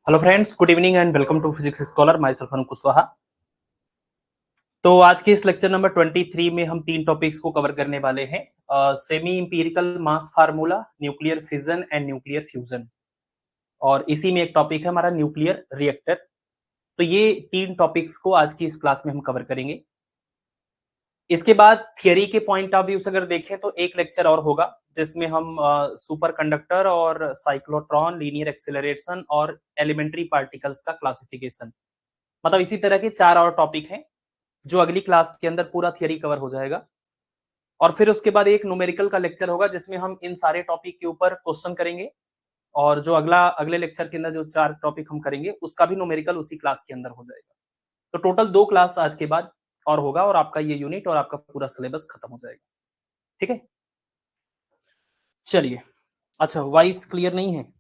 Hello friends, good evening and welcome to physics scholar. Myself Anu Kushwaha. तो आज के इस लेक्चर नंबर 23 में हम तीन टॉपिक्स को कवर करने वाले हैं। Semi empirical mass formula, nuclear fission and nuclear fusion, और इसी में एक टॉपिक है हमारा न्यूक्लियर रिएक्टर। तो ये तीन टॉपिक्स को आज की इस क्लास में हम कवर करेंगे। इसके बाद थियरी के पॉइंट ऑफ व्यू से अगर देखें तो एक लेक्चर और होगा जिसमें हम सुपर कंडक्टर और साइक्लोट्रॉन, लीनियर एक्सेलरेशन और एलिमेंट्री पार्टिकल्स का क्लासिफिकेशन, मतलब इसी तरह के चार और टॉपिक हैं जो अगली क्लास के अंदर पूरा थियरी कवर हो जाएगा। और फिर उसके बाद एक न्यूमेरिकल का लेक्चर होगा जिसमें हम इन सारे टॉपिक के ऊपर क्वेश्चन करेंगे, और जो अगले लेक्चर के अंदर जो चार टॉपिक हम करेंगे उसका भी न्यूमेरिकल उसी क्लास के अंदर हो जाएगा। तो टोटल 2 क्लास आज के बाद और होगा, और आपका ये यूनिट और आपका पूरा सिलेबस खत्म हो जाएगा। ठीक है, चलिए। अच्छा, वॉइस क्लियर नहीं है?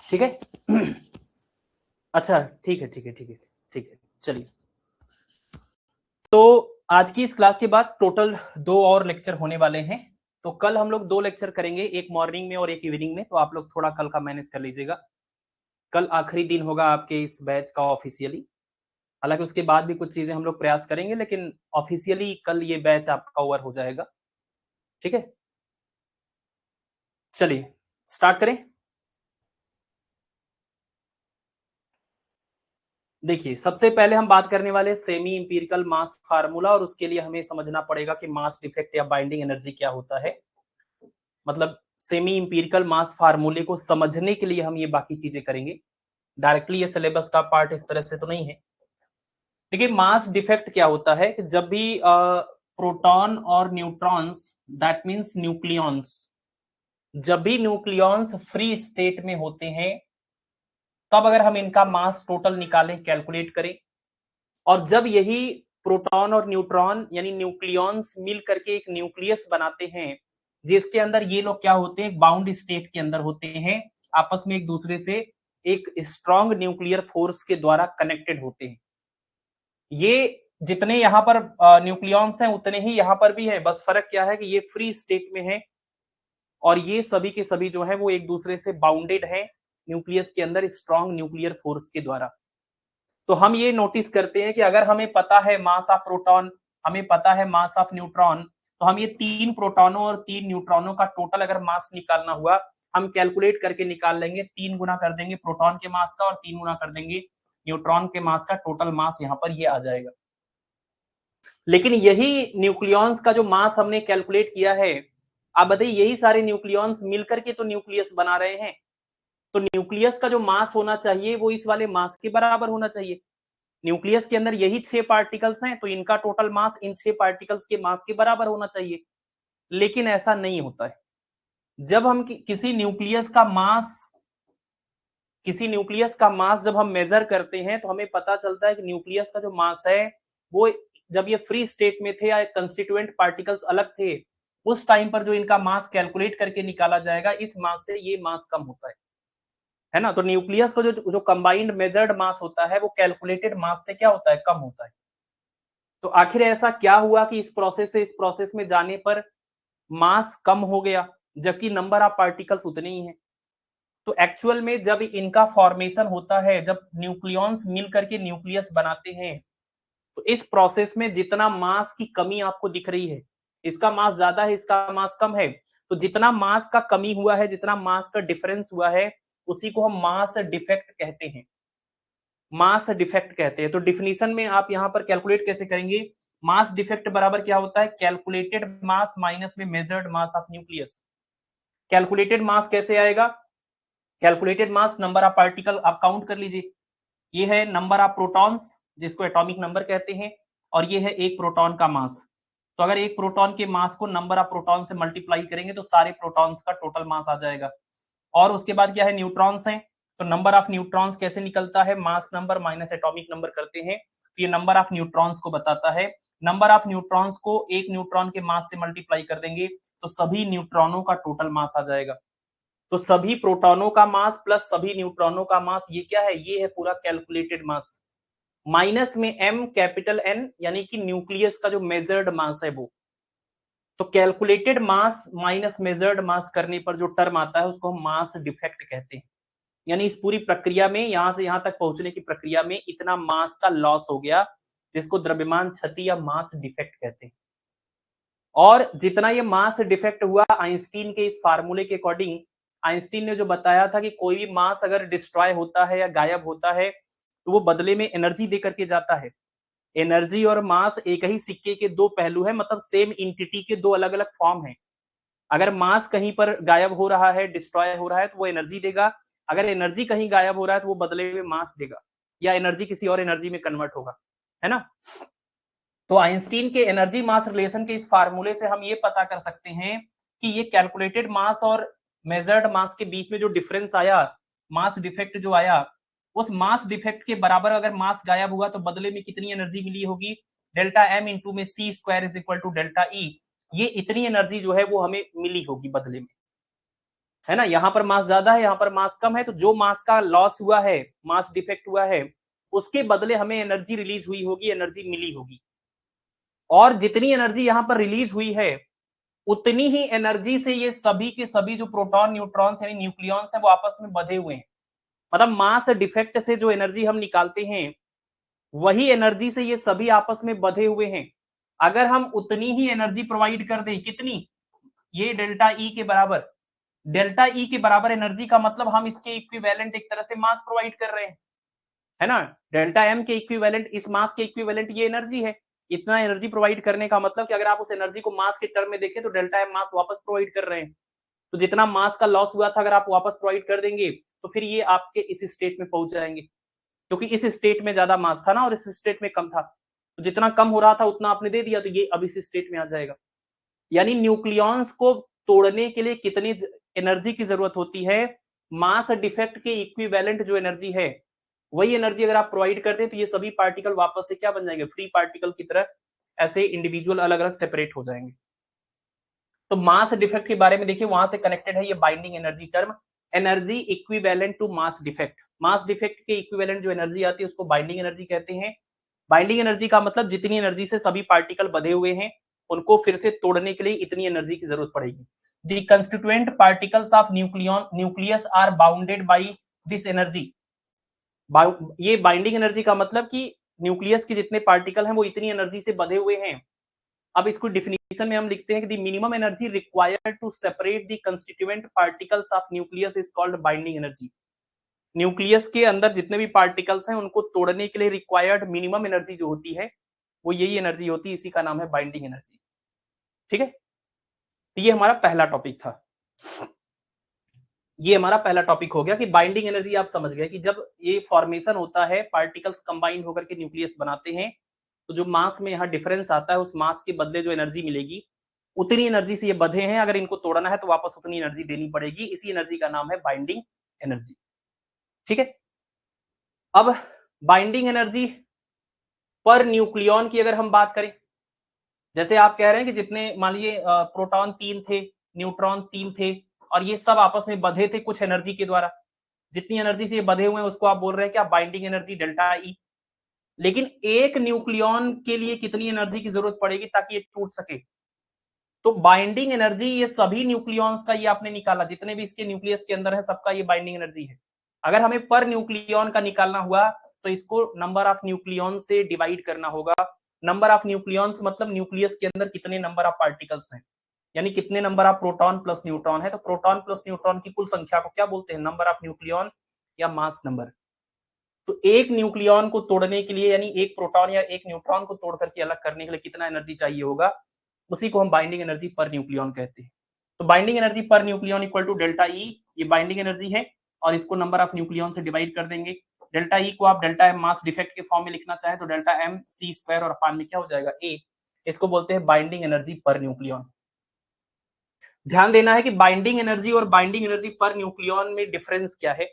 ठीक है। अच्छा, ठीक है, ठीक है, ठीक है, ठीक है, चलिए। तो आज की इस क्लास के बाद टोटल 2 और लेक्चर होने वाले हैं। तो कल हम लोग 2 लेक्चर करेंगे, एक मॉर्निंग में और एक इवनिंग में। तो आप लोग थोड़ा कल का मैनेज कर लीजिएगा। कल आखिरी दिन होगा आपके इस बैच का ऑफिशियली। हालांकि उसके बाद भी कुछ चीजें हम लोग प्रयास करेंगे, लेकिन ऑफिशियली कल ये बैच आपका ओवर हो जाएगा। ठीक है, चलिए स्टार्ट करें। देखिए, सबसे पहले हम बात करने वाले सेमी इंपिरिकल मास फार्मूला, और उसके लिए हमें समझना पड़ेगा कि मास डिफेक्ट या बाइंडिंग एनर्जी क्या होता है। मतलब सेमी इंपिरिकल मास फार्मूले को समझने के लिए हम ये बाकी चीजें करेंगे। डायरेक्टली ये सिलेबस का पार्ट इस तरह से तो नहीं है। देखिए, मास डिफेक्ट क्या होता है कि जब भी प्रोटॉन और न्यूट्रॉन्स, दैट मींस न्यूक्लियॉन्स, जब भी न्यूक्लियॉन्स फ्री स्टेट में होते हैं, तब अगर हम इनका मास टोटल निकालें, कैलकुलेट करें, और जब यही प्रोटॉन और न्यूट्रॉन यानी न्यूक्लियॉन्स मिल करके एक न्यूक्लियस बनाते हैं, जिसके अंदर ये लोग क्या होते हैं, बाउंड स्टेट के अंदर होते हैं, आपस में एक दूसरे से एक स्ट्रॉन्ग न्यूक्लियर फोर्स के द्वारा कनेक्टेड होते हैं। ये जितने यहाँ पर न्यूक्लियॉन्स हैं उतने ही यहाँ पर भी है, बस फर्क क्या है कि ये फ्री स्टेट में है, और ये सभी के सभी जो है वो एक दूसरे से बाउंडेड है न्यूक्लियस के अंदर स्ट्रॉन्ग न्यूक्लियर फोर्स के द्वारा। तो हम ये नोटिस करते हैं कि अगर हमें पता है मास ऑफ प्रोटॉन, हमें पता है मास ऑफ न्यूट्रॉन, तो हम ये 3 प्रोटॉनों और 3 न्यूट्रॉनों का टोटल अगर मास निकालना हुआ, हम कैलकुलेट करके निकाल लेंगे। 3 गुना कर देंगे प्रोटॉन के मास का और 3 गुना कर देंगे न्यूट्रॉन के मास का, टोटल मास यहाँ पर ये आ जाएगा। लेकिन यही न्यूक्लियॉन्स का जो मास हमने कैलकुलेट किया है, आप बताइए, यही सारे न्यूक्लियॉन्स मिलकर के तो न्यूक्लियस बना रहे हैं। तो न्यूक्लियस का जो मास होना चाहिए वो इस वाले मास के बराबर होना चाहिए। न्यूक्लियस के अंदर यही 6 पार्टिकल्स हैं, तो इनका टोटल मास इन 6 पार्टिकल्स के मास के बराबर होना चाहिए। लेकिन ऐसा नहीं होता है। जब हम किसी न्यूक्लियस का मास जब हम मेजर करते हैं, तो हमें पता चलता है कि न्यूक्लियस का जो मास है वो, जब ये फ्री स्टेट में थे या कंस्टिट्यूएंट पार्टिकल्स अलग थे, उस टाइम पर जो इनका मास कैलकुलेट करके निकाला जाएगा, इस मास से ये मास कम होता है ना। तो न्यूक्लियस का जो कंबाइंड मेजर्ड मास होता है वो कैलकुलेटेड मास से क्या होता है, कम होता है। तो आखिर ऐसा क्या हुआ कि इस प्रोसेस से इस प्रोसेस में जाने पर मास कम हो गया, जबकि नंबर ऑफ पार्टिकल्स उतने ही हैं। तो एक्चुअल में जब इनका फॉर्मेशन होता है, जब न्यूक्लियॉन्स मिल करके न्यूक्लियस बनाते हैं, तो इस प्रोसेस में जितना मास की कमी आपको दिख रही है, इसका मास ज्यादा है, इसका मास कम है, तो जितना मास का कमी हुआ है, जितना मास का डिफरेंस हुआ है, उसी को हम मास डिफेक्ट कहते हैं। मास डिफेक्ट कहते हैं। तो डिफिनीशन में आप यहां पर कैलकुलेट कैसे करेंगे, मास डिफेक्ट बराबर क्या होता है, कैलकुलेटेड मास माइनस में measured mass of nucleus. Calculated mass कैसे आएगा, calculated mass number of particle आप काउंट कर लीजिए। ये है नंबर ऑफ प्रोटॉन्स, जिसको एटॉमिक नंबर कहते हैं, और ये है एक प्रोटॉन का मास। तो अगर एक प्रोटॉन के मास को नंबर ऑफ प्रोटॉन से मल्टीप्लाई करेंगे तो सारे प्रोटॉन्स का टोटल मास आ जाएगा। और उसके बाद क्या है, न्यूट्रॉन्स हैं, तो नंबर ऑफ न्यूट्रॉन्स कैसे निकलता है, mass number minus atomic number करते हैं, तो ये नंबर ऑफ न्यूट्रॉन्स को बताता है। नंबर ऑफ न्यूट्रॉन्स को एक न्यूट्रॉन के मास से मल्टीप्लाई कर देंगे तो सभी न्यूट्रॉनों का टोटल मास आ जाएगा। तो सभी प्रोटॉनों का मास प्लस सभी न्यूट्रॉनों का मास, ये क्या है, ये है पूरा कैलकुलेटेड मास, माइनस में m कैपिटल N यानी कि न्यूक्लियस का जो मेजर्ड मास है वो। तो कैलकुलेटेड मास माइनस मेजर्ड मास करने पर जो टर्म आता है उसको हम मास डिफेक्ट कहते हैं। यानी इस पूरी प्रक्रिया में, यहां से यहां तक पहुंचने की प्रक्रिया में इतना मास का लॉस हो गया, जिसको द्रव्यमान क्षति या मास डिफेक्ट कहते हैं। और जितना ये मास डिफेक्ट हुआ, आइंस्टीन के इस फार्मूले के अकॉर्डिंग, आइंस्टीन ने जो बताया था कि कोई भी मास अगर डिस्ट्रॉय होता है या गायब होता है तो वो बदले में एनर्जी दे करके जाता है। एनर्जी और मास एक ही सिक्के के दो पहलू है, मतलब सेम इंटिटी के दो अलग अलग फॉर्म है। अगर मास कहीं पर गायब हो रहा है, डिस्ट्रॉय हो रहा है, तो वो एनर्जी देगा। अगर एनर्जी कहीं गायब हो रहा है तो वो बदले में मास देगा, या एनर्जी किसी और एनर्जी में कन्वर्ट होगा, है ना। तो आइंस्टीन के एनर्जी मास रिलेशन के इस फार्मूले से हम ये पता कर सकते हैं कि ये कैलकुलेटेड मास और मेजर्ड मास के बीच में जो डिफरेंस आया, मास डिफेक्ट जो आया, उस मास डिफेक्ट के बराबर अगर मास गायब हुआ तो बदले में कितनी एनर्जी मिली होगी, डेल्टा एम इंटू में C square is equal to delta E. ये इतनी एनर्जी जो है वो हमें मिली होगी बदले में, है ना। यहाँ पर मास ज्यादा है, यहाँ पर मास कम है, तो जो मास का लॉस हुआ है, मास डिफेक्ट हुआ है, उसके बदले हमें एनर्जी रिलीज हुई होगी, एनर्जी मिली होगी। और जितनी एनर्जी यहाँ पर रिलीज हुई है उतनी ही एनर्जी से ये सभी के सभी जो प्रोटॉन न्यूट्रॉन्स यानी न्यूक्लियॉन्स है वो आपस में बंधे हुए हैं। मतलब मास डिफेक्ट से जो एनर्जी हम निकालते हैं वही एनर्जी से ये सभी आपस में बंधे हुए हैं। अगर हम उतनी ही एनर्जी प्रोवाइड कर दें, कितनी, ये डेल्टा ई के बराबर, डेल्टा ई के बराबर एनर्जी का मतलब हम इसके इक्विवेलेंट एक तरह से मास प्रोवाइड कर रहे हैं, है ना। डेल्टा एम के इक्विवेलेंट, इस मास के इक्विवेलेंट ये एनर्जी है। इतना एनर्जी प्रोवाइड करने का मतलब कि अगर आप उस एनर्जी को मास के टर्म में देखें तो डेल्टा एम मास वापस प्रोवाइड कर रहे हैं। तो जितना मास का लॉस हुआ था अगर आप वापस प्रोवाइड कर देंगे तो फिर ये आपके इस स्टेट में पहुंच जाएंगे, क्योंकि इस स्टेट में ज्यादा मास था ना और इस स्टेट में कम था, तो जितना कम हो रहा था उतना आपने दे दिया, तो ये अब इस स्टेट में आ जाएगा। यानी न्यूक्लियॉन्स को तोड़ने के लिए कितनी एनर्जी की जरूरत होती है, मास डिफेक्ट के इक्विवेलेंट जो एनर्जी है वही एनर्जी अगर आप प्रोवाइड कर दें तो ये सभी पार्टिकल वापस से क्या बन जाएंगे, फ्री पार्टिकल की तरह, ऐसे इंडिविजुअल अलग अलग सेपरेट हो जाएंगे। तो मास डिफेक्ट के बारे में देखिए, वहां से कनेक्टेड है ये binding energy term, energy equivalent to mass defect. Mass defect के इक्विवेलेंट जो एनर्जी आती है उसको बाइंडिंग एनर्जी कहते हैं। बाइंडिंग एनर्जी का मतलब जितनी एनर्जी से सभी पार्टिकल बंधे हुए हैं उनको फिर से तोड़ने के लिए इतनी एनर्जी की जरूरत पड़ेगी। The constituent particles of nucleus are bounded by this energy. ये बाइंडिंग एनर्जी का मतलब कि न्यूक्लियस के जितने पार्टिकल हैं वो इतनी एनर्जी से बंधे हुए हैं। अब इसको डिफिनीशन में हम लिखते हैं कि the minimum energy required to separate the constituent particles of nucleus is called binding energy. Nucleus के अंदर जितने भी पार्टिकल्स हैं उनको तोड़ने के लिए रिक्वायर्ड मिनिमम एनर्जी जो होती है वो यही एनर्जी होती है, इसी का नाम है बाइंडिंग एनर्जी। ठीक है, तो ये हमारा पहला टॉपिक था। ये हमारा पहला टॉपिक हो गया कि बाइंडिंग एनर्जी आप समझ गए कि जब ये फॉर्मेशन होता है, पार्टिकल्स कंबाइन होकर के न्यूक्लियस बनाते हैं, तो जो मास में यहाँ डिफरेंस आता है उस मास के बदले जो एनर्जी मिलेगी उतनी एनर्जी से ये बंधे हैं, अगर इनको तोड़ना है तो वापस उतनी एनर्जी देनी पड़ेगी, इसी एनर्जी का नाम है बाइंडिंग एनर्जी। ठीक है, अब बाइंडिंग एनर्जी पर न्यूक्लियॉन की अगर हम बात करें, जैसे आप कह रहे हैं कि जितने मान लीजिए प्रोटॉन 3 थे, न्यूट्रॉन 3 थे और ये सब आपस में बंधे थे कुछ एनर्जी के द्वारा, जितनी एनर्जी से ये बंधे हुए हैं उसको आप बोल रहे हैं क्या, बाइंडिंग एनर्जी डेल्टा ई। लेकिन एक न्यूक्लियॉन के लिए कितनी एनर्जी की जरूरत पड़ेगी ताकि ये टूट सके, तो बाइंडिंग एनर्जी ये सभी न्यूक्लियॉन्स का, ये आपने निकाला जितने भी इसके न्यूक्लियस के अंदर है सबका ये बाइंडिंग एनर्जी है। अगर हमें पर न्यूक्लियॉन का निकालना हुआ तो इसको नंबर ऑफ न्यूक्लियॉन से डिवाइड करना होगा। नंबर ऑफ न्यूक्लियॉन्स मतलब न्यूक्लियस के अंदर कितने नंबर ऑफ पार्टिकल्स हैं, यानी कितने number of proton plus neutron है। तो प्रोटॉन प्लस न्यूट्रॉन की कुल संख्या को क्या बोलते हैं, नंबर ऑफ न्यूक्लियॉन या मास नंबर। तो एक न्यूक्लियॉन को तोड़ने के लिए, यानी एक प्रोटॉन या एक न्यूट्रॉन को तोड़ करके अलग करने के लिए कितना एनर्जी चाहिए होगा, उसी को हम बाइंडिंग एनर्जी पर न्यूक्लियॉन कहते हैं। तो binding energy per nucleon equal to delta E, ये बाइंडिंग एनर्जी है और इसको नंबर ऑफ न्यूक्लियॉन से डिवाइड कर देंगे। डेल्टा ई को आप डेल्टा एम मास डिफेक्ट के फॉर्म में लिखना चाहें तो डेल्टा एम सी स्क्वायर और अपान में क्या हो जाएगा ए। इसको बोलते हैं बाइंडिंग एनर्जी पर न्यूक्लियॉन। ध्यान देना है कि बाइंडिंग एनर्जी और बाइंडिंग एनर्जी पर न्यूक्लियन में डिफरेंस क्या है।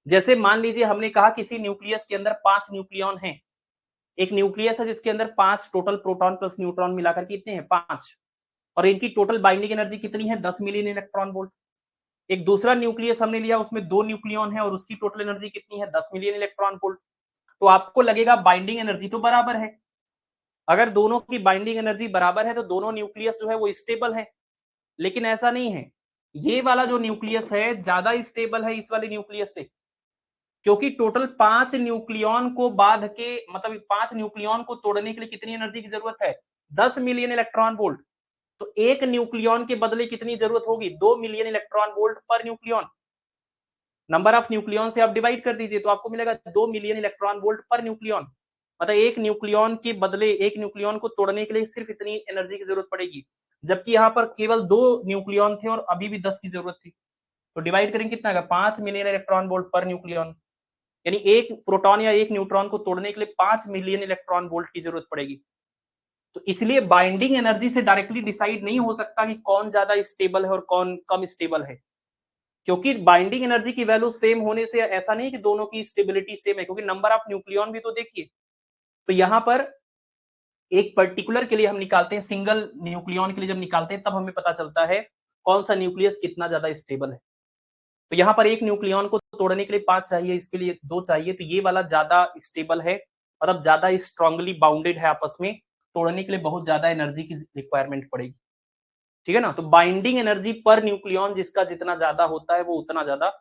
जैसे मान लीजिए हमने कहा किसी न्यूक्लियस के अंदर 5 न्यूक्लियन हैं। एक न्यूक्लियस है जिसके अंदर 5 टोटल प्रोटॉन प्लस न्यूट्रॉन मिलाकर कितने हैं 5, और इनकी टोटल बाइंडिंग एनर्जी कितनी है 10 मिलियन इलेक्ट्रॉन वोल्ट। एक दूसरा न्यूक्लियस हमने लिया, उसमें 2 न्यूक्लियन है और उसकी टोटल एनर्जी कितनी है 10 मिलियन इलेक्ट्रॉन वोल्ट। तो आपको लगेगा बाइंडिंग एनर्जी तो बराबर है। अगर दोनों की बाइंडिंग एनर्जी बराबर है तो दोनों न्यूक्लियस जो है वो स्टेबल है, लेकिन ऐसा नहीं है। ये वाला जो न्यूक्लियस है ज्यादा स्टेबल है इस वाले न्यूक्लियस से, क्योंकि टोटल 5 न्यूक्लियन को बांध के, मतलब 5 न्यूक्लियन को तोड़ने के लिए कितनी एनर्जी की जरूरत है 10 मिलियन इलेक्ट्रॉन वोल्ट। तो एक न्यूक्लियन के बदले कितनी जरूरत होगी 2 million electron volt per nucleon. Number of nucleon से आप डिवाइड कर दीजिए तो आपको मिलेगा 2 million electron volt per nucleon. मतलब एक न्यूक्लियन के बदले एक न्यूक्लियन को तोड़ने के लिए सिर्फ इतनी एनर्जी की जरूरत पड़ेगी, जबकि यहाँ पर केवल 2 न्यूक्लियन थे और अभी भी 10 की जरूरत थी। तो डिवाइड करेंगे कितना आएगा 5 million electron volt per nucleon, यानी एक प्रोटॉन या एक न्यूट्रॉन को तोड़ने के लिए 5 मिलियन इलेक्ट्रॉन वोल्ट की जरूरत पड़ेगी। तो इसलिए बाइंडिंग एनर्जी से डायरेक्टली डिसाइड नहीं हो सकता कि कौन ज्यादा स्टेबल है और कौन कम स्टेबल है, क्योंकि बाइंडिंग एनर्जी की वैल्यू सेम होने से ऐसा नहीं कि दोनों की स्टेबिलिटी सेम है, क्योंकि नंबर ऑफ न्यूक्लियन भी तो देखिए। तो यहां पर एक पर्टिकुलर के लिए हम निकालते हैं, सिंगल न्यूक्लियन के लिए जब निकालते हैं तब हमें पता चलता है कौन सा न्यूक्लियस कितना ज्यादा स्टेबल है। तो यहाँ पर एक न्यूक्लियन को तोड़ने के लिए 5 चाहिए, इसके लिए 2 चाहिए, तो ये वाला ज्यादा स्टेबल है, मतलब ज्यादा स्ट्रांगली बाउंडेड है आपस में, तोड़ने के लिए बहुत ज्यादा एनर्जी की रिक्वायरमेंट पड़ेगी। ठीक है ना। तो बाइंडिंग एनर्जी पर न्यूक्लियन जिसका जितना ज्यादा होता है वो उतना ज्यादा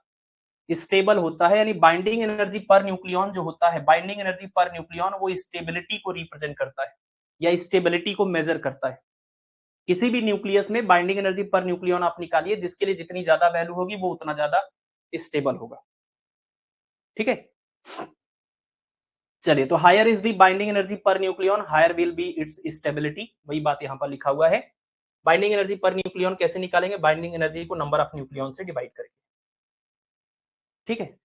स्टेबल होता है, यानी बाइंडिंग एनर्जी पर न्यूक्लियन जो होता है, बाइंडिंग एनर्जी पर न्यूक्लियन वो स्टेबिलिटी को रिप्रेजेंट करता है या स्टेबिलिटी को मेजर करता है। किसी भी न्यूक्लियस में बाइंडिंग एनर्जी पर न्यूक्लियन आप निकालिए, जिसके लिए जितनी ज्यादा वैल्यू होगी वो उतना ज्यादा स्टेबल होगा। ठीक है, चलिए, तो higher is the binding energy per nucleon higher will be its stability, वही बात यहां पर लिखा हुआ है। बाइंडिंग एनर्जी पर न्यूक्लियन कैसे निकालेंगे, बाइंडिंग एनर्जी को नंबर ऑफ न्यूक्लियन से डिवाइड करेंगे। ठीक है,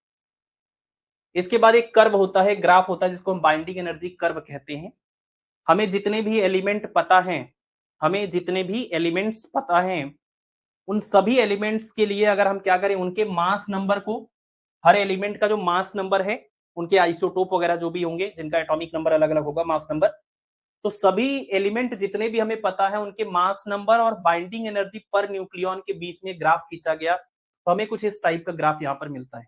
इसके बाद एक कर्व होता है, ग्राफ होता है, जिसको हम बाइंडिंग एनर्जी कर्व कहते हैं। हमें जितने भी एलिमेंट पता हैं, हमें जितने भी एलिमेंट्स पता हैं, उन सभी एलिमेंट्स के लिए अगर हम क्या करें, उनके मास नंबर को, हर एलिमेंट का जो मास नंबर है, उनके आइसोटोप वगैरह जो भी होंगे जिनका एटॉमिक नंबर अलग अलग होगा, मास नंबर, तो सभी एलिमेंट जितने भी हमें पता है उनके मास नंबर और बाइंडिंग एनर्जी पर न्यूक्लियन के बीच में ग्राफ खींचा गया, तो हमें कुछ इस टाइप का ग्राफ यहां पर मिलता है।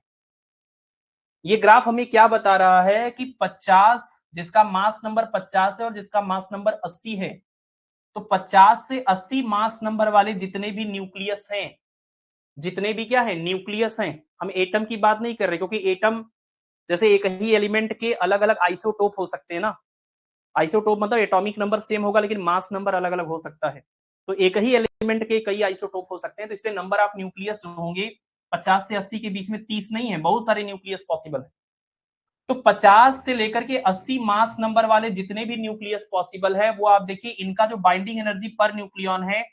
ये ग्राफ हमें क्या बता रहा है कि 50, जिसका मास नंबर 50 है और जिसका मास नंबर 80 है, तो 50 से 80 मास नंबर वाले जितने भी न्यूक्लियस हैं, जितने भी क्या है न्यूक्लियस हैं, हम एटम की बात नहीं कर रहे, क्योंकि एटम जैसे एक ही एलिमेंट के अलग अलग आइसोटोप हो सकते हैं ना, आइसोटोप मतलब एटॉमिक नंबर सेम होगा लेकिन मास नंबर अलग अलग हो सकता है। तो एक ही एलिमेंट के कई आइसोटोप हो सकते हैं, तो इसलिए नंबर ऑफ न्यूक्लियस होंगे 50 से 80 के बीच में 30 नहीं है, बहुत सारे न्यूक्लियस पॉसिबल है। तो 50 से लेकर के 80 मास नंबर वाले जितने भी न्यूक्लियस पॉसिबल है, वो आप देखिए इनका जो बाइंडिंग एनर्जी पर न्यूक्लियन है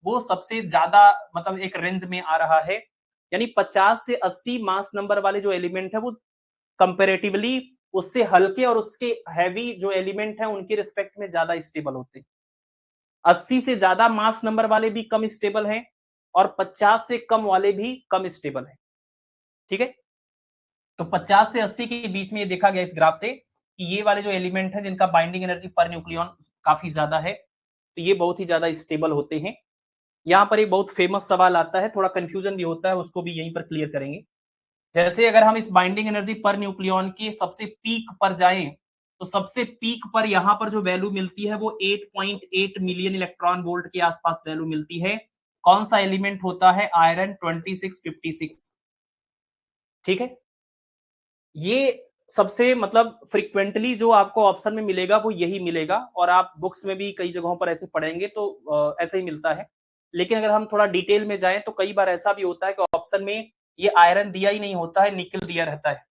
वो सबसे ज्यादा, मतलब एक रेंज में आ रहा है, यानी 50 से 80 मास नंबर वाले जो एलिमेंट है वो कंपेरेटिवली उससे हल्के और उसके हैवी जो एलिमेंट है उनके रिस्पेक्ट में ज्यादा स्टेबल होते हैं। 80 से ज्यादा मास नंबर वाले भी कम स्टेबल हैं और 50 से कम वाले भी कम स्टेबल हैं। ठीक है, तो 50 से 80 के बीच में ये देखा गया इस ग्राफ से कि ये वाले जो एलिमेंट हैं जिनका बाइंडिंग एनर्जी पर न्यूक्लियन काफी ज्यादा है, तो ये बहुत ही ज्यादा स्टेबल होते हैं। यहाँ पर एक बहुत फेमस सवाल आता है, थोड़ा कंफ्यूजन भी होता है, उसको भी यहीं पर क्लियर करेंगे। जैसे अगर हम इस बाइंडिंग एनर्जी पर न्यूक्लियन के सबसे पीक पर जाएं, तो सबसे पीक पर यहाँ पर जो वैल्यू मिलती है वो 8.8 मिलियन इलेक्ट्रॉन वोल्ट के आसपास वैल्यू मिलती है। कौन सा एलिमेंट होता है, आयरन 2656। ठीक है, ये सबसे मतलब फ्रीक्वेंटली जो आपको ऑप्शन में मिलेगा वो यही मिलेगा, और आप बुक्स में भी कई जगहों पर ऐसे पढ़ेंगे तो ऐसे ही मिलता है। लेकिन अगर हम थोड़ा डिटेल में जाएं तो कई बार ऐसा भी होता है कि ऑप्शन में ये आयरन दिया ही नहीं होता है, निकल दिया रहता है।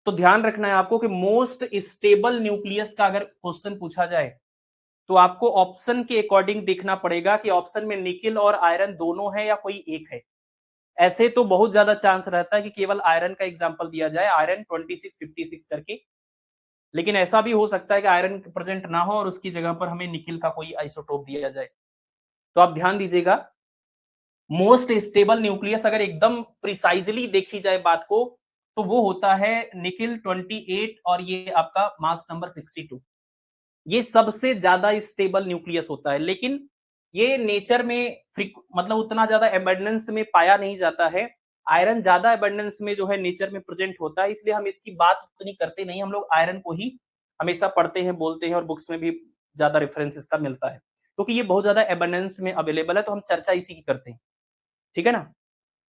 तो ध्यान रखना है आपको कि मोस्ट स्टेबल न्यूक्लियस का अगर क्वेश्चन पूछा जाए तो आपको ऑप्शन के अकॉर्डिंग देखना पड़ेगा कि ऑप्शन में निकिल और आयरन दोनों है या कोई एक है। ऐसे तो बहुत ज्यादा चांस रहता है कि केवल आयरन का एग्जांपल दिया जाए, आयरन 2656 करके, लेकिन ऐसा भी हो सकता है कि आयरन प्रेजेंट ना हो और उसकी जगह पर हमें निकिल का कोई आइसोटोप दिया जाए। तो आप ध्यान दीजिएगा मोस्ट स्टेबल न्यूक्लियस अगर एकदम प्रिसाइजली देखी जाए बात को, तो वो होता है निकिल 28 और ये आपका मास नंबर 62। ये सबसे ज्यादा स्टेबल न्यूक्लियस होता है, लेकिन ये नेचर में मतलब उतना ज्यादा एबंडेंस में पाया नहीं जाता है। आयरन ज्यादा एबंडेंस में जो है नेचर में प्रेजेंट होता है, इसलिए हम इसकी बात उतनी करते नहीं, हम लोग आयरन को ही हमेशा पढ़ते हैं, बोलते हैं, और बुक्स में भी ज्यादा रेफरेंस इसका मिलता है, क्योंकि ये बहुत ज्यादा एबंडेंस में अवेलेबल है, तो हम चर्चा इसी की करते हैं। ठीक है ना।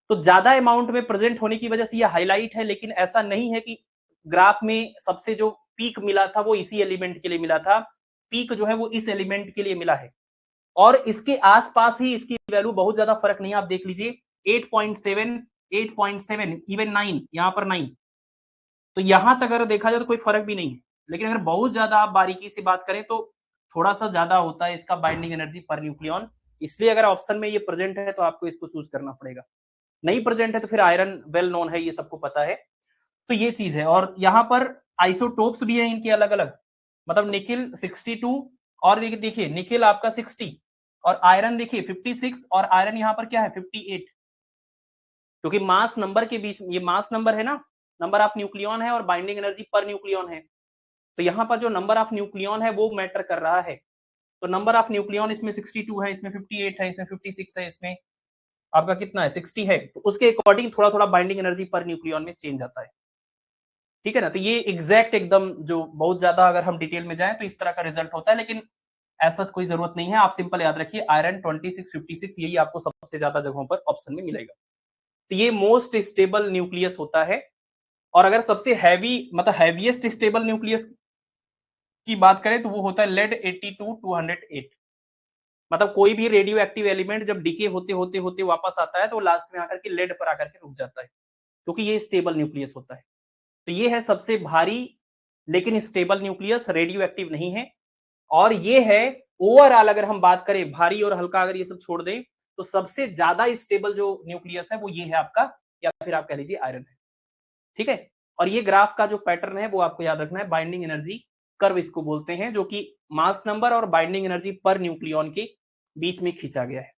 तो ज्यादा अमाउंट में प्रेजेंट होने की वजह से ये हाईलाइट है, लेकिन ऐसा नहीं है कि ग्राफ में सबसे जो पीक मिला था वो इसी एलिमेंट के लिए मिला था। पीक जो है वो इस एलिमेंट के लिए मिला है, और इसके आसपास ही इसकी वैल्यू बहुत ज्यादा फर्क नहीं है। आप देख लीजिए 8.7, 8.7, इवन 9, यहाँ पर 9, तो यहां तक अगर देखा जाए तो कोई फर्क भी नहीं है। लेकिन अगर बहुत ज्यादा आप बारीकी से बात करें तो थोड़ा सा ज्यादा होता है इसका बाइंडिंग एनर्जी पर न्यूक्लियन। इसलिए अगर ऑप्शन में ये प्रेजेंट है तो आपको इसको चूज करना पड़ेगा, नहीं प्रेजेंट है तो फिर आयरन वेल नोन है, ये सबको पता है। तो ये चीज है, और यहाँ पर आइसोटोप्स भी है इनके अलग अलग, मतलब निकिल 62, और देखिए निकिल आपका 60, और आयरन देखिए 56, और आयरन यहाँ पर क्या है 58, क्योंकि मास नंबर के बीच, ये मास नंबर है ना, नंबर ऑफ न्यूक्लियन है, और बाइंडिंग एनर्जी पर न्यूक्लियन है। तो यहाँ पर जो नंबर ऑफ न्यूक्लियन है वो मैटर कर रहा है। तो नंबर ऑफ न्यूक्लियन इसमें 62 है, इसमें 58 है, इसमें 56 है, इसमें आपका कितना है 60 है, तो उसके अकॉर्डिंग थोड़ा थोड़ा बाइंडिंग एनर्जी पर न्यूक्लियन में चेंज आता है। ठीक है ना। तो ये एग्जैक्ट एकदम जो बहुत ज्यादा अगर हम डिटेल में जाएं तो इस तरह का रिजल्ट होता है, लेकिन ऐसा कोई जरूरत नहीं है। आप सिंपल याद रखिए आयरन 26, 56, यही आपको सबसे ज्यादा जगहों पर ऑप्शन में मिलेगा। तो ये मोस्ट स्टेबल न्यूक्लियस होता है। और अगर सबसे हैवी मतलब हैवीएस्ट स्टेबल न्यूक्लियस की बात करें तो वो होता है लेड 82-208। मतलब कोई भी रेडियो एक्टिव एलिमेंट जब डीके होते होते होते वापस आता है तो लास्ट में आकर के लेड पर आकर के रुक जाता है, क्योंकि ये स्टेबल न्यूक्लियस होता है। तो ये है सबसे भारी लेकिन स्टेबल न्यूक्लियस, रेडियो एक्टिव नहीं है। और ये है ओवरऑल अगर हम बात करें भारी और हल्का अगर ये सब छोड़ दें, तो सबसे ज्यादा स्टेबल जो न्यूक्लियस है वो ये है आपका, या फिर आप कह लीजिए आयरन है। ठीक है। और ये ग्राफ का जो पैटर्न है वो आपको याद रखना है, बाइंडिंग एनर्जी कर्व इसको बोलते हैं, जो कि मास नंबर और बाइंडिंग एनर्जी पर न्यूक्लियन के बीच में खींचा गया है।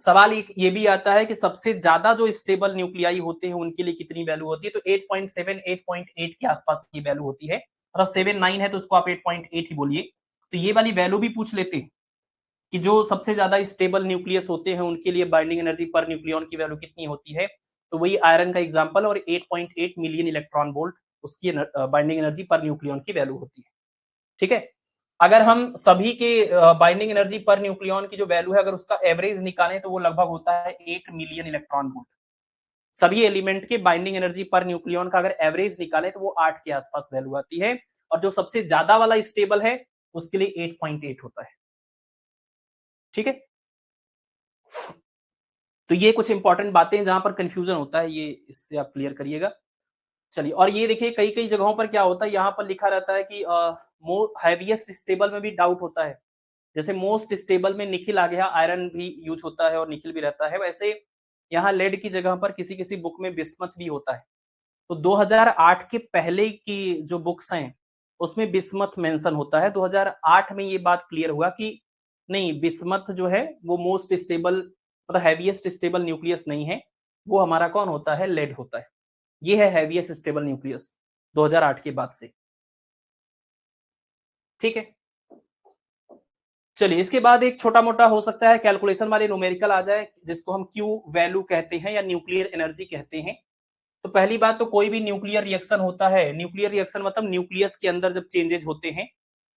सवाल ये भी आता है कि सबसे ज्यादा जो स्टेबल न्यूक्लियाई होते हैं उनके लिए कितनी वैल्यू होती है, तो 8.7, 8.8 के आसपास की वैल्यू होती है। मतलब 7, 9 है तो उसको आप 8.8 ही बोलिए। तो ये वाली वैल्यू भी पूछ लेते हैं कि जो सबसे ज्यादा स्टेबल न्यूक्लियस होते हैं उनके लिए बाइंडिंग एनर्जी पर न्यूक्लियन की वैल्यू कितनी होती है, तो वही आयरन का एग्जांपल, और 8.8 मिलियन इलेक्ट्रॉन वोल्ट उसकी बाइंडिंग एनर्जी पर न्यूक्लियन की वैल्यू होती है। ठीक है। अगर हम सभी के बाइंडिंग एनर्जी पर न्यूक्लियन की जो वैल्यू है अगर उसका एवरेज निकालें तो वो लगभग होता है 8 मिलियन इलेक्ट्रॉन वोल्ट। सभी एलिमेंट के बाइंडिंग एनर्जी पर न्यूक्लियन का अगर एवरेज निकालें तो वो 8 के आसपास वैल्यू आती है, और जो सबसे ज्यादा वाला स्टेबल है उसके लिए 8.8 होता है। ठीक है। तो ये कुछ इंपॉर्टेंट बातें जहां पर कंफ्यूजन होता है, ये इससे आप क्लियर करिएगा। चलिए, और ये देखिए कई कई जगहों पर क्या होता है, यहाँ पर लिखा रहता है कि हैवीएस्ट स्टेबल में भी डाउट होता है। जैसे मोस्ट स्टेबल में निकिल आ गया, आयरन भी यूज होता है और निकिल भी रहता है। वैसे यहाँ लेड की जगह पर किसी किसी बुक में बिस्मथ भी होता है। तो 2008 के पहले की जो बुक्स हैं उसमें बिस्मथ मेंशन होता है। 2008 में ये बात क्लियर हुआ कि नहीं, बिस्मथ जो है वो मोस्ट स्टेबल मतलब हैवीएस्ट स्टेबल न्यूक्लियस नहीं है, वो हमारा कौन होता है, लेड होता है। ये है हैवीएस्ट स्टेबल न्यूक्लियस 2008 के बाद से। ठीक है। चलिए, इसके बाद एक छोटा मोटा हो सकता है कैलकुलेशन वाले न्यूमेरिकल आ जाए, जिसको हम क्यू वैल्यू कहते हैं या न्यूक्लियर एनर्जी कहते हैं। तो पहली बात तो कोई भी न्यूक्लियर रिएक्शन होता है, न्यूक्लियर रिएक्शन मतलब न्यूक्लियस के अंदर जब चेंजेज होते हैं,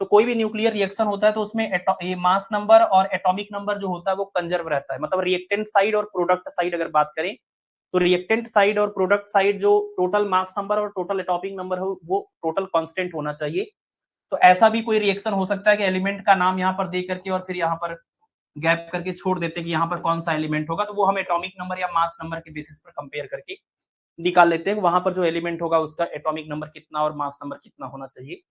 तो कोई भी न्यूक्लियर रिएक्शन होता है तो उसमें ये मास नंबर और एटॉमिक नंबर जो होता है वो कंजर्व रहता है। मतलब रिएक्टेंट साइड और प्रोडक्ट साइड अगर बात करें तो रिएक्टेंट साइड और प्रोडक्ट साइड जो टोटल मास नंबर और टोटल एटॉमिक नंबर हो वो टोटल कांस्टेंट होना चाहिए। तो ऐसा भी कोई रिएक्शन हो सकता है कि एलिमेंट का नाम यहाँ पर दे करके और फिर यहाँ पर गैप करके छोड़ देते हैं कि यहाँ पर कौन सा एलिमेंट होगा, तो वो हम एटॉमिक नंबर या मास नंबर के बेसिस पर कंपेयर करके निकाल लेते हैं वहां पर जो एलिमेंट होगा उसका एटॉमिक नंबर कितना और मास नंबर कितना होना चाहिए।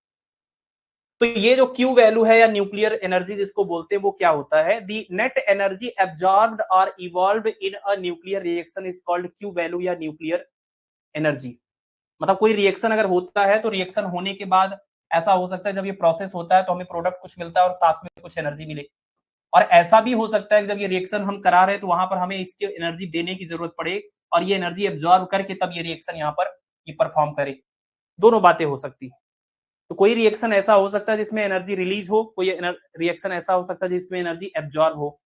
तो ये जो क्यू वैल्यू है या न्यूक्लियर एनर्जी जिसको बोलते हैं वो क्या होता है, दी नेट एनर्जी एब्जॉर्ब्ड और evolve in a nuclear reaction is called Q value या न्यूक्लियर एनर्जी। मतलब कोई रिएक्शन अगर होता है तो रिएक्शन होने के बाद ऐसा हो सकता है जब ये प्रोसेस होता है तो हमें प्रोडक्ट कुछ मिलता है और साथ में कुछ एनर्जी मिले। और ऐसा भी हो सकता है कि जब ये रिएक्शन हम करा रहे हैं तो वहां पर हमें इसकी एनर्जी देने की जरूरत पड़े और ये एनर्जी एब्जॉर्ब करके तब ये रिएक्शन यहाँ पर ये परफॉर्म करे। दोनों बातें हो सकती है। तो कोई रिएक्शन ऐसा हो सकता है जिसमें एनर्जी रिलीज हो, कोई रिएक्शन ऐसा हो सकता है जिसमें एनर्जी एब्जॉर्ब हो।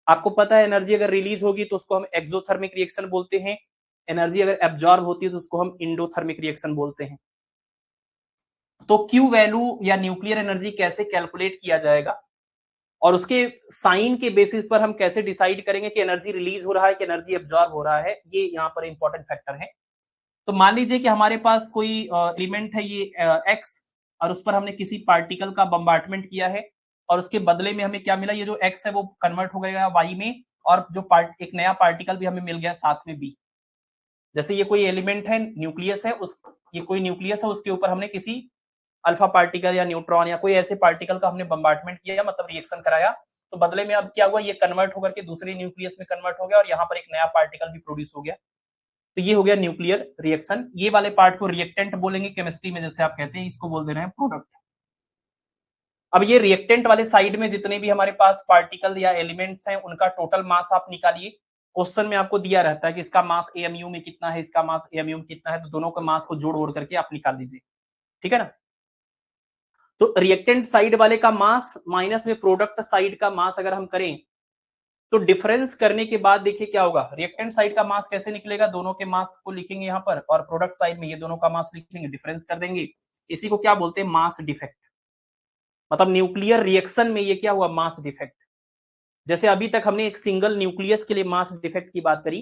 आपको पता है एनर्जी अगर रिलीज होगी तो उसको हम एक्सोथर्मिक रिएक्शन बोलते हैं, एनर्जी अगर एब्जॉर्ब होती है तो उसको हम इंडोथर्मिक रिएक्शन बोलते हैं। तो क्यू वैल्यू या न्यूक्लियर एनर्जी कैसे कैलकुलेट किया जाएगा और उसके साइन के बेसिस पर हम कैसे डिसाइड करेंगे कि एनर्जी रिलीज हो रहा है कि एनर्जी एब्जॉर्ब हो रहा है, ये यहाँ पर इंपॉर्टेंट फैक्टर है। तो मान लीजिए कि हमारे पास कोई एलिमेंट है ये एक्स और उस पर हमने किसी पार्टिकल का बम्बार्टमेंट किया है और उसके बदले में हमें क्या मिला, ये जो एक्स है वो कन्वर्ट हो गया वाई में और जो एक नया पार्टिकल भी हमें मिल गया साथ में बी। जैसे ये कोई एलिमेंट है, न्यूक्लियस है, उस ये कोई न्यूक्लियस है, उसके ऊपर हमने किसी अल्फा पार्टिकल या न्यूट्रॉन या कोई ऐसे पार्टिकल का हमने बम्बार्टमेंट किया, मतलब रिएक्शन कराया। तो बदले में अब क्या हुआ, ये कन्वर्ट होकर के दूसरे न्यूक्लियस में कन्वर्ट हो गया और यहाँ पर एक नया पार्टिकल भी प्रोड्यूस हो गया। तो ये हो गया न्यूक्लियर रिएक्शन। ये वाले पार्ट को रिएक्टेंट बोलेंगे केमिस्ट्री में, जैसे आप कहते हैं, इसको बोल दे रहे हैं प्रोडक्ट। अब ये रिएक्टेंट वाले साइड में जितने भी हमारे पास पार्टिकल या एलिमेंट्स हैं उनका टोटल मास आप निकालिए। क्वेश्चन में आपको दिया रहता है कि इसका मास एएमयू में कितना है, इसका मास एएमयू में कितना है, तो दोनों का मास को जोड़ ओड़ करके आप निकाल दीजिए, ठीक है ना। तो रिएक्टेंट साइड वाले का मास माइनस में प्रोडक्ट साइड का मास अगर हम करें तो डिफरेंस करने के बाद देखिए क्या होगा, रिएक्टेंट साइड का मास कैसे निकलेगा, दोनों के मास को लिखेंगे यहाँ पर और प्रोडक्ट साइड में ये दोनों का मास लिखेंगे, डिफरेंस कर देंगे। इसी को क्या बोलते हैं, मास डिफेक्ट। मतलब न्यूक्लियर रिएक्शन में ये क्या हुआ, मास डिफेक्ट। जैसे अभी तक हमने एक सिंगल न्यूक्लियस के लिए मास डिफेक्ट की बात करी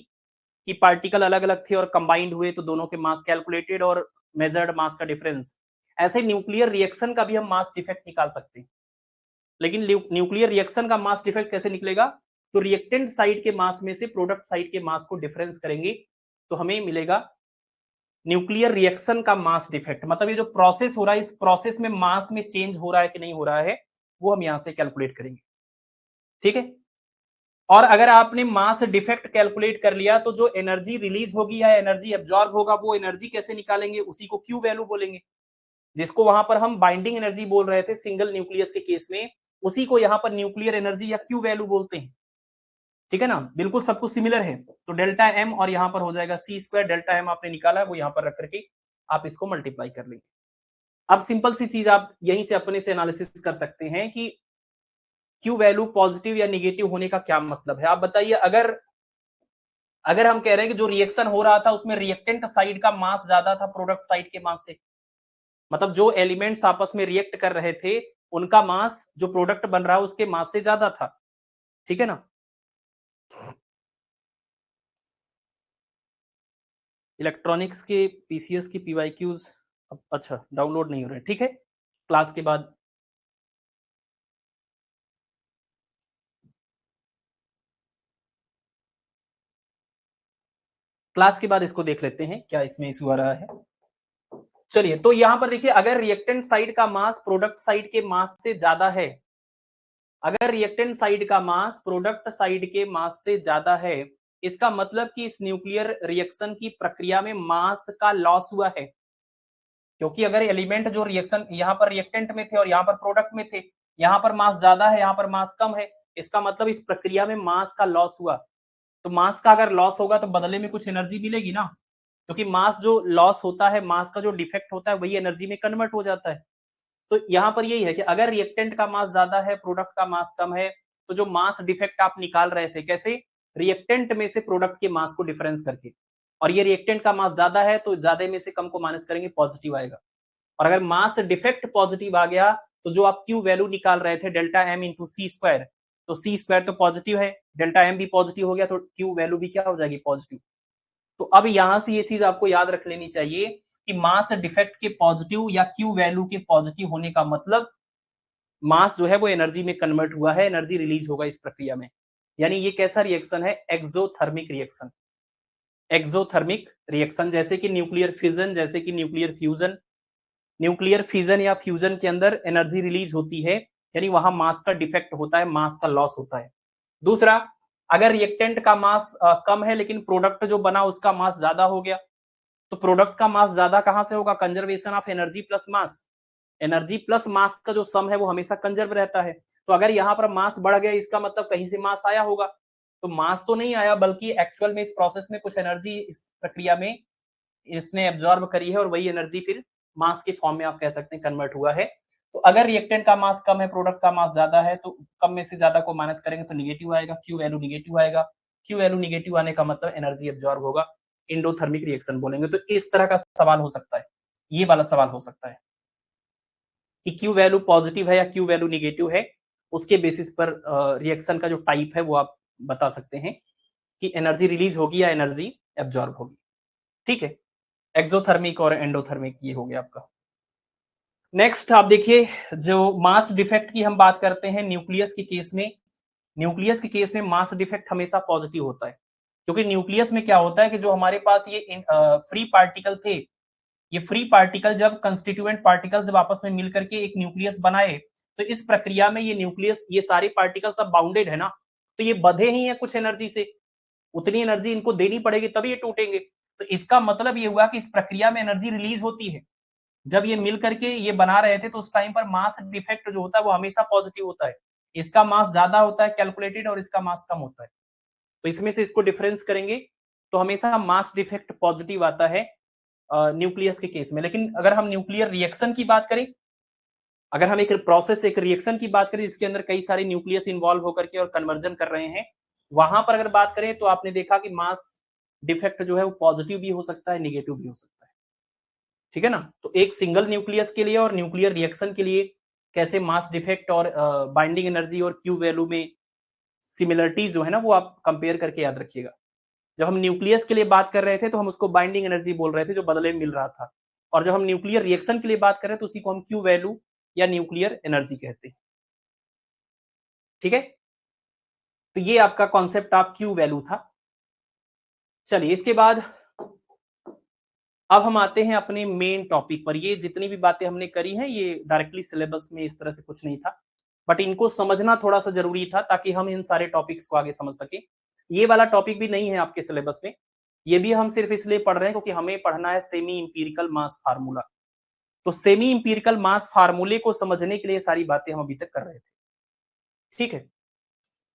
कि पार्टिकल अलग अलग थे और कंबाइंड हुए तो दोनों के मास कैलकुलेटेड और मेजर्ड मास का डिफरेंस। ऐसे न्यूक्लियर रिएक्शन का भी हम मास डिफेक्ट निकाल सकते हैं। लेकिन न्यूक्लियर रिएक्शन का मास डिफेक्ट कैसे निकलेगा, तो रिएक्टेंट साइड के मास में से प्रोडक्ट साइड के मास को डिफरेंस करेंगे तो हमें मिलेगा न्यूक्लियर रिएक्शन का मास डिफेक्ट। मतलब ये जो प्रोसेस हो रहा है, इस प्रोसेस में मास में चेंज हो रहा है कि नहीं हो रहा है, वो हम यहां से कैलकुलेट करेंगे, ठीक है। और अगर आपने मास डिफेक्ट कैलकुलेट कर लिया तो जो एनर्जी रिलीज होगी या एनर्जी एब्जॉर्ब होगा, वो एनर्जी कैसे निकालेंगे, उसी को क्यू वैल्यू बोलेंगे, जिसको वहां पर हम बाइंडिंग एनर्जी बोल रहे थे सिंगल न्यूक्लियस के केस में, उसी को यहां पर न्यूक्लियर एनर्जी या क्यू वैल्यू बोलते हैं, ठीक है ना। बिल्कुल सब कुछ सिमिलर है। तो डेल्टा एम और यहां पर हो जाएगा सी स्क्वायर, डेल्टा एम आपने निकाला है वो यहां पर रख करके आप इसको मल्टीप्लाई कर लेंगे। अब सिंपल सी चीज आप यहीं से अपने से एनालिसिस कर सकते हैं कि क्यू वैल्यू पॉजिटिव या निगेटिव होने का क्या मतलब है। आप बताइए, अगर अगर हम कह रहे हैं कि जो रिएक्शन हो रहा था उसमें रिएक्टेंट साइड का मास ज्यादा था प्रोडक्ट साइड के मास से, मतलब जो एलिमेंट्स आपस में रिएक्ट कर रहे थे उनका मास जो प्रोडक्ट बन रहा है उसके मास से ज्यादा था, ठीक है ना। इलेक्ट्रॉनिक्स के पीसीएस की पीवाईक्यूज अच्छा डाउनलोड नहीं हो रहे, ठीक है, क्लास के बाद इसको देख लेते हैं क्या इसमें इशू आ रहा है। चलिए, तो यहां पर देखिए, अगर रिएक्टेंट साइड का मास प्रोडक्ट साइड के मास से ज्यादा है, अगर रिएक्टेंट साइड का मास प्रोडक्ट साइड के मास से ज्यादा है, इसका मतलब कि इस न्यूक्लियर रिएक्शन की प्रक्रिया में मास का लॉस हुआ है। क्योंकि अगर एलिमेंट जो रिएक्शन यहाँ पर रिएक्टेंट में थे और यहाँ पर प्रोडक्ट में थे, यहाँ पर मास ज्यादा है यहाँ पर मास कम है, इसका मतलब इस प्रक्रिया में मास का लॉस हुआ। तो मास का अगर लॉस होगा तो बदले में कुछ एनर्जी मिलेगी ना, क्योंकि मास जो लॉस होता है, मास का जो डिफेक्ट होता है वही एनर्जी में कन्वर्ट हो जाता है। तो यहाँ पर यही है कि अगर रिएक्टेंट का मास ज्यादा है प्रोडक्ट का मास कम है, तो जो मास डिफेक्ट आप निकाल रहे थे कैसे, रिएक्टेंट में से प्रोडक्ट के मास को डिफरेंस करके, और ये रिएक्टेंट का मास ज्यादा है तो ज्यादा में से कम को माइनस करेंगे, पॉजिटिव आएगा। और अगर मास डिफेक्ट पॉजिटिव आ गया तो जो आप क्यू वैल्यू निकाल रहे थे डेल्टा एम इंटू सी स्क्वायर, तो सी स्क्वायर तो पॉजिटिव है, डेल्टा एम भी पॉजिटिव हो गया तो क्यू वैल्यू भी क्या हो जाएगी, पॉजिटिव। तो अब यहां से ये चीज आपको याद रख लेनी चाहिए कि मास डिफेक्ट के पॉजिटिव या क्यू वैल्यू के पॉजिटिव होने का मतलब मास जो है वो एनर्जी में कन्वर्ट हुआ है, एनर्जी रिलीज होगा इस प्रक्रिया में। यानी ये कैसा रिएक्शन है, एक्सोथर्मिक रिएक्शन। एक्सोथर्मिक रिएक्शन जैसे कि न्यूक्लियर फिजन, जैसे कि न्यूक्लियर फ्यूजन। न्यूक्लियर फिजन या फ्यूजन के अंदर एनर्जी रिलीज होती है, यानी वहां मास का डिफेक्ट होता है, मास का लॉस होता है। दूसरा, अगर रिएक्टेंट का मास कम है लेकिन प्रोडक्ट जो बना उसका मास ज्यादा हो गया, तो प्रोडक्ट का मास ज्यादा कहां से होगा, conservation of energy plus mass. Energy plus mass का जो सम है वो हमेशा कंजर्व रहता है। तो अगर यहाँ पर मास बढ़ गया इसका मतलब कहीं से मास आया होगा, तो मास तो नहीं आया बल्कि एक्चुअल में इस प्रोसेस में कुछ एनर्जी इस प्रक्रिया में इसने एब्जॉर्ब करी है और वही एनर्जी फिर मास के फॉर्म में आप कह सकते हैं कन्वर्ट हुआ है। तो अगर रिएक्टेंट का मास कम है, प्रोडक्ट का मास ज्यादा है, तो कम में से ज्यादा को माइनस करेंगे तो निगेटिव आएगा, क्यू वैल्यू निगेटिव आएगा। क्यू वैल्यू निगेटिव आने का मतलब एनर्जी एब्जॉर्ब होगा, एंडोथर्मिक रिएक्शन बोलेंगे। तो इस तरह का सवाल हो सकता है, ये वाला सवाल हो सकता है कि क्यू वैल्यू पॉजिटिव है या क्यू वैल्यू निगेटिव है, उसके बेसिस पर रिएक्शन का जो टाइप है वो आप बता सकते हैं कि एनर्जी रिलीज होगी या एनर्जी एब्जॉर्ब होगी। ठीक है, एक्सोथर्मिक और एंडोथर्मिक ये हो गया आपका। नेक्स्ट आप देखिए, जो मास डिफेक्ट की हम बात करते हैं न्यूक्लियस के केस में, न्यूक्लियस के केस में मास डिफेक्ट हमेशा पॉजिटिव होता है, क्योंकि न्यूक्लियस में क्या होता है कि जो हमारे पास ये फ्री पार्टिकल थे, ये फ्री पार्टिकल जब कंस्टिट्यूएंट पार्टिकल जब आपस में मिलकर के एक न्यूक्लियस बनाए, तो इस प्रक्रिया में ये न्यूक्लियस, ये सारे पार्टिकल सब बाउंडेड है ना, तो ये बंधे ही है कुछ एनर्जी से, उतनी एनर्जी इनको देनी पड़ेगी तभी ये टूटेंगे। तो इसका मतलब ये हुआ कि इस प्रक्रिया में एनर्जी रिलीज होती है। जब ये मिल करके ये बना रहे थे तो उस टाइम पर मास डिफेक्ट जो होता है वो हमेशा पॉजिटिव होता है। इसका मास ज्यादा होता है कैलकुलेटेड और इसका मास कम होता है, तो इसमें से इसको डिफरेंस करेंगे तो हमेशा मास डिफेक्ट पॉजिटिव आता है न्यूक्लियस के केस में। लेकिन अगर हम न्यूक्लियर रिएक्शन की बात करें, अगर हम एक प्रोसेस, एक रिएक्शन की बात करें जिसके अंदर कई सारे न्यूक्लियस इन्वॉल्व होकर के और कन्वर्जन कर रहे हैं, वहां पर अगर बात करें तो आपने देखा कि मास डिफेक्ट जो है वो पॉजिटिव भी हो सकता है, निगेटिव भी हो सकता है। ठीक है ना, तो एक सिंगल न्यूक्लियस के लिए और न्यूक्लियर रिएक्शन के लिए कैसे मास डिफेक्ट और बाइंडिंग एनर्जी और क्यू वैल्यू में सिमिलरिटीज जो है ना वो आप कंपेयर करके याद रखिएगा। जब हम न्यूक्लियस के लिए बात कर रहे थे तो हम उसको बाइंडिंग एनर्जी बोल रहे थे जो बदले में मिल रहा था, और जब हम न्यूक्लियर रिएक्शन के लिए बात कर रहे हैं तो उसी को हम क्यू वैल्यू या न्यूक्लियर एनर्जी कहते हैं। ठीक है, तो ये आपका कॉन्सेप्ट ऑफ क्यू वैल्यू था। चलिए इसके बाद अब हम आते हैं अपने मेन टॉपिक पर। ये जितनी भी बातें हमने करी हैं ये डायरेक्टली सिलेबस में इस तरह से कुछ नहीं था, बट इनको समझना थोड़ा सा जरूरी था ताकि हम इन सारे टॉपिक्स को आगे समझ सके। ये वाला टॉपिक भी नहीं है आपके सिलेबस में, ये भी हम सिर्फ इसलिए पढ़ रहे हैं क्योंकि हमें पढ़ना है सेमी इंपीरिकल मास फार्मूला। तो सेमी इंपीरिकल मास फार्मूले को समझने के लिए सारी बातें हम अभी तक कर रहे थे। ठीक है,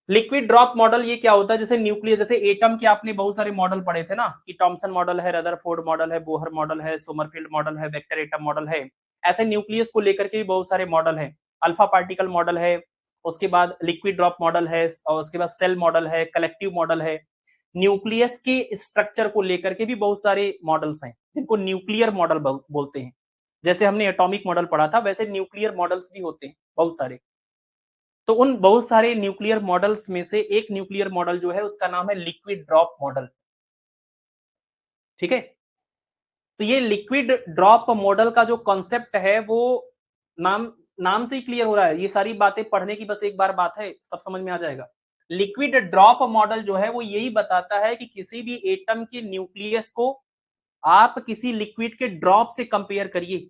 लिक्विड ड्रॉप मॉडल ये क्या होता है, जैसे न्यूक्लियस, जैसे एटम के आपने बहुत सारे मॉडल पढ़े थे ना, कि टॉमसन मॉडल है, रदरफोर्ड मॉडल है, बोहर मॉडल है, सोमरफील्ड मॉडल है, वेक्टर एटम मॉडल है। ऐसे न्यूक्लियस को लेकर के भी बहुत सारे मॉडल हैं। अल्फा पार्टिकल मॉडल है, उसके बाद लिक्विड ड्रॉप मॉडल है, और उसके बाद सेल मॉडल है, कलेक्टिव मॉडल है। न्यूक्लियस के स्ट्रक्चर को लेकर के भी बहुत सारे मॉडल्स हैं जिनको न्यूक्लियर मॉडल बोलते हैं। जैसे हमने एटॉमिक मॉडल पढ़ा था वैसे न्यूक्लियर मॉडल्स भी होते हैं बहुत सारे। तो उन बहुत सारे न्यूक्लियर मॉडल्स में से एक न्यूक्लियर मॉडल जो है उसका नाम है लिक्विड ड्रॉप मॉडल। ठीक है, तो ये लिक्विड ड्रॉप मॉडल का जो कॉन्सेप्ट है वो नाम नाम से ही क्लियर हो रहा है। ये सारी बातें पढ़ने की बस एक बार बात है, सब समझ में आ जाएगा। लिक्विड ड्रॉप मॉडल जो है वो यही बताता है कि किसी भी एटम के न्यूक्लियस को आप किसी लिक्विड के ड्रॉप से कंपेयर करिए।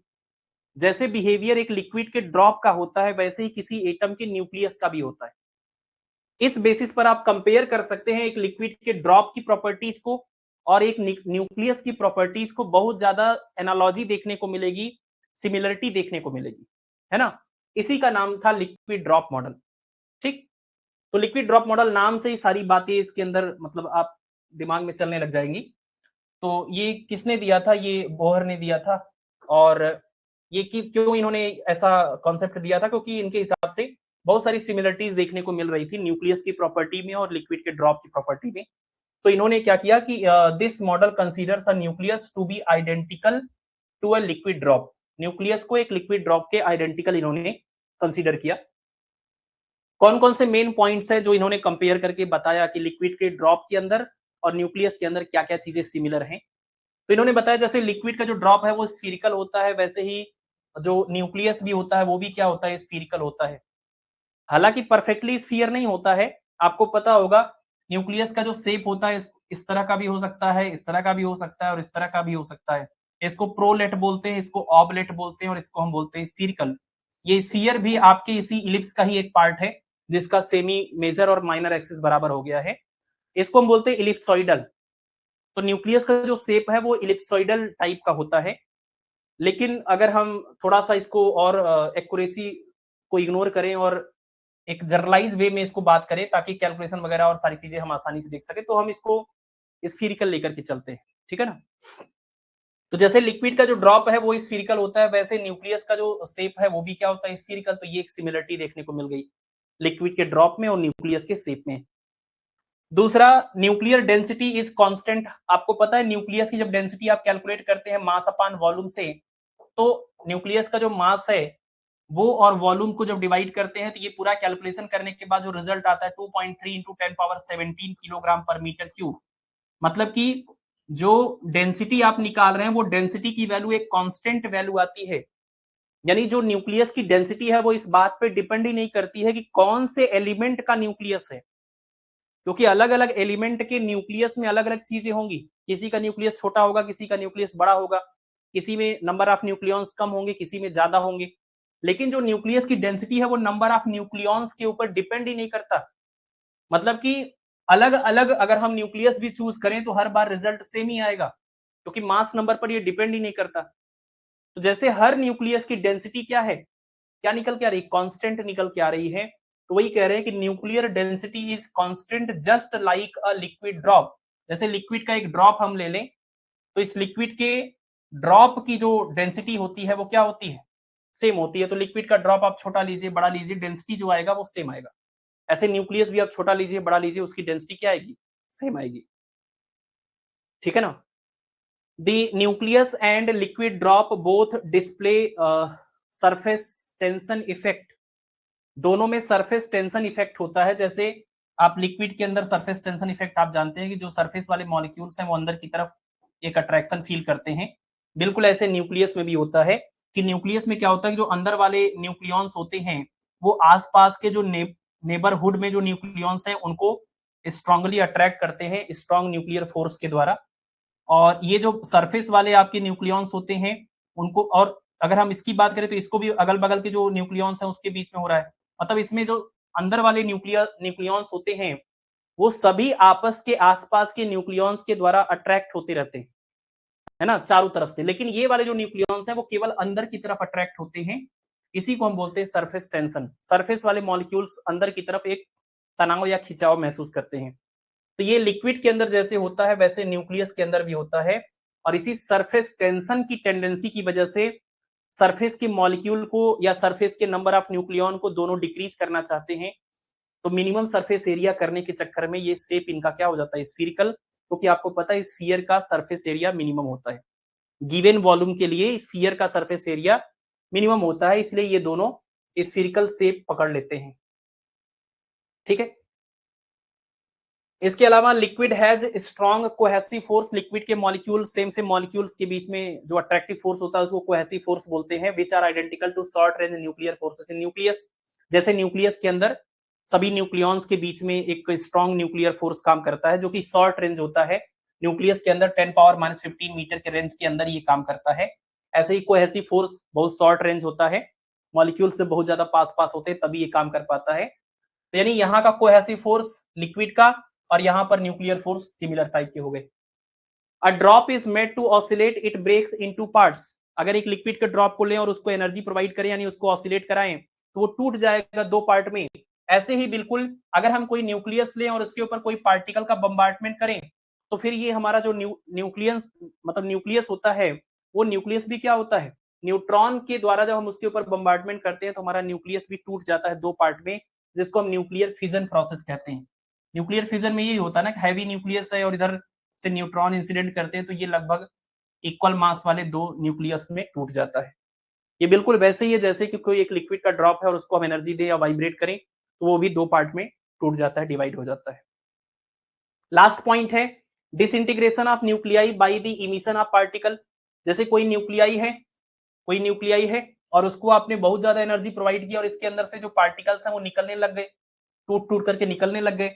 जैसे बिहेवियर एक लिक्विड के ड्रॉप का होता है वैसे ही किसी एटम के न्यूक्लियस का भी होता है। इस बेसिस पर आप कंपेयर कर सकते हैं एक लिक्विड के ड्रॉप की प्रॉपर्टीज को और एक न्यूक्लियस की प्रॉपर्टीज को। बहुत ज्यादा एनालॉजी देखने को मिलेगी, सिमिलरिटी देखने को मिलेगी, है ना। इसी का नाम था लिक्विड ड्रॉप मॉडल। ठीक, तो लिक्विड ड्रॉप मॉडल नाम से ही सारी बातें इसके अंदर मतलब आप दिमाग में चलने लग जाएंगी। तो ये किसने दिया था, ये बोहर ने दिया था। और ये क्यों इन्होंने ऐसा कॉन्सेप्ट दिया था, क्योंकि इनके हिसाब से बहुत सारी सिमिलरिटीज देखने को मिल रही थी न्यूक्लियस की प्रॉपर्टी में और लिक्विड के ड्रॉप की प्रॉपर्टी में। तो इन्होंने क्या किया कि this model considers a nucleus to be identical to a liquid drop. Nucleus को एक लिक्विड ड्रॉप के आइडेंटिकल इन्होंने कंसीडर किया। कौन कौन से मेन पॉइंट्स है जो इन्होंने कंपेयर करके बताया कि लिक्विड के ड्रॉप के अंदर और न्यूक्लियस के अंदर क्या क्या चीजें सिमिलर हैं। तो इन्होंने बताया जैसे लिक्विड का जो ड्रॉप है वो स्फीरिकल होता है, वैसे ही जो न्यूक्लियस भी होता है वो भी क्या होता है, स्फीरिकल होता है। हालांकि परफेक्टली स्फीयर नहीं होता है, आपको पता होगा न्यूक्लियस का जो शेप होता है इस तरह का भी हो सकता है, इस तरह का भी हो सकता है और इस तरह का भी हो सकता है। इसको प्रोलेट बोलते हैं, इसको ऑबलेट बोलते हैं और इसको हम बोलते हैं स्फीरिकल। ये स्फीयर भी आपके इसी इलिप्स का ही एक पार्ट है जिसका सेमी मेजर और माइनर एक्सिस बराबर हो गया है। इसको हम बोलते हैं इलिप्सॉइडल। तो न्यूक्लियस का जो शेप है वो इलिप्सॉइडल टाइप का होता है। लेकिन अगर हम थोड़ा सा इसको और एक्यूरेसी को इग्नोर करें और एक जनरलाइज वे में इसको बात करें ताकि कैलकुलेशन वगैरह और सारी चीजें हम आसानी से देख सके, तो हम इसको स्फीरिकल लेकर के चलते हैं, ठीक है ना। तो जैसे लिक्विड का जो ड्रॉप है वो स्फीरिकल होता है, वैसे न्यूक्लियस का जो शेप है वो भी क्या होता है, स्फीरिकल। तो ये एक सिमिलरिटी देखने को मिल गई लिक्विड के ड्रॉप में और न्यूक्लियस के शेप में। दूसरा, न्यूक्लियर डेंसिटी इज कांस्टेंट। आपको पता है न्यूक्लियस की जब डेंसिटी आप कैलकुलेट करते हैं मास अपान वॉल्यूम से, तो न्यूक्लियस का जो मास है वो और वॉल्यूम को जब डिवाइड करते हैं तो ये पूरा कैलकुलेशन करने के बाद जो रिजल्ट आता है 2.3 इंटू 10 पावर 17 किलोग्राम पर मीटर क्यूब। मतलब कि जो डेंसिटी आप निकाल रहे हैं वो डेंसिटी की वैल्यू एक कांस्टेंट वैल्यू आती है। यानी जो न्यूक्लियस की डेंसिटी है वो इस बात पे डिपेंड ही नहीं करती है कि कौन से एलिमेंट का न्यूक्लियस है, क्योंकि अलग अलग एलिमेंट के न्यूक्लियस में अलग अलग चीजें होंगी। किसी का न्यूक्लियस छोटा होगा, किसी का न्यूक्लियस बड़ा होगा, किसी में नंबर ऑफ न्यूक्लियॉन्स कम होंगे, किसी में ज्यादा होंगे। लेकिन जो न्यूक्लियस की डेंसिटी है वो नंबर ऑफ न्यूक्लियॉन्स के ऊपर डिपेंड ही नहीं करता। मतलब कि अलग अलग अगर हम न्यूक्लियस भी चूज करें तो हर बार रिजल्ट सेम ही आएगा, क्योंकि मास नंबर पर ये डिपेंड ही नहीं करता। तो जैसे हर न्यूक्लियस की डेंसिटी क्या है, क्या निकल के आ रही, कांस्टेंट निकल के आ रही है। तो वही कह रहे हैं कि nuclear density is constant just like a liquid drop. जैसे लिक्विड का एक ड्रॉप हम ले लें तो इस लिक्विड के ड्रॉप की जो डेंसिटी होती है वो क्या होती है, सेम होती है। तो लिक्विड का ड्रॉप आप छोटा लीजिए बड़ा लीजिए, डेंसिटी जो आएगा वो सेम आएगा। ऐसे न्यूक्लियस भी आप छोटा लीजिए बड़ा लीजिए, उसकी डेंसिटी क्या आएगी, सेम आएगी, ठीक है ना। The nucleus and liquid drop both display surface tension effect। दोनों में सरफेस टेंशन इफेक्ट होता है। जैसे आप लिक्विड के अंदर सरफेस टेंशन इफेक्ट आप जानते हैं कि जो सरफेस वाले मॉलिक्यूल्स हैं वो अंदर की तरफ एक अट्रैक्शन फील करते हैं। बिल्कुल ऐसे न्यूक्लियस में भी होता है कि न्यूक्लियस में क्या होता है कि जो अंदर वाले न्यूक्लियॉन्स होते हैं वो आसपास के जो नेबरहुड में जो न्यूक्लियॉन्स हैं उनको स्ट्रांगली अट्रैक्ट करते हैं स्ट्रॉन्ग न्यूक्लियर फोर्स के द्वारा। और ये जो सरफेस वाले आपके न्यूक्लियॉन्स होते हैं उनको, और अगर हम इसकी बात करें तो इसको भी अगल बगल के जो न्यूक्लियॉन्स हैं उसके बीच में हो रहा है। मतलब इसमें जो अंदर वाले न्यूक्लियॉन्स होते हैं वो सभी आपस के आसपास के न्यूक्लियॉन्स के द्वारा अट्रैक्ट होते रहते हैं, है ना, चारों तरफ से। लेकिन ये वाले जो न्यूक्लियॉन्स हैं वो केवल अंदर की तरफ अट्रैक्ट होते हैं। इसी को हम बोलते हैं सरफेस टेंशन। सरफेस वाले मॉलिक्यूल्स अंदर की तरफ एक तनाव या खिंचाव महसूस करते हैं। तो ये लिक्विड के अंदर जैसे होता है वैसे न्यूक्लियस के अंदर भी होता है। और इसी सरफेस टेंशन की टेंडेंसी की वजह से सरफेस के मॉलिक्यूल को या सरफेस के नंबर ऑफ न्यूक्लियॉन को दोनों डिक्रीज करना चाहते हैं। तो मिनिमम सरफेस एरिया करने के चक्कर में ये शेप इनका क्या हो जाता है, स्फीरिकल। क्योंकि आपको पता है स्फीयर का सरफेस एरिया मिनिमम होता है, गिवन वॉल्यूम के लिए स्फीयर का सरफेस एरिया मिनिमम होता है, इसलिए ये दोनों स्फीरिकल शेप पकड़ लेते हैं, ठीक है। इसके अलावा liquid has strong cohesive force. Liquid के मॉलिक्यूल सेम मॉलिक्यूल्स के बीच में जो अट्रैक्टिव फोर्स होता है उसको कोहेसिव फोर्स बोलते हैं, which are identical to short range nuclear forces in nucleus. जैसे न्यूक्लियस के अंदर सभी न्यूक्लियॉन्स के बीच में एक स्ट्रॉन्ग न्यूक्लियर फोर्स काम करता है जो कि शॉर्ट रेंज होता है। न्यूक्लियस के अंदर 10 पावर-15 मीटर के रेंज के अंदर ये काम करता है। ऐसे ही कोहेसिव फोर्स बहुत शॉर्ट रेंज होता है, मॉलिक्यूल से बहुत ज्यादा पास पास होते हैं तभी ये काम कर पाता है। तो यानी यहाँ का कोहेसिव फोर्स लिक्विड का और यहां पर न्यूक्लियर फोर्स सिमिलर टाइप के हो गए। A drop is made to oscillate, it breaks into parts. अगर एक लिक्विड के ड्रॉप को लें और उसको एनर्जी प्रोवाइड करें यानी उसको ऑसिलेट कराएं तो वो टूट जाएगा दो पार्ट में। ऐसे ही बिल्कुल अगर हम कोई न्यूक्लियस लें और उसके ऊपर कोई पार्टिकल का बम्बार्टमेंट करें तो फिर ये हमारा जो न्यूक्लियस मतलब न्यूक्लियस होता है वो न्यूक्लियस भी क्या होता है, न्यूट्रॉन के द्वारा जब हम उसके ऊपर बम्बार्टमेंट करते हैं तो हमारा न्यूक्लियस भी टूट जाता है दो पार्ट में, जिसको हम न्यूक्लियर फिजन प्रोसेस कहते हैं। न्यूक्लियर फिजन में यही होता है ना कि हैवी न्यूक्लियस है और इधर से न्यूट्रॉन इंसिडेंट करते हैं तो ये लगभग इक्वल मास वाले दो न्यूक्लियस में टूट जाता है। ये बिल्कुल वैसे ही है जैसे कि कोई एक लिक्विड का ड्रॉप है और उसको हम एनर्जी दें या वाइब्रेट करें तो वो भी दो पार्ट में टूट जाता है, डिवाइड हो जाता है। लास्ट पॉइंट है disintegration of nuclei by the emission of particle. जैसे कोई न्यूक्लियाई है और उसको आपने बहुत ज्यादा एनर्जी प्रोवाइड की और इसके अंदर से जो पार्टिकल्स हैं वो निकलने लग गए, टूट टूट करके निकलने लग गए।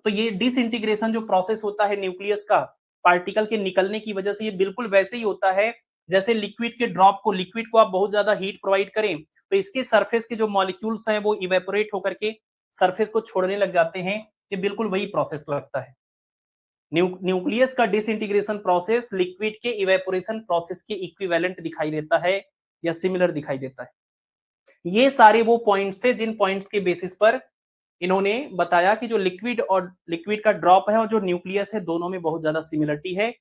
तो ये डिसइंटीग्रेशन जो प्रोसेस होता है न्यूक्लियस का पार्टिकल के निकलने की वजह से, ये बिल्कुल वैसे ही होता है जैसे लिक्विड के ड्रॉप को, लिक्विड को आप बहुत ज्यादा हीट प्रोवाइड करें तो इसके सरफेस के जो मॉलिक्यूल्स हैं वो इवेपोरेट होकर के सरफेस को छोड़ने लग जाते हैं। ये बिल्कुल वही प्रोसेस लगता है। न्यूक्लियस का डिसइंटीग्रेशन प्रोसेस लिक्विड के इवेपोरेशन प्रोसेस के इक्विवेलेंट दिखाई देता है या सिमिलर दिखाई देता है। ये सारे वो पॉइंट्स थे जिन पॉइंट्स के बेसिस पर इन्होंने बताया कि जो लिक्विड का ड्रॉप है और जो न्यूक्लियस है दोनों में बहुत ज्यादा सिमिलरिटी है,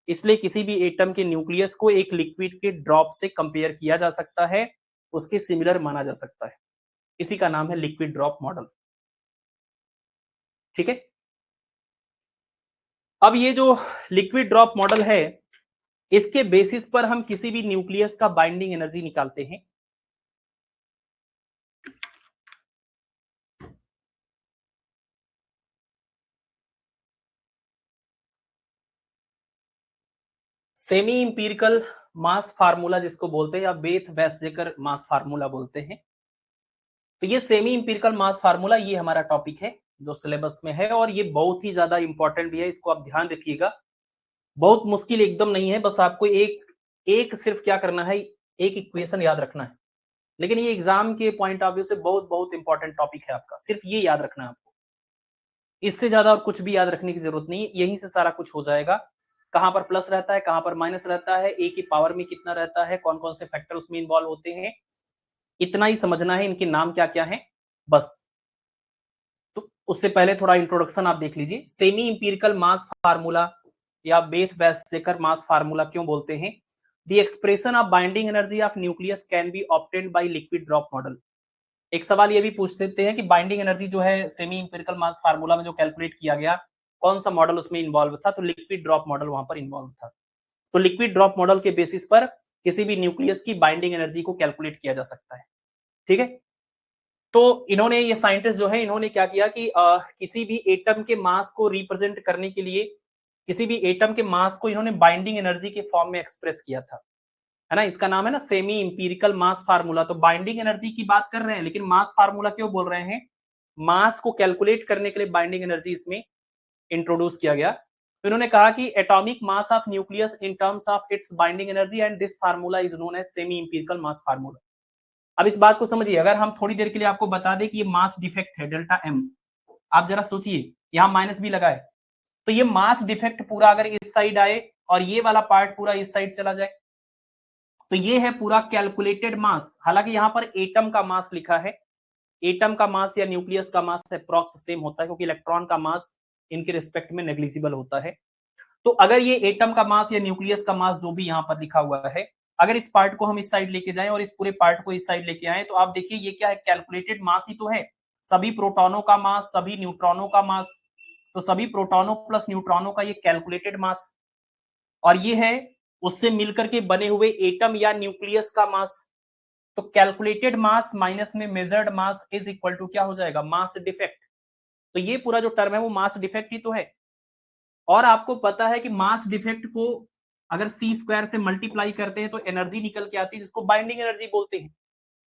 इसलिए किसी भी एटम के न्यूक्लियस को एक लिक्विड के ड्रॉप से कंपेयर किया जा सकता है, उसके सिमिलर माना जा सकता है। इसी का नाम है लिक्विड ड्रॉप मॉडल। ठीक है, अब ये जो लिक्विड ड्रॉप मॉडल है, इसके बेसिस पर हम किसी भी न्यूक्लियस का बाइंडिंग एनर्जी निकालते हैं। सेमी इंपिरिकल मास फार्मूला जिसको बोलते हैं, या बेथ वेसजेकर मास फार्मूला बोलते हैं। तो ये सेमी इंपिरिकल मास फार्मूला, ये हमारा टॉपिक है जो सिलेबस में है, और ये बहुत ही ज्यादा इंपॉर्टेंट भी है, इसको आप ध्यान रखिएगा। बहुत मुश्किल एकदम नहीं है, बस आपको एक सिर्फ क्या करना है, एक इक्वेशन याद रखना है। लेकिन ये एग्जाम के पॉइंट ऑफ व्यू से बहुत बहुत इंपॉर्टेंट टॉपिक है आपका, सिर्फ ये याद रखना है आपको। इससे ज्यादा और कुछ भी याद रखने की जरूरत नहीं, यहीं से सारा कुछ हो जाएगा। कहां पर प्लस रहता है, कहां पर माइनस रहता है, ए की पावर में कितना रहता है, कौन कौन से फैक्टर उसमें इन्वॉल्व होते हैं, इतना ही समझना है। इनके नाम क्या क्या हैं बस। तो उससे पहले थोड़ा इंट्रोडक्शन आप देख लीजिए। सेमी इंपिरिकल मास फार्मूला या बेथ वेसजेकर मास फार्मूला क्यों बोलते हैं? The expression of binding energy of nucleus can be obtained by liquid drop model. एक सवाल ये भी पूछ सकते हैं कि बाइंडिंग एनर्जी जो है सेमी इंपिरिकल मास फार्मूला में जो कैलकुलेट किया गया, कौन सा मॉडल उसमें इन्वॉल्व था? तो लिक्विड ड्रॉप मॉडल वहां पर इन्वॉल्व था। तो लिक्विड ड्रॉप मॉडल के बेसिस पर किसी भी न्यूक्लियस की बाइंडिंग एनर्जी को कैलकुलेट किया जा सकता है। ठीक है, तो इन्होंने, ये साइंटिस्ट जो है, इन्होंने क्या किया कि किसी भी एटम के मास को रिप्रेजेंट करने के लिए, किसी भी एटम के मास को इन्होंने बाइंडिंग एनर्जी के फॉर्म में एक्सप्रेस किया था, है ना। इसका नाम है ना सेमी इंपिरिकल मास फार्मूला। तो बाइंडिंग एनर्जी की बात कर रहे हैं, लेकिन मास फार्मूला क्यों बोल रहे हैं? मास को कैलकुलेट करने के लिए बाइंडिंग एनर्जी इसमें इंट्रोड्यूस किया गया। तो इन्होंने कहा कि atomic mass of nucleus in terms of its binding energy and this formula is known as semi empirical mass formula. अब इस बात को समझिए, अगर हम थोड़ी देर के लिए आपको बता दें कि ये मास डिफेक्ट है डेल्टा एम, आप जरा सोचिए, यहां माइनस भी लगा है, तो ये मास डिफेक्ट पूरा अगर इस साइड आए और ये वाला पार्ट पूरा इस साइड चला जाए, तो ये है पूरा कैलकुलेटेड मास। हालांकि यहां पर एटम का मास लिखा है, एटम का मास या न्यूक्लियस का मास अप्रॉक्स सेम होता है, क्योंकि इलेक्ट्रॉन का मास इनके रिस्पेक्ट में नेग्लिजिबल होता है। तो अगर ये एटम का मास या न्यूक्लियस का मास जो भी यहाँ पर लिखा हुआ है, अगर इस पार्ट को हम इस साइड लेके जाएं और इस पूरे पार्ट को इस साइड लेके आए, तो आप देखिए ये क्या है, कैलकुलेटेड मास ही तो है। सभी प्रोटॉनों का मास, सभी न्यूट्रॉनों का मास, तो सभी प्रोटॉनों प्लस न्यूट्रॉनों का ये कैलकुलेटेड मास, और ये है उससे मिलकर के बने हुए एटम या न्यूक्लियस का मास। तो कैलकुलेटेड मास माइनस में measured mass is equal to क्या हो जाएगा? Mass defect. तो ये पूरा जो टर्म है वो मास डिफेक्ट ही तो है। और आपको पता है कि मास डिफेक्ट को अगर सी स्क्वायर से मल्टीप्लाई करते हैं तो एनर्जी निकल के आती है, जिसको बाइंडिंग एनर्जी बोलते हैं।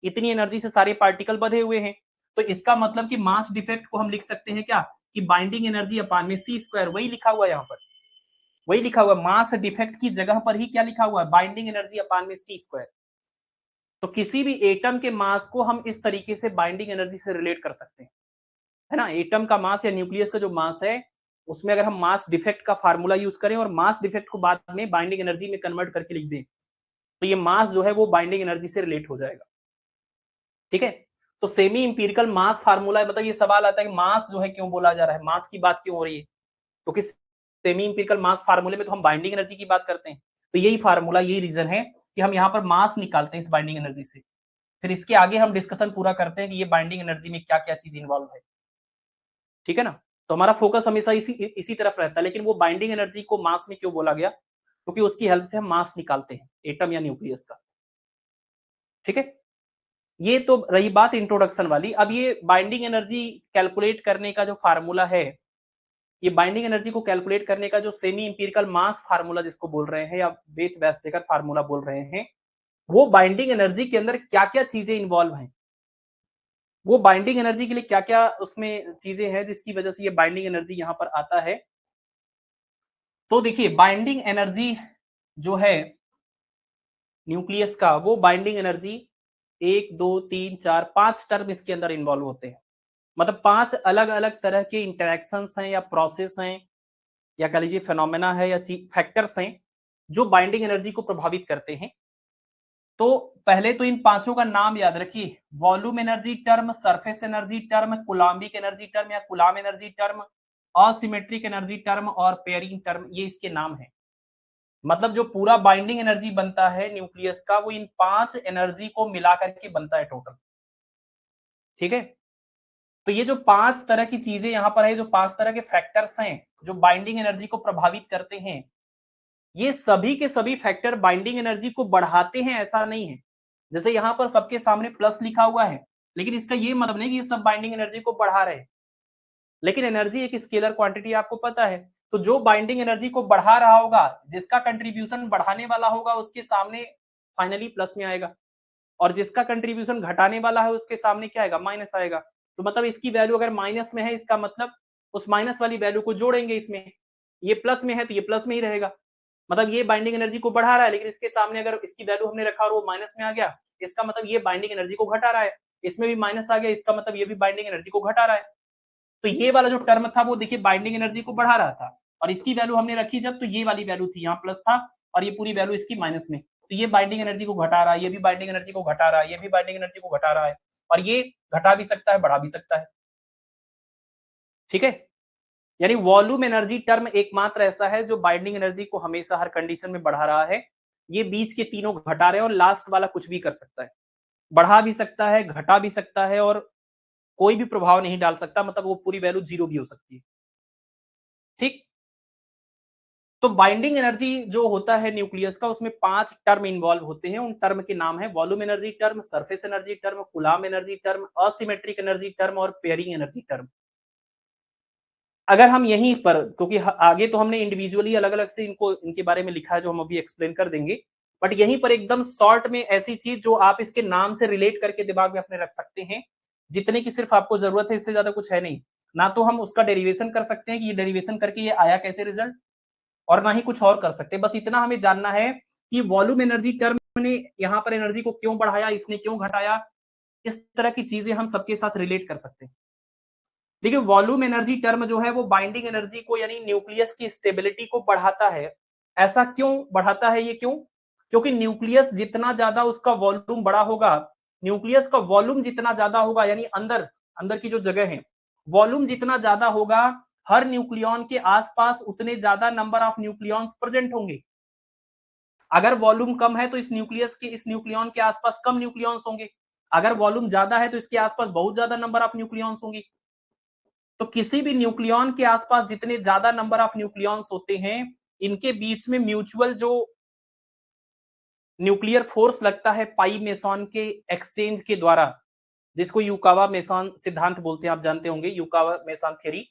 इतनी एनर्जी से सारे पार्टिकल बंधे हुए हैं, तो इसका मतलब कि मास डिफेक्ट को हम लिख सकते हैं क्या, कि बाइंडिंग एनर्जी अपान में सी स्क्वायर। वही लिखा हुआ है यहाँ पर, वही लिखा हुआ, मास डिफेक्ट की जगह पर ही क्या लिखा हुआ है, बाइंडिंग एनर्जी अपान में सी स्क्वायर। तो किसी भी एटम के मास को हम इस तरीके से बाइंडिंग एनर्जी से रिलेट कर सकते हैं, है ना। एटम का मास या न्यूक्लियस का जो मास है, उसमें अगर हम मास डिफेक्ट का फार्मूला यूज करें और मास डिफेक्ट को बाद में बाइंडिंग एनर्जी में कन्वर्ट करके लिख दें, तो ये मास जो है वो बाइंडिंग एनर्जी से रिलेट हो जाएगा। ठीक है, तो सेमी इंपिरिकल मास फार्मूला, मतलब ये सवाल आता है कि मास जो है क्यों बोला जा रहा है, मास की बात क्यों हो रही है? क्योंकि सेमी इंपिरिकल मास फार्मूले में तो हम बाइंडिंग एनर्जी की बात करते हैं। तो यही फार्मूला, यही रीजन है कि हम यहाँ पर मास निकालते हैं इस बाइंडिंग एनर्जी से। फिर इसके आगे हम डिस्कशन पूरा करते हैं कि ये बाइंडिंग एनर्जी में क्या क्या चीज इन्वॉल्व है। ठीक है ना, तो हमारा फोकस हमेशा इसी तरफ रहता है। लेकिन वो बाइंडिंग एनर्जी को मास में क्यों बोला गया? क्योंकि उसकी हेल्प से हम मास निकालते हैं एटम या न्यूक्लियस का। ठीक है, ये तो रही बात इंट्रोडक्शन वाली। अब ये बाइंडिंग एनर्जी कैलकुलेट करने का जो फार्मूला है, ये बाइंडिंग एनर्जी को कैलकुलेट करने का जो सेमी इंपिरिकल मास फार्मूला जिसको बोल रहे हैं, या बेथ वेसजेकर फार्मूला बोल रहे हैं, वो बाइंडिंग एनर्जी के अंदर क्या क्या चीजें इन्वॉल्व हैं, वो बाइंडिंग एनर्जी के लिए क्या क्या उसमें चीजें हैं जिसकी वजह से ये बाइंडिंग एनर्जी यहां पर आता है। तो देखिए, बाइंडिंग एनर्जी जो है न्यूक्लियस का, वो बाइंडिंग एनर्जी 1 2 3 4 5 टर्म इसके अंदर इन्वॉल्व होते हैं। मतलब 5 अलग अलग तरह के इंटरेक्शंस हैं या प्रोसेस हैं या कह लीजिए फेनोमेना है या फैक्टर्स हैं जो बाइंडिंग एनर्जी को प्रभावित करते हैं। तो पहले तो इन पांचों का नाम याद रखिए, volume energy term, surface energy term, coulombic energy term या coulomb energy term, asymmetric energy term और पेयरिंग टर्म, ये इसके नाम है। मतलब जो पूरा बाइंडिंग एनर्जी बनता है न्यूक्लियस का, वो इन 5 एनर्जी को मिलाकर के बनता है टोटल। ठीक है, तो ये जो 5 तरह की चीजें यहां पर है, जो 5 तरह के फैक्टर्स हैं जो बाइंडिंग एनर्जी को प्रभावित करते हैं, ये सभी के सभी फैक्टर बाइंडिंग एनर्जी को बढ़ाते हैं ऐसा नहीं है। जैसे यहां पर सबके सामने प्लस लिखा हुआ है, लेकिन इसका ये मतलब नहीं कि ये सब बाइंडिंग एनर्जी को बढ़ा रहे हैं। लेकिन एनर्जी एक स्केलर क्वांटिटी आपको पता है, तो जो बाइंडिंग एनर्जी को बढ़ा रहा होगा, जिसका कंट्रीब्यूशन बढ़ाने वाला होगा, उसके सामने फाइनली प्लस में आएगा, और जिसका कंट्रीब्यूशन घटाने वाला है उसके सामने क्या आएगा, माइनस आएगा। तो मतलब इसकी वैल्यू अगर माइनस में है, इसका मतलब उस माइनस वाली वैल्यू को जोड़ेंगे इसमें, ये प्लस में है तो ये प्लस में ही रहेगा। मतलब ये बाइंडिंग एनर्जी को बढ़ा रहा है, लेकिन इसके सामने अगर इसकी वैल्यू हमने रखा और वो माइनस में आ गया, इसका मतलब ये बाइंडिंग एनर्जी को घटा रहा है। इसमें भी माइनस आ गया, इसका मतलब ये भी बाइंडिंग एनर्जी को घटा रहा है। तो ये वाला जो टर्म था वो देखिए बाइंडिंग एनर्जी को बढ़ा रहा था, और इसकी वैल्यू हमने रखी जब, तो ये वाली वैल्यू थी, यहाँ प्लस था और ये पूरी वैल्यू इसकी माइनस में, तो ये बाइंडिंग एनर्जी को घटा रहा है, ये भी बाइंडिंग एनर्जी को घटा रहा है, ये भी बाइंडिंग एनर्जी को घटा रहा है, और ये घटा भी सकता है, बढ़ा भी सकता है। ठीक है, यानी वॉल्यूम एनर्जी टर्म एकमात्र ऐसा है जो बाइंडिंग एनर्जी को हमेशा हर कंडीशन में बढ़ा रहा है। ये बीच के तीनों घटा रहे हैं, और लास्ट वाला कुछ भी कर सकता है, बढ़ा भी सकता है, घटा भी सकता है, और कोई भी प्रभाव नहीं डाल सकता, मतलब वो पूरी वैल्यू जीरो भी हो सकती है। ठीक, तो बाइंडिंग एनर्जी जो होता है न्यूक्लियस का, उसमें 5 टर्म इन्वॉल्व होते हैं। उन टर्म के नाम है volume energy term, surface energy term, coulomb energy term, asymmetric energy term और पेयरिंग एनर्जी टर्म। अगर हम यहीं पर, क्योंकि आगे तो हमने इंडिविजुअली अलग अलग से इनको, इनके बारे में लिखा है, जो हम अभी एक्सप्लेन कर देंगे, बट यहीं पर एकदम शॉर्ट में ऐसी चीज जो आप इसके नाम से रिलेट करके दिमाग में अपने रख सकते हैं, जितने की सिर्फ आपको जरूरत है, इससे ज्यादा कुछ है नहीं। ना तो हम उसका डेरिवेशन कर सकते हैं कि ये डेरिवेशन करके ये आया कैसे रिजल्ट, और ना ही कुछ और कर सकते। बस इतना हमें जानना है कि वॉल्यूम एनर्जी टर्म ने यहाँ पर एनर्जी को क्यों बढ़ाया, इसने क्यों घटाया, इस तरह की चीजें हम सबके साथ रिलेट कर सकते हैं। देखिए, वॉल्यूम एनर्जी टर्म जो है वो बाइंडिंग एनर्जी को, यानी न्यूक्लियस की स्टेबिलिटी को बढ़ाता है। ऐसा क्यों बढ़ाता है, ये क्यों? क्योंकि न्यूक्लियस जितना ज्यादा उसका वॉल्यूम बड़ा होगा, न्यूक्लियस का वॉल्यूम जितना ज्यादा होगा, यानी अंदर अंदर की जो जगह है, वॉल्यूम जितना ज्यादा होगा, हर न्यूक्लियॉन के आसपास उतने ज्यादा नंबर ऑफ न्यूक्लियॉन्स प्रेजेंट होंगे। अगर वॉल्यूम कम है तो इस न्यूक्लियस के, इस न्यूक्लियॉन के आसपास कम न्यूक्लियॉन्स होंगे। अगर वॉल्यूम ज्यादा है तो इसके आसपास बहुत ज्यादा नंबर ऑफ न्यूक्लियॉन्स होंगे। तो किसी भी न्यूक्लियॉन के आसपास जितने ज्यादा नंबर ऑफ न्यूक्लियॉन्स होते हैं, इनके बीच में म्यूचुअल जो न्यूक्लियर फोर्स लगता है पाई मेसॉन के एक्सचेंज के द्वारा, जिसको यूकावा मेसॉन सिद्धांत बोलते हैं, आप जानते होंगे यूकावा मेसॉन थ्योरी,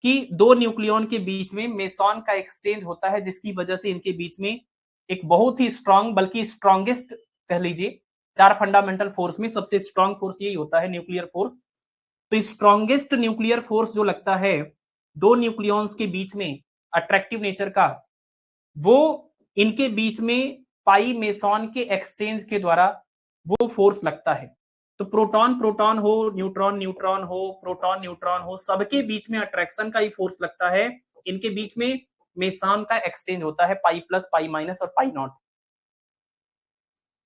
कि दो न्यूक्लियॉन के बीच में मेसॉन का एक्सचेंज होता है, जिसकी वजह से इनके बीच में एक बहुत ही स्ट्रांग, बल्कि स्ट्रांगेस्ट कह लीजिए, 4 फंडामेंटल फोर्स में सबसे स्ट्रांग फोर्स यही होता है, न्यूक्लियर फोर्स। तो स्ट्रॉन्गेस्ट न्यूक्लियर फोर्स जो लगता है दो न्यूक्लियॉन्स के बीच में, अट्रैक्टिव नेचर का, वो इनके बीच में पाई मेसॉन के एक्सचेंज के द्वारा वो फोर्स लगता है। तो प्रोटॉन प्रोटॉन हो, न्यूट्रॉन न्यूट्रॉन हो, प्रोटॉन न्यूट्रॉन हो, सबके बीच में अट्रैक्शन का ही फोर्स लगता है। इनके बीच में मेसॉन का एक्सचेंज होता है, पाई प्लस, पाई माइनस और पाई नॉट।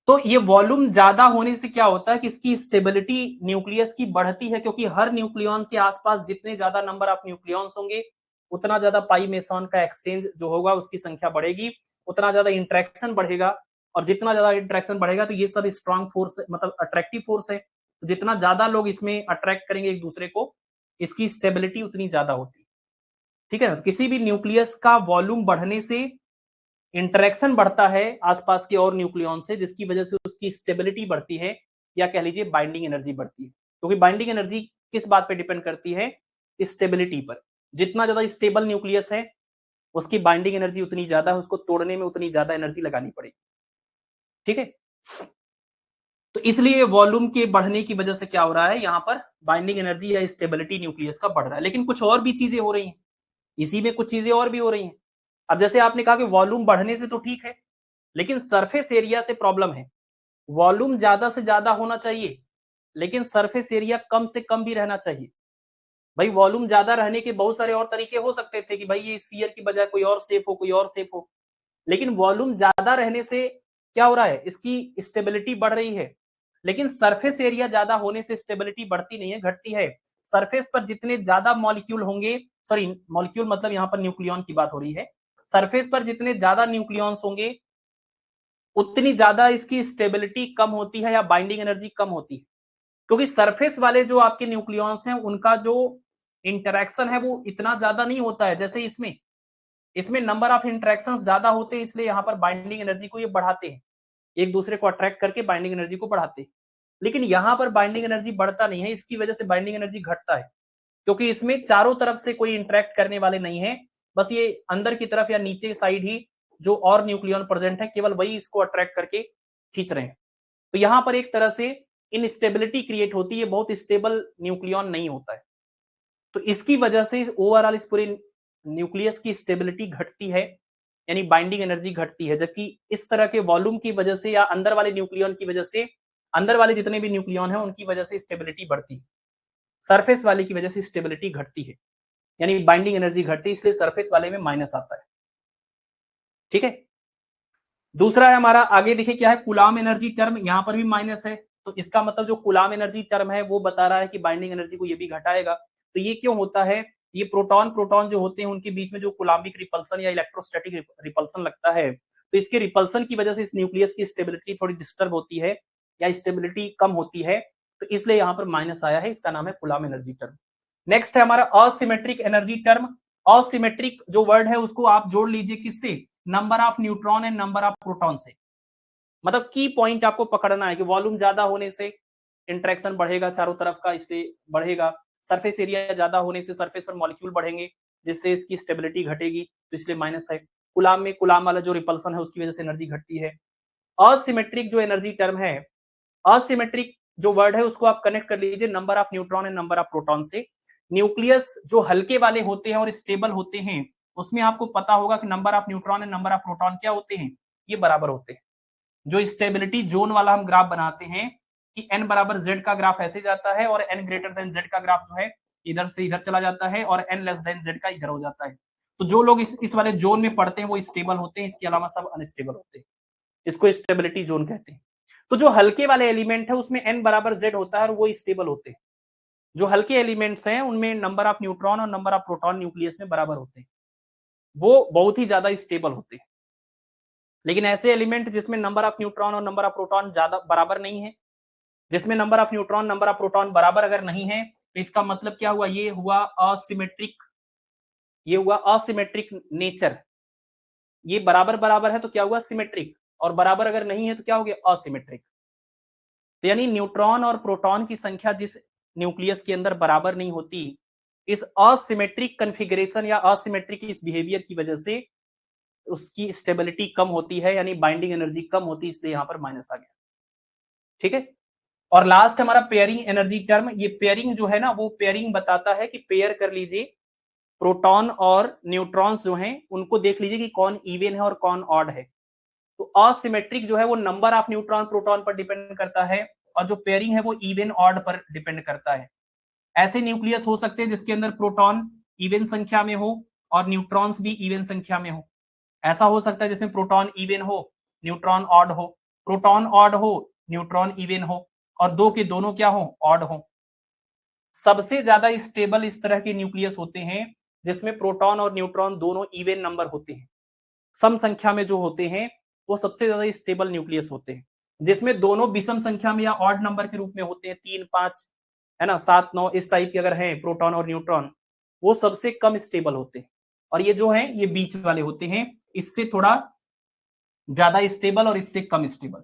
तो ये वॉल्यूम ज्यादा होने से क्या होता है कि इसकी स्टेबिलिटी न्यूक्लियस की बढ़ती है, क्योंकि हर न्यूक्लियॉन के आसपास जितने ज्यादा नंबर ऑफ न्यूक्लियॉन्स होंगे, उतना ज्यादा पाई मेसॉन का एक्सचेंज जो होगा उसकी संख्या बढ़ेगी, उतना ज्यादा इंट्रैक्शन बढ़ेगा, और जितना ज्यादा इंट्रैक्शन बढ़ेगा तो ये सब स्ट्रॉन्ग फोर्स, मतलब अट्रैक्टिव फोर्स है। तो जितना ज्यादा लोग इसमें अट्रैक्ट करेंगे एक दूसरे को, इसकी स्टेबिलिटी उतनी ज्यादा होती है। ठीक है ना, तो किसी भी न्यूक्लियस का वॉल्यूम बढ़ने से इंटरेक्शन बढ़ता है आसपास के और न्यूक्लियॉन से, जिसकी वजह से उसकी स्टेबिलिटी बढ़ती है, या कह लीजिए बाइंडिंग एनर्जी बढ़ती है। क्योंकि बाइंडिंग एनर्जी किस बात पे डिपेंड करती है? स्टेबिलिटी पर। जितना ज्यादा स्टेबल न्यूक्लियस है, उसकी बाइंडिंग एनर्जी उतनी ज्यादा है, उसको तोड़ने में उतनी ज्यादा एनर्जी लगानी पड़ेगी। ठीक है, तो इसलिए वॉल्यूम के बढ़ने की वजह से क्या हो रहा है, यहां पर बाइंडिंग एनर्जी या स्टेबिलिटी न्यूक्लियस का बढ़ रहा है। लेकिन कुछ और भी चीजें हो रही हैं, इसी में कुछ चीजें और भी हो रही हैं। अब जैसे आपने कहा कि वॉल्यूम बढ़ने से तो ठीक है, लेकिन सरफेस एरिया से प्रॉब्लम है। वॉल्यूम ज्यादा से ज्यादा होना चाहिए, लेकिन सरफेस एरिया कम से कम भी रहना चाहिए। भाई वॉल्यूम ज्यादा रहने के बहुत सारे और तरीके हो सकते थे कि भाई ये स्फीयर की बजाय कोई और शेप हो, कोई और शेप हो, लेकिन वॉल्यूम ज्यादा रहने से क्या हो रहा है, इसकी स्टेबिलिटी बढ़ रही है। लेकिन सरफेस एरिया ज्यादा होने से स्टेबिलिटी बढ़ती नहीं है, घटती है। सरफेस पर जितने ज्यादा मॉलिक्यूल होंगे, सॉरी मॉलिक्यूल मतलब यहाँ पर न्यूक्लियन की बात हो रही है, सरफेस पर जितने ज्यादा न्यूक्लियॉन्स होंगे उतनी ज्यादा इसकी स्टेबिलिटी कम होती है या बाइंडिंग एनर्जी कम होती है। क्योंकि सरफेस वाले जो आपके न्यूक्लियॉन्स हैं उनका जो इंटरेक्शन है वो इतना ज्यादा नहीं होता है, जैसे इसमें इसमें नंबर ऑफ इंटरेक्शंस ज्यादा होते हैं, इसलिए यहाँ पर बाइंडिंग एनर्जी को ये बढ़ाते हैं, एक दूसरे को अट्रैक्ट करके बाइंडिंग एनर्जी को बढ़ाते हैं। लेकिन यहाँ पर बाइंडिंग एनर्जी बढ़ता नहीं है, इसकी वजह से बाइंडिंग एनर्जी घटता है, क्योंकि इसमें चारों तरफ से कोई इंटरेक्ट करने वाले नहीं है, बस ये अंदर की तरफ या नीचे साइड ही जो और न्यूक्लियन प्रेजेंट है केवल वही इसको अट्रैक्ट करके खींच रहे हैं। तो यहाँ पर एक तरह से इनस्टेबिलिटी क्रिएट होती है, बहुत स्टेबल न्यूक्लियन नहीं होता है। तो इसकी वजह से ओवरऑल इस पूरे न्यूक्लियस की स्टेबिलिटी घटती है, यानी बाइंडिंग एनर्जी घटती है। जबकि इस तरह के वॉल्यूम की वजह से या अंदर वाले न्यूक्लियन की वजह से, अंदर वाले जितने भी न्यूक्लियन है उनकी वजह से स्टेबिलिटी बढ़ती है, सरफेस वाले की वजह से स्टेबिलिटी घटती है, यानी बाइंडिंग एनर्जी घटती है, इसलिए सरफेस वाले में माइनस आता है। ठीक है, दूसरा है हमारा, आगे देखिए क्या है, कुलाम एनर्जी टर्म, यहां पर भी माइनस है। तो इसका मतलब जो कुलाम एनर्जी टर्म है वो बता रहा है कि बाइंडिंग एनर्जी को ये भी घटाएगा। तो ये क्यों होता है, ये प्रोटॉन प्रोटॉन जो होते हैं उनके बीच में जो कुलाम्बिक रिपल्सन या इलेक्ट्रोस्टैटिक रिपल्सन लगता है, तो इसके रिपल्सन की वजह से इस न्यूक्लियस की स्टेबिलिटी थोड़ी डिस्टर्ब होती है या स्टेबिलिटी कम होती है, तो इसलिए यहाँ पर माइनस आया है, इसका नाम है कुलाम एनर्जी टर्म। नेक्स्ट है हमारा असिमेट्रिक एनर्जी टर्म। असिमेट्रिक जो वर्ड है उसको आप जोड़ लीजिए किससे, number of neutron and number of proton से। मतलब की पॉइंट आपको पकड़ना है कि वॉल्यूम ज्यादा होने से इंटरेक्शन बढ़ेगा चारों तरफ का, इसलिए बढ़ेगा। सरफेस एरिया ज्यादा होने से सरफेस पर मॉलिक्यूल बढ़ेंगे जिससे इसकी स्टेबिलिटी घटेगी, तो इसलिए माइनस है। कुलाम में कुलाम वाला जो रिपल्सन है उसकी वजह से एनर्जी घटती है। असिमेट्रिक जो एनर्जी टर्म है, असिमेट्रिक जो वर्ड है उसको आप कनेक्ट कर लीजिए number of neutron and number of proton से। न्यूक्लियस जो हल्के वाले होते हैं और स्टेबल होते हैं उसमें आपको पता होगा कि number of neutron and number of proton क्या होते हैं, ये बराबर होते हैं। जो स्टेबिलिटी जोन वाला हम ग्राफ बनाते हैं कि n बराबर z का ग्राफ ऐसे जाता है और n ग्रेटर देन z का ग्राफ जो है इधर से इधर चला जाता है और n लेस देन z का इधर हो जाता है। तो जो लोग इस वाले जोन में पढ़ते हैं वो स्टेबल होते हैं, इसके अलावा सब अनस्टेबल होते हैं, इसको स्टेबिलिटी जोन कहते हैं। तो जो हल्के वाले एलिमेंट है उसमें n बराबर z होता है और वो स्टेबल होते हैं। जो हल्के एलिमेंट्स हैं उनमें नंबर ऑफ न्यूट्रॉन और नंबर ऑफ प्रोटॉन न्यूक्लियस में बराबर होते हैं, वो बहुत ही ज्यादा स्टेबल होते हैं। लेकिन ऐसे एलिमेंट जिसमें नंबर ऑफ न्यूट्रॉन और नंबर ऑफ प्रोटॉन ज्यादा बराबर नहीं है, जिसमें number of neutron number of proton बराबर अगर नहीं है तो इसका मतलब क्या हुआ, ये हुआ असिमेट्रिक, ये हुआ असिमेट्रिक नेचर। ये बराबर बराबर है तो क्या हुआ, सिमेट्रिक, और बराबर अगर नहीं है तो क्या हो गया, असिमेट्रिक। तो यानी न्यूट्रॉन और प्रोटॉन की संख्या जिस न्यूक्लियस के अंदर बराबर नहीं होती, इस असिमेट्रिक कन्फिगरेशन या असिमेट्रिक इस बिहेवियर की वजह से उसकी स्टेबिलिटी कम होती है, यानी बाइंडिंग एनर्जी कम होती है, इसलिए यहां पर माइनस आ गया। ठीक है, और लास्ट हमारा पेयरिंग एनर्जी टर्म। ये पेयरिंग जो है ना, वो पेयरिंग बताता है कि पेयर कर लीजिए प्रोटॉन और न्यूट्रॉन्स जो हैं उनको देख लीजिए कि कौन इवन है और कौन ऑड है। तो असिमेट्रिक जो है वो नंबर ऑफ न्यूट्रॉन प्रोटॉन पर डिपेंड करता है और जो पेयरिंग है वो इवन ऑड पर डिपेंड करता है। ऐसे न्यूक्लियस हो सकते हैं जिसके अंदर प्रोटॉन इवन संख्या में हो और न्यूट्रॉन्स भी इवन संख्या में हो। ऐसा हो सकता है जिसमें प्रोटॉन इवन हो न्यूट्रॉन ऑड हो, प्रोटॉन ऑड हो न्यूट्रॉन इवन हो, और दो के दोनों क्या हो, ऑड हो। सबसे ज्यादा स्टेबल इस तरह के न्यूक्लियस होते हैं जिसमें प्रोटॉन और न्यूट्रॉन दोनों इवन नंबर होते हैं, सम संख्या में जो होते हैं वो सबसे ज्यादा स्टेबल न्यूक्लियस होते हैं। जिसमें दोनों विषम संख्या में या ऑड नंबर के रूप में होते हैं, 3 5 है ना, 7 9 इस टाइप के अगर हैं प्रोटॉन और न्यूट्रॉन, वो सबसे कम स्टेबल होते हैं। और ये जो है ये बीच वाले होते हैं, इससे थोड़ा ज्यादा स्टेबल और इससे कम स्टेबल।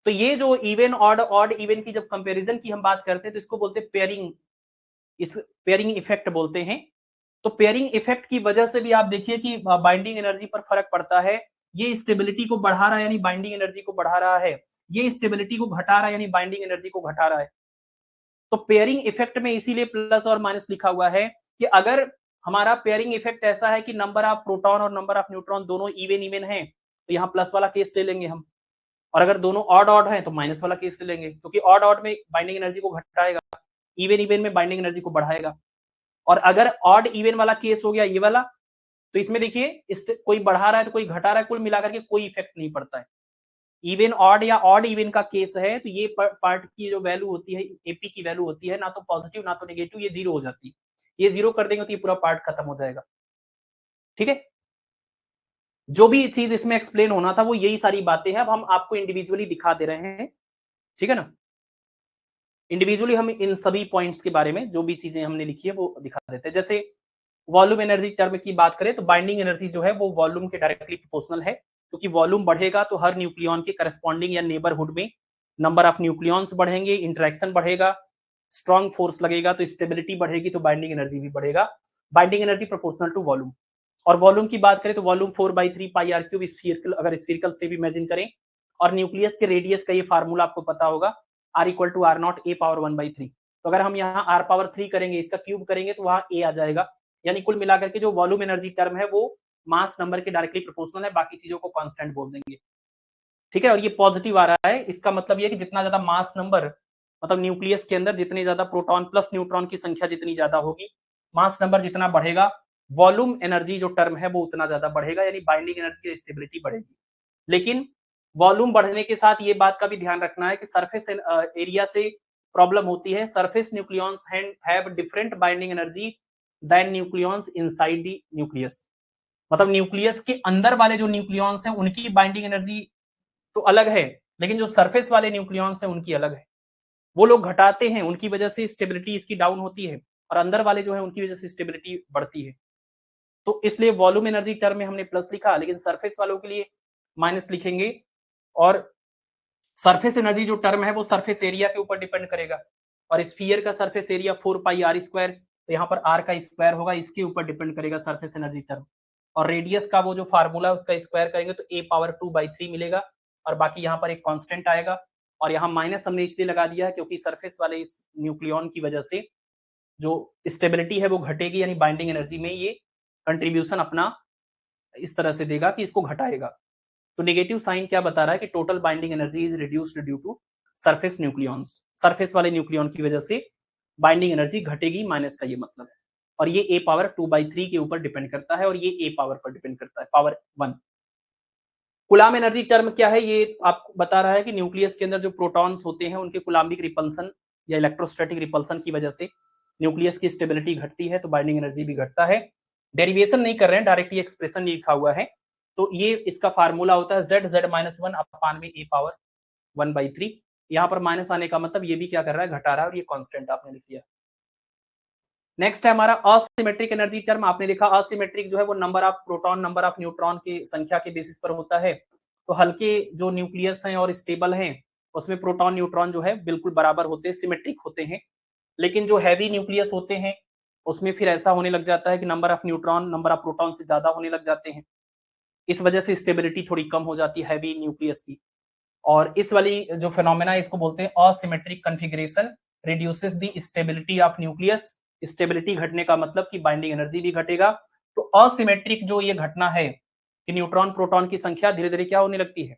तो ये जो इवन ऑड ऑड इवन की जब कंपैरिजन की हम बात करते हैं तो इसको बोलते हैं पेयरिंग, इस पेयरिंग इफेक्ट बोलते हैं। तो पेयरिंग इफेक्ट की वजह से भी आप देखिए कि बाइंडिंग एनर्जी पर फर्क पड़ता है। ये स्टेबिलिटी को बढ़ा रहा है यानी बाइंडिंग एनर्जी को बढ़ा रहा है, ये स्टेबिलिटी को घटा रहा है यानी बाइंडिंग एनर्जी को घटा रहा है। तो पेयरिंग इफेक्ट में इसीलिए प्लस और माइनस लिखा हुआ है कि अगर हमारा पेयरिंग इफेक्ट ऐसा है कि नंबर ऑफ प्रोटॉन और नंबर ऑफ न्यूट्रॉन दोनों इवन इवन है तो यहाँ प्लस वाला केस ले लेंगे हम, और अगर दोनों ऑड ऑड हैं तो माइनस वाला केस ले लेंगे, क्योंकि ऑड ऑड में बाइंडिंग एनर्जी को घटाएगा, इवन इवन में बाइंडिंग एनर्जी को बढ़ाएगा। और अगर ऑड इवन वाला केस हो गया ये वाला, तो इसमें देखिए कोई बढ़ा रहा है तो कोई घटा रहा है, कुल मिलाकर के कोई इफेक्ट नहीं पड़ता है। इवन ऑड या ऑड इवन का केस है तो ये पार्ट की जो वैल्यू होती है, एपी की वैल्यू होती है, ना तो पॉजिटिव ना तो नेगेटिव, ये जीरो हो जाती है। ये जीरो कर देंगे तो ये पूरा पार्ट खत्म हो जाएगा। ठीक है, जो भी चीज इसमें एक्सप्लेन होना था वो यही सारी बातें हैं। अब हम आपको इंडिविजुअली दिखा दे रहे हैं, ठीक है ना। इंडिविजुअली हम इन सभी पॉइंट्स के बारे में जो भी चीजें हमने लिखी है वो दिखा देते हैं। जैसे वॉल्यूम एनर्जी टर्म की बात करें तो बाइंडिंग एनर्जी जो है वो वॉल्यूम के डायरेक्टली प्रोपोर्शनल है, क्योंकि वॉल्यूम बढ़ेगा तो हर न्यूक्लियन के करस्पॉन्डिंग या नेबरहुड में नंबर ऑफ न्यूक्लियॉन्स बढ़ेंगे, इंटरेक्शन बढ़ेगा, स्ट्रॉन्ग फोर्स लगेगा तो स्टेबिलिटी बढ़ेगी, तो बाइंडिंग एनर्जी भी बढ़ेगा। Binding energy proportional to volume. और वॉल्यूम की बात करें तो volume 4/3 pi R cube spherical, अगर स्फीयरिकल से भी इमेजिन करें। और न्यूक्लियस के रेडियस का ये फार्मूला आपको पता होगा, R equal to R naught A power 1/3। तो अगर हम यहाँ R पावर 3 करेंगे, इसका क्यूब करेंगे तो वहां A आ जाएगा। यानी कुल मिलाकर के जो वॉल्यूम एनर्जी टर्म है वो मास नंबर के डायरेक्टली प्रोपोर्शनल है, बाकी चीजों को कांस्टेंट बोल देंगे। ठीक है, और ये पॉजिटिव आ रहा है, इसका मतलब ये है कि जितना ज्यादा मास नंबर, मतलब न्यूक्लियस के अंदर जितनी ज्यादा प्रोटॉन प्लस न्यूट्रॉन की संख्या जितनी ज्यादा होगी, मास नंबर जितना बढ़ेगा, वॉल्यूम एनर्जी जो टर्म है वो उतना ज्यादा बढ़ेगा, यानी बाइंडिंग एनर्जी की स्टेबिलिटी बढ़ेगी। लेकिन वॉल्यूम बढ़ने के साथ ये बात का भी ध्यान रखना है कि सरफेस एरिया से प्रॉब्लम होती है। Surface nucleons have different binding energy than nucleons inside the nucleus. मतलब न्यूक्लियस के अंदर वाले जो न्यूक्लियॉन्स हैं उनकी बाइंडिंग एनर्जी तो अलग है, लेकिन जो सरफेस वाले न्यूक्लियॉन्स हैं उनकी अलग है। वो लोग घटाते हैं, उनकी वजह से स्टेबिलिटी इसकी डाउन होती है, और अंदर वाले जो है उनकी वजह से स्टेबिलिटी बढ़ती है। तो इसलिए वॉल्यूम एनर्जी टर्म में हमने प्लस लिखा, लेकिन सरफेस वालों के लिए माइनस लिखेंगे। और सरफेस एनर्जी जो टर्म है वो सरफेस एरिया के ऊपर डिपेंड करेगा, और स्फीयर का सरफेस एरिया 4πr², तो यहाँ पर आर का स्क्वायर होगा, इसके ऊपर डिपेंड करेगा सरफेस एनर्जी टर्म। और रेडियस का वो जो फार्मूला है उसका स्क्वायर करेंगे तो A पावर 2/3 मिलेगा, और बाकी यहाँ पर एक कांस्टेंट आएगा। और यहाँ माइनस हमने इसलिए लगा दिया है क्योंकि सरफेस वाले इस न्यूक्लियॉन की वजह से जो स्टेबिलिटी है वो घटेगी, यानी बाइंडिंग एनर्जी में ये कंट्रीब्यूशन अपना इस तरह से देगा कि इसको घटाएगा। तो नेगेटिव साइन क्या बता रहा है कि total binding energy is reduced due to surface nucleons. Surface वाले न्यूक्लियॉन की वजह से बाइंडिंग एनर्जी घटेगी, माइनस का ये मतलब है। और ये A पावर 2/3 के ऊपर डिपेंड करता है, और ये A पावर पर डिपेंड करता है, पावर 1। कुलाम एनर्जी टर्म क्या है, ये आपको बता रहा है कि न्यूक्लियस के अंदर जो प्रोटॉन्स होते हैं उनके कुलाम्बिक रिपल्सन या इलेक्ट्रोस्टैटिक रिपल्सन की वजह से न्यूक्लियस की स्टेबिलिटी घटती है, तो बाइंडिंग एनर्जी भी घटता है। डेरिवेशन नहीं कर रहे हैं, डायरेक्ट ये एक्सप्रेशन लिखा हुआ है। तो ये इसका फार्मूला होता है Z(Z-1) अपान में A पावर 1/3। यहाँ पर माइनस आने का मतलब ये भी क्या कर रहा है, घटा रहा है, और ये कांस्टेंट आपने लिख दिया। नेक्स्ट है हमारा असिमेट्रिक एनर्जी टर्म। आपने देखा असिमेट्रिक जो है वो number of proton number of neutron की संख्या के बेसिस पर होता है। तो हल्के जो न्यूक्लियस हैं और स्टेबल हैं उसमें प्रोटॉन न्यूट्रॉन जो है बिल्कुल बराबर होते हैं, सिमेट्रिक होते हैं। लेकिन जो हैवी न्यूक्लियस होते हैं उसमें फिर ऐसा होने लग जाता है कि number of neutron number of proton से ज्यादा होने लग जाते हैं। इस वजह से स्टेबिलिटी थोड़ी कम हो जाती है हैवी न्यूक्लियस की। और इस वाली जो फिनोमेना है इसको बोलते हैं asymmetric configuration reduces the stability of nucleus. Stability घटने का मतलब कि बाइंडिंग एनर्जी भी घटेगा। तो असिमेट्रिक जो ये घटना है कि न्यूट्रॉन प्रोटॉन की संख्या धीरे धीरे क्या होने लगती है,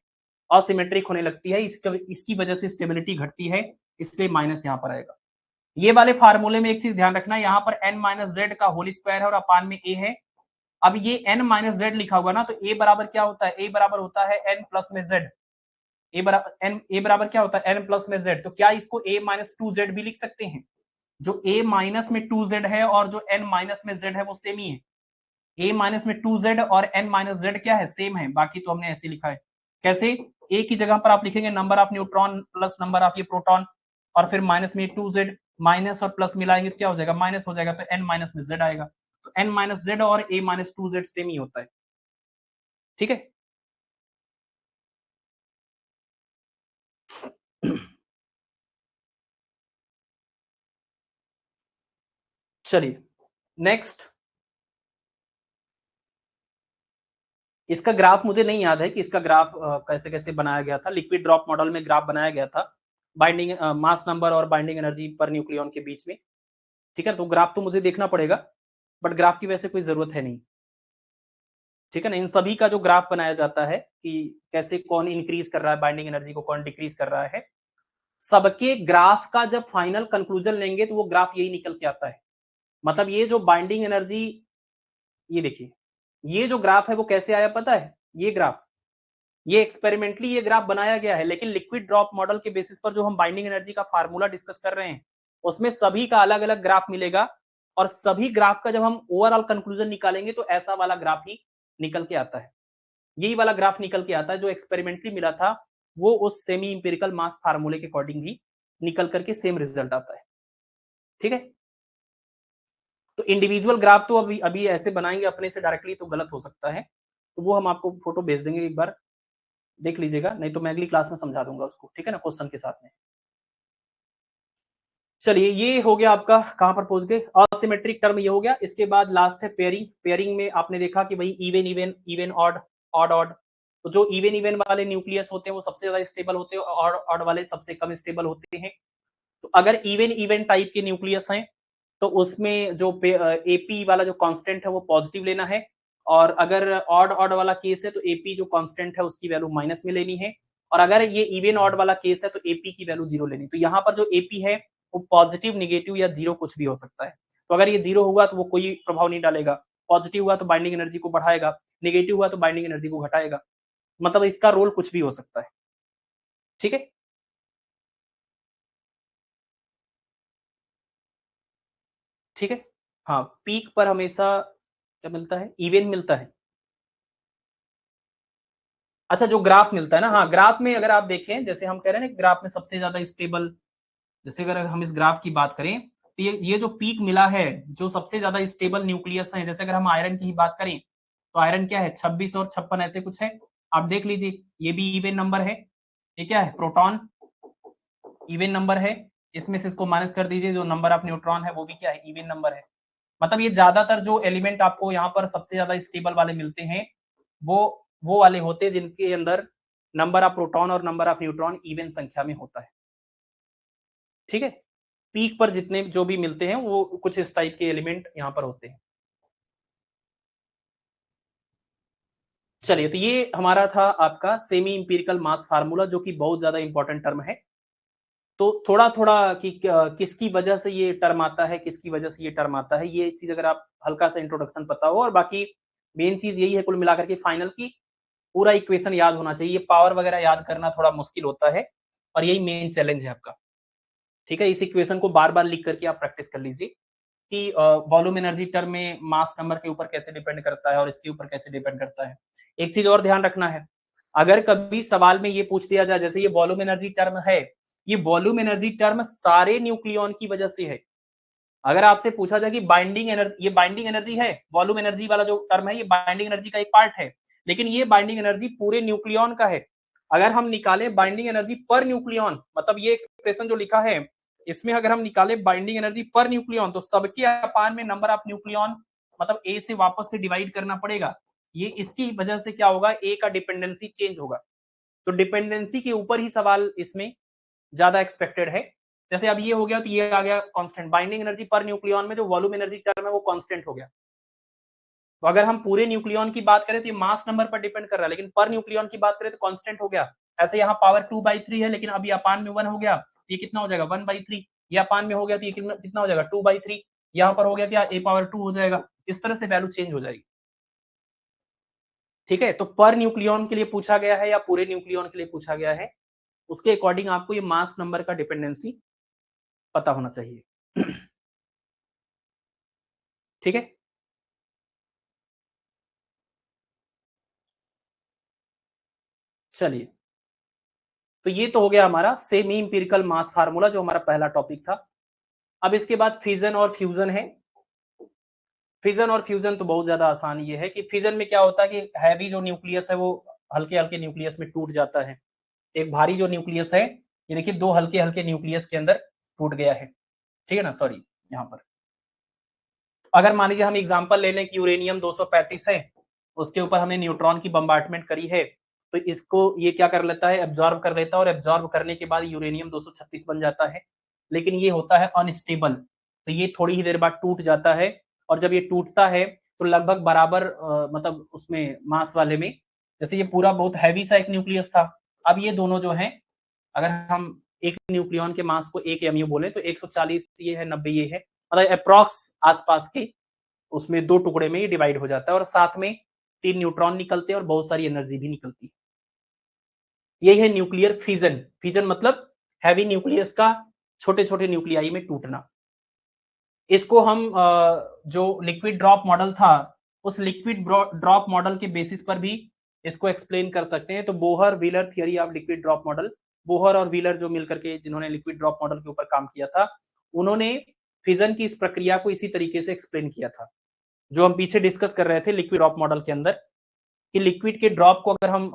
असिमेट्रिक होने लगती है, इसकी वजह से स्टेबिलिटी घटती है, इसलिए माइनस यहाँ पर आएगा। ये वाले फार्मूले में एक चीज ध्यान रखना, यहाँ पर n-z का होल स्क्वायर है और अपान में a है। अब ये n-z लिखा हुआ ना, तो a बराबर क्या होता है, a बराबर होता है n प्लस में z। a बराबर क्या होता है, n प्लस में z। तो क्या इसको a माइनस 2z भी लिख सकते हैं? जो a माइनस में 2z है और जो n माइनस में z है वो सेम ही है। a माइनस में 2z और n माइनस z क्या है, सेम है। बाकी तो हमने ऐसे लिखा है। कैसे? a की जगह पर आप लिखेंगे number of neutron plus number of ये प्रोटॉन, और फिर माइनस में 2z, माइनस और प्लस मिलाएंगे तो क्या हो जाएगा, माइनस हो जाएगा, तो n माइनस में z आएगा। तो n माइनस z और a माइनस 2z सेम ही होता है। ठीक है। चलिए नेक्स्ट, इसका ग्राफ मुझे नहीं याद है कि इसका ग्राफ कैसे कैसे बनाया गया था। लिक्विड ड्रॉप मॉडल में ग्राफ बनाया गया था बाइंडिंग मास नंबर और बाइंडिंग एनर्जी पर न्यूक्लियॉन के बीच में। ठीक है, तो ग्राफ तो मुझे देखना पड़ेगा, बट ग्राफ की वैसे कोई जरूरत है नहीं। ठीक है ना, इन सभी का जो ग्राफ बनाया जाता है कि कैसे कौन इंक्रीज कर रहा है बाइंडिंग एनर्जी को, कौन डिक्रीज कर रहा है, सबके ग्राफ का जब फाइनल कंक्लूजन लेंगे तो वो ग्राफ यही निकल के आता है। मतलब ये जो बाइंडिंग एनर्जी, ये देखिए ये जो ग्राफ है वो कैसे आया पता है? ये ग्राफ, ये एक्सपेरिमेंटली ये ग्राफ बनाया गया है, लेकिन लिक्विड ड्रॉप मॉडल के बेसिस पर जो हम बाइंडिंग एनर्जी का फार्मूला डिस्कस कर रहे हैं उसमें सभी का अलग अलग ग्राफ मिलेगा, और सभी ग्राफ का जब हम ओवरऑल कंक्लूजन निकालेंगे तो ऐसा वाला ग्राफ ही निकल के आता है। यही वाला ग्राफ निकल के आता है जो एक्सपेरिमेंटली मिला था, वो उस सेमी इंपिरिकल मास फार्मूले के अकॉर्डिंग ही निकल करके सेम रिजल्ट आता है। ठीक है, तो इंडिविजुअल ग्राफ तो अभी अभी ऐसे बनाएंगे अपने से डायरेक्टली तो गलत हो सकता है, तो वो हम आपको फोटो भेज देंगे, एक बार देख लीजिएगा, नहीं तो मैं अगली क्लास में समझा दूंगा उसको, ठीक है ना, क्वेश्चन के साथ में। चलिए ये हो गया आपका, कहां पर पहुंच गए, असिमेट्रिक टर्म ये हो गया। इसके बाद लास्ट है पेयरिंग। पेयरिंग में आपने देखा कि भाई even even, even odd, odd odd. तो जो इवन इवन वाले न्यूक्लियस होते हैं वो सबसे ज्यादा स्टेबल होते हैं, और ऑड वाले सबसे कम स्टेबल होते हैं। तो अगर इवन इवन टाइप के न्यूक्लियस हैं तो उसमें जो एपी वाला जो कांस्टेंट है वो पॉजिटिव लेना है, और अगर ऑड ऑड वाला केस है तो एपी जो कांस्टेंट है उसकी वैल्यू माइनस में लेनी है, और अगर ये इवन ऑड वाला केस है तो एपी की वैल्यू जीरो लेनी। तो यहाँ पर जो एपी है वो पॉजिटिव, निगेटिव या जीरो कुछ भी हो सकता है। तो अगर ये जीरो होगा तो वो कोई प्रभाव नहीं डालेगा, पॉजिटिव हुआ तो बाइंडिंग एनर्जी को बढ़ाएगा, निगेटिव हुआ तो बाइंडिंग एनर्जी को घटाएगा, मतलब इसका रोल कुछ भी हो सकता है। ठीक है, ठीक है। हाँ, पीक पर हमेशा क्या मिलता है? इवन मिलता है। अच्छा, जो ग्राफ मिलता है ना, हाँ ग्राफ में अगर आप देखें, जैसे हम कह रहे हैं ना ग्राफ में सबसे ज्यादा स्टेबल, जैसे अगर हम इस ग्राफ की बात करें तो ये जो पीक मिला है, जो सबसे ज्यादा स्टेबल न्यूक्लियस है, जैसे अगर हम आयरन की ही बात करें तो आयरन क्या है, 26 और 56 ऐसे कुछ है। आप देख लीजिए ये भी इवन नंबर है। ये क्या है? प्रोटॉन इवन नंबर है। इसमें से इसको माइनस कर दीजिए, जो नंबर ऑफ न्यूट्रॉन है वो भी क्या है? इवन नंबर है। मतलब ये ज्यादातर जो एलिमेंट आपको यहाँ पर सबसे ज्यादा स्टेबल वाले मिलते हैं वो वो वाले होते हैं जिनके अंदर नंबर ऑफ प्रोटॉन और नंबर ऑफ न्यूट्रॉन इवन संख्या में होता है। ठीक है, पीक पर जितने जो भी मिलते हैं वो कुछ इस टाइप के एलिमेंट यहाँ पर होते हैं। चलिए, तो ये हमारा था आपका सेमी इंपिरिकल मास फार्मूला, जो कि बहुत ज्यादा इंपॉर्टेंट टर्म है। तो थोड़ा थोड़ा कि किसकी वजह से ये टर्म आता है, किसकी वजह से ये टर्म आता है, ये चीज अगर आप हल्का सा इंट्रोडक्शन पता हो, और बाकी मेन चीज यही है कुल मिलाकर के फाइनल की पूरा इक्वेशन याद होना चाहिए। ये पावर वगैरह याद करना थोड़ा मुश्किल होता है, और यही मेन चैलेंज है आपका। ठीक है, इस इक्वेशन को बार बार लिख करके आप प्रैक्टिस कर लीजिए कि वॉल्यूम एनर्जी टर्म में मास नंबर के ऊपर कैसे डिपेंड करता है और इसके ऊपर कैसे डिपेंड करता है। एक चीज और ध्यान रखना है, अगर कभी सवाल में ये पूछ दिया जाए, जैसे ये वॉल्यूम एनर्जी टर्म है, ये वॉल्यूम एनर्जी टर्म सारे न्यूक्लियॉन की वजह से है। अगर आपसे पूछा जाए कि बाइंडिंग एनर्जी, ये बाइंडिंग एनर्जी है, वॉल्यूम एनर्जी वाला जो टर्म है ये बाइंडिंग एनर्जी का एक पार्ट है, लेकिन ये बाइंडिंग एनर्जी पूरे न्यूक्लियॉन का है। अगर हम निकाले बाइंडिंग एनर्जी पर न्यूक्लियॉन, मतलब ये एक्सप्रेशन जो लिखा है इसमें अगर हम निकाले बाइंडिंग एनर्जी पर न्यूक्लियॉन, तो सबके अपान में नंबर ऑफ न्यूक्लियॉन, मतलब ए से वापस से डिवाइड करना पड़ेगा। ये इसकी वजह से क्या होगा, ए का डिपेंडेंसी चेंज होगा। तो डिपेंडेंसी के ऊपर ही सवाल इसमें ज्यादा एक्सपेक्टेड है। जैसे अब ये हो गया तो ये आ गया constant, binding energy per nucleon में जो वॉल्यूम एनर्जी टर्म है वो कांस्टेंट हो गया। तो अगर हम पूरे न्यूक्लियॉन की बात करें तो ये मास नंबर पर डिपेंड कर रहा है, लेकिन पर न्यूक्लियॉन की बात करें तो कांस्टेंट हो गया। ऐसे यहाँ पावर 2/3 है, लेकिन अभी अपान में 1 हो गया, ये कितना हो जाएगा 1/3। ये अपान में हो गया तो ये कितना हो जाएगा 2/3। यहाँ पर हो गया क्या, a⁻2 हो जाएगा। इस तरह से वैल्यू चेंज हो जाएगी। ठीक है, तो पर न्यूक्लियॉन के लिए पूछा गया है या पूरे न्यूक्लियॉन के लिए पूछा गया है, उसके अकॉर्डिंग आपको ये मास नंबर का डिपेंडेंसी पता होना चाहिए। ठीक है, चलिए, तो ये तो हो गया हमारा सेमी इंपिरिकल मास फार्मूला, जो हमारा पहला टॉपिक था। अब इसके बाद फिजन और फ्यूजन है। फिजन और फ्यूजन तो बहुत ज्यादा आसान ये है कि फिजन में क्या होता है कि हैवी जो न्यूक्लियस है वो हल्के हल्के न्यूक्लियस में टूट जाता है। एक भारी जो न्यूक्लियस है, ये देखिए दो हल्के हल्के न्यूक्लियस के अंदर टूट गया है। ठीक है ना, सॉरी, यहाँ पर अगर मान लीजिए हम एग्जांपल ले लें कि यूरेनियम 235 है, उसके ऊपर हमने न्यूट्रॉन की बम्बार्टमेंट करी है, तो इसको ये क्या कर लेता है, एब्जॉर्ब कर लेता है, और एब्जॉर्ब करने के बाद यूरेनियम 236 बन जाता है। लेकिन ये होता है अनस्टेबल, तो ये थोड़ी ही देर बाद टूट जाता है, और जब ये टूटता है तो लगभग बराबर मतलब उसमें मास वाले में, जैसे ये पूरा बहुत हैवी सा एक न्यूक्लियस था, अब ये दोनों जो है, अगर हम एक न्यूक्लियन के मास को 1 mu बोले तो 140 ये है, 90 ये है, मतलब अप्रॉक्स आसपास के उसमें 2 टुकड़े में ये डिवाइड हो जाता है और साथ में 3 न्यूट्रॉन निकलते हैं और बहुत सारी एनर्जी भी निकलती है। यही है न्यूक्लियर फिजन। फिजन मतलब हैवी न्यूक्लियस का छोटे-छोटे न्यूक्लियाई में टूटना। इसको हम जो लिक्विड ड्रॉप मॉडल था, उस लिक्विड ड्रॉप मॉडल के बेसिस पर भी इसको एक्सप्लेन कर सकते हैं। तो Bohr wheeler theory of liquid drop model, Bohr और व्हीलर जो मिलकर के जिन्होंने लिक्विड ड्रॉप मॉडल के ऊपर काम किया था, उन्होंने फिजन की इस प्रक्रिया को इसी तरीके से एक्सप्लेन किया था, जो हम पीछे डिस्कस कर रहे थे लिक्विड ड्रॉप मॉडल के अंदर, कि लिक्विड के ड्रॉप को अगर हम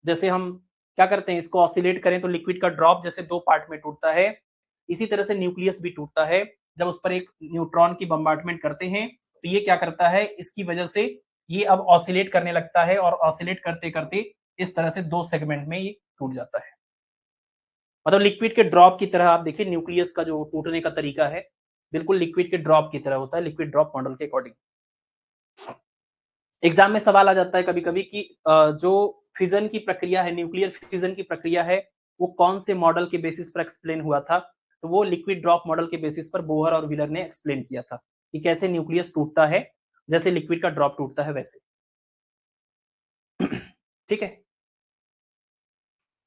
जैसे हम क्या करते हैं, इसको ऑसिलेट करें तो लिक्विड का ड्रॉप जैसे 2 पार्ट में टूटता है, इसी तरह से न्यूक्लियस भी टूटता है। जब उस पर एक न्यूट्रॉन की बम्बार्टमेंट करते हैं तो ये क्या करता है, इसकी वजह से ये अब ऑसिलेट करने लगता है और ऑसिलेट करते करते इस तरह से 2 सेगमेंट में ये टूट जाता है। मतलब लिक्विड के ड्रॉप की तरह आप देखिए न्यूक्लियस का जो टूटने का तरीका है बिल्कुल लिक्विड के ड्रॉप की तरह होता है, लिक्विड ड्रॉप मॉडल के अकॉर्डिंग। एग्जाम में सवाल आ जाता है कभी-कभी कि जो फिजन की प्रक्रिया है, न्यूक्लियर फिजन की प्रक्रिया है, वो कौन से मॉडल के बेसिस पर एक्सप्लेन हुआ था? तो वो लिक्विड ड्रॉप मॉडल के बेसिस पर बोहर और व्हीलर ने एक्सप्लेन किया था कि कैसे न्यूक्लियस टूटता है, जैसे लिक्विड का ड्रॉप टूटता है वैसे। ठीक है?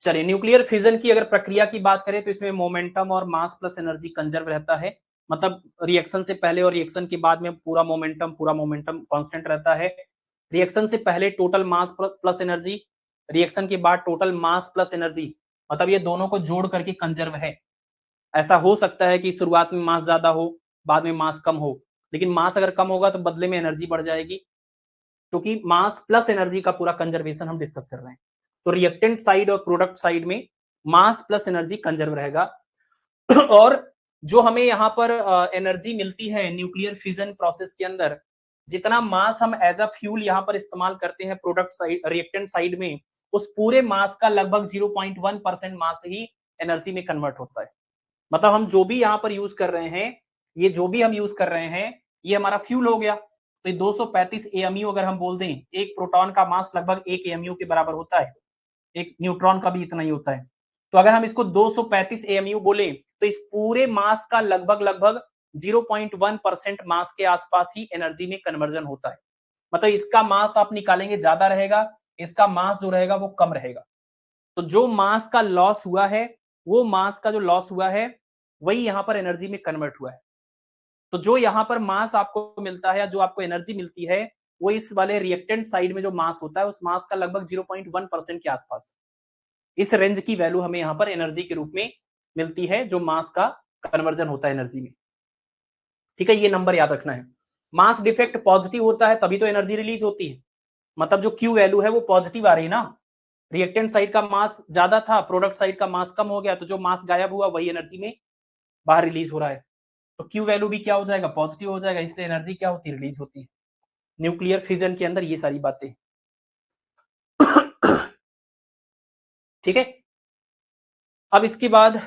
चलिए, न्यूक्लियर फिजन की अगर प्रक्रिया की बात करें तो इसमें मोमेंटम और मास प्लस एनर्जी कंजर्व रहता है। मतलब रिएक्शन से पहले और रिएक्शन के बाद में पूरा मोमेंटम कांस्टेंट रहता है। रिएक्शन से पहले total mass plus energy, reaction के बाद टोटल मास प्लस एनर्जी, मतलब ये दोनों को जोड़ करके कंजर्व है। ऐसा हो सकता है कि शुरुआत में मास ज्यादा हो, बाद में मास कम हो, लेकिन मास अगर कम होगा तो बदले में एनर्जी बढ़ जाएगी, क्योंकि मास प्लस एनर्जी का पूरा कंजर्वेशन हम डिस्कस कर रहे हैं। तो रिएक्टेंट साइड और प्रोडक्ट साइड में मास प्लस एनर्जी कंजर्व रहेगा। और जो हमें यहाँ पर एनर्जी मिलती है न्यूक्लियर फिजन प्रोसेस के अंदर, जितना मास हम एज अ फ्यूल यहाँ पर इस्तेमाल करते हैं प्रोडक्ट साइड रिएक्टेंट साइड में, उस पूरे मास का लगभग 0.1% मास ही एनर्जी में कन्वर्ट होता है। मतलब हम जो भी यहाँ पर यूज कर रहे हैं, ये जो भी हम यूज कर रहे हैं, ये हमारा फ्यूल हो गया। तो 235 AMU अगर हम बोल दें, एक प्रोटॉन का मास लगभग 1 AMU के बराबर होता है, एक न्यूट्रॉन का भी इतना ही होता है। तो अगर हम इसको 235 AMU बोले तो इस पूरे मास का लगभग 0.1% मास के आसपास ही एनर्जी में कन्वर्जन होता है। मतलब इसका मास आप निकालेंगे ज्यादा रहेगा, इसका मास जो रहेगा वो कम रहेगा। तो जो मास का लॉस हुआ है, वो मास का जो लॉस हुआ है वही यहां पर एनर्जी में कन्वर्ट हुआ है। तो जो यहां पर मास आपको मिलता है या जो आपको एनर्जी मिलती है, वो इस वाले रिएक्टेंट साइड में जो मास होता है उस मास का लगभग 0.1% के आसपास, इस रेंज की वैल्यू हमें यहाँ पर एनर्जी के रूप में मिलती है, जो मास का कन्वर्जन होता है एनर्जी में। ठीक है, ये नंबर याद रखना है। मास डिफेक्ट पॉजिटिव होता है तभी तो एनर्जी रिलीज होती है। मतलब जो क्यू वैल्यू है वो पॉजिटिव आ रही है ना, रिएक्टेंट साइड का मास ज्यादा था, प्रोडक्ट साइड का मास कम हो गया, तो जो मास गायब हुआ वही एनर्जी में बाहर रिलीज हो रहा है। तो क्यू वैल्यू भी क्या हो जाएगा, पॉजिटिव हो जाएगा, इसलिए एनर्जी क्या होती है, रिलीज होती है। न्यूक्लियर फिजन के अंदर ये सारी बातें। ठीक है, अब इसके बाद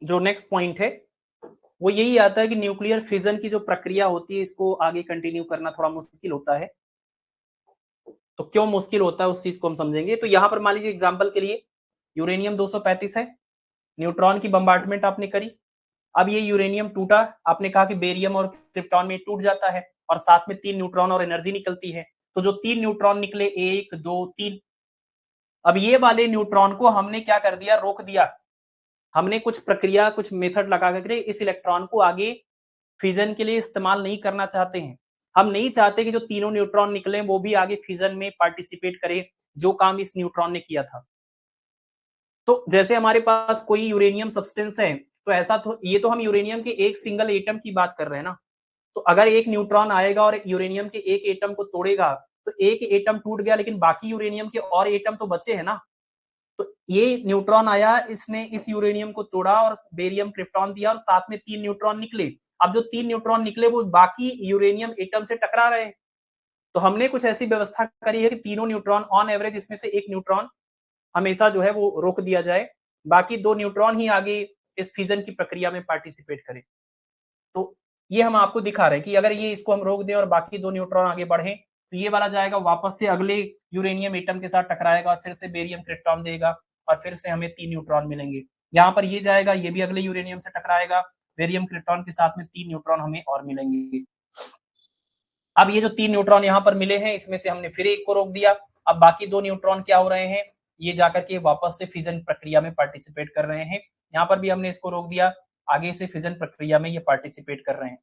जो नेक्स्ट पॉइंट है वो यही आता है कि न्यूक्लियर फिजन की जो प्रक्रिया होती है, इसको आगे कंटिन्यू करना थोड़ा मुश्किल होता है। तो क्यों मुश्किल होता है उस चीज को हम समझेंगे। तो यहां पर मान लीजिए एग्जांपल के लिए यूरेनियम 235 है, न्यूट्रॉन की बम्बार्टमेंट आपने करी, अब ये यूरेनियम टूटा, आपने कहा कि बेरियम और क्रिप्टॉन में टूट जाता है और साथ में 3 न्यूट्रॉन और एनर्जी निकलती है। तो जो 3 न्यूट्रॉन निकले, 1 2 3, अब ये वाले न्यूट्रॉन को हमने क्या कर दिया, रोक दिया। हमने कुछ प्रक्रिया, कुछ मेथड लगा करके इस इलेक्ट्रॉन को आगे फिजन के लिए इस्तेमाल नहीं करना चाहते हैं। हम नहीं चाहते कि जो तीनों न्यूट्रॉन निकले वो भी आगे फिजन में पार्टिसिपेट करे, जो काम इस न्यूट्रॉन ने किया था। तो जैसे हमारे पास कोई यूरेनियम सब्सटेंस है, तो ऐसा तो ये तो हम यूरेनियम के एक सिंगल एटम की बात कर रहे हैं ना। तो अगर एक न्यूट्रॉन आएगा और यूरेनियम के एक एटम को तोड़ेगा, तो एक एटम टूट गया, लेकिन बाकी यूरेनियम के और एटम तो बचे हैं ना। तो ये न्यूट्रॉन आया, इसने इस यूरेनियम को तोड़ा और बेरियम क्रिप्टॉन दिया और साथ में 3 न्यूट्रॉन निकले। अब जो 3 न्यूट्रॉन निकले वो बाकी यूरेनियम एटम से टकरा रहे हैं। तो हमने कुछ ऐसी व्यवस्था करी है कि तीनों न्यूट्रॉन ऑन एवरेज, इसमें से एक न्यूट्रॉन हमेशा जो है वो रोक दिया जाए, बाकी 2 न्यूट्रॉन ही आगे इस फिजन की प्रक्रिया में पार्टिसिपेट करें। तो ये हम आपको दिखा रहे हैं कि अगर ये इसको हम रोक दें और बाकी 2 न्यूट्रॉन आगे बढ़े, तो ये वाला जाएगा वापस से अगले यूरेनियम एटम के साथ टकराएगा और फिर से बेरियम क्रिप्टॉन देगा और फिर से हमें 3 न्यूट्रॉन मिलेंगे। यहाँ पर ये जाएगा, ये भी अगले यूरेनियम से टकराएगा, बेरियम क्रिप्टॉन के साथ में 3 न्यूट्रॉन हमें और मिलेंगे। अब ये जो 3 न्यूट्रॉन यहाँ पर मिले हैं, इसमें से हमने फिर एक को रोक दिया। अब बाकी 2 न्यूट्रॉन क्या हो रहे हैं, ये जाकर के वापस से फिजन प्रक्रिया में पार्टिसिपेट कर रहे हैं। यहाँ पर भी हमने इसको रोक दिया, आगे से फिजन प्रक्रिया में ये पार्टिसिपेट कर रहे हैं।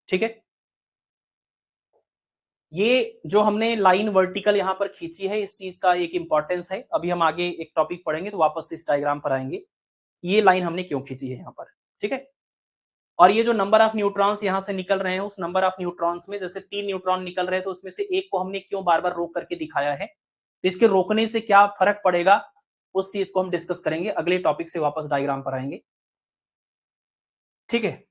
ठीक है, ये जो हमने लाइन वर्टिकल यहाँ पर खींची है, इस चीज का एक इंपॉर्टेंस है। अभी हम आगे एक टॉपिक पढ़ेंगे तो वापस से इस डायग्राम पर आएंगे, ये लाइन हमने क्यों खींची है यहाँ पर। ठीक है, और ये जो नंबर ऑफ न्यूट्रॉन्स यहाँ से निकल रहे हैं, उस नंबर ऑफ न्यूट्रॉन्स में जैसे 3 न्यूट्रॉन निकल रहे हैं, तो उसमें से एक को हमने क्यों बार बार रोक करके दिखाया है, तो इसके रोकने से क्या फर्क पड़ेगा, उस चीज को हम डिस्कस करेंगे अगले टॉपिक से वापस डायग्राम पर आएंगे। ठीक है,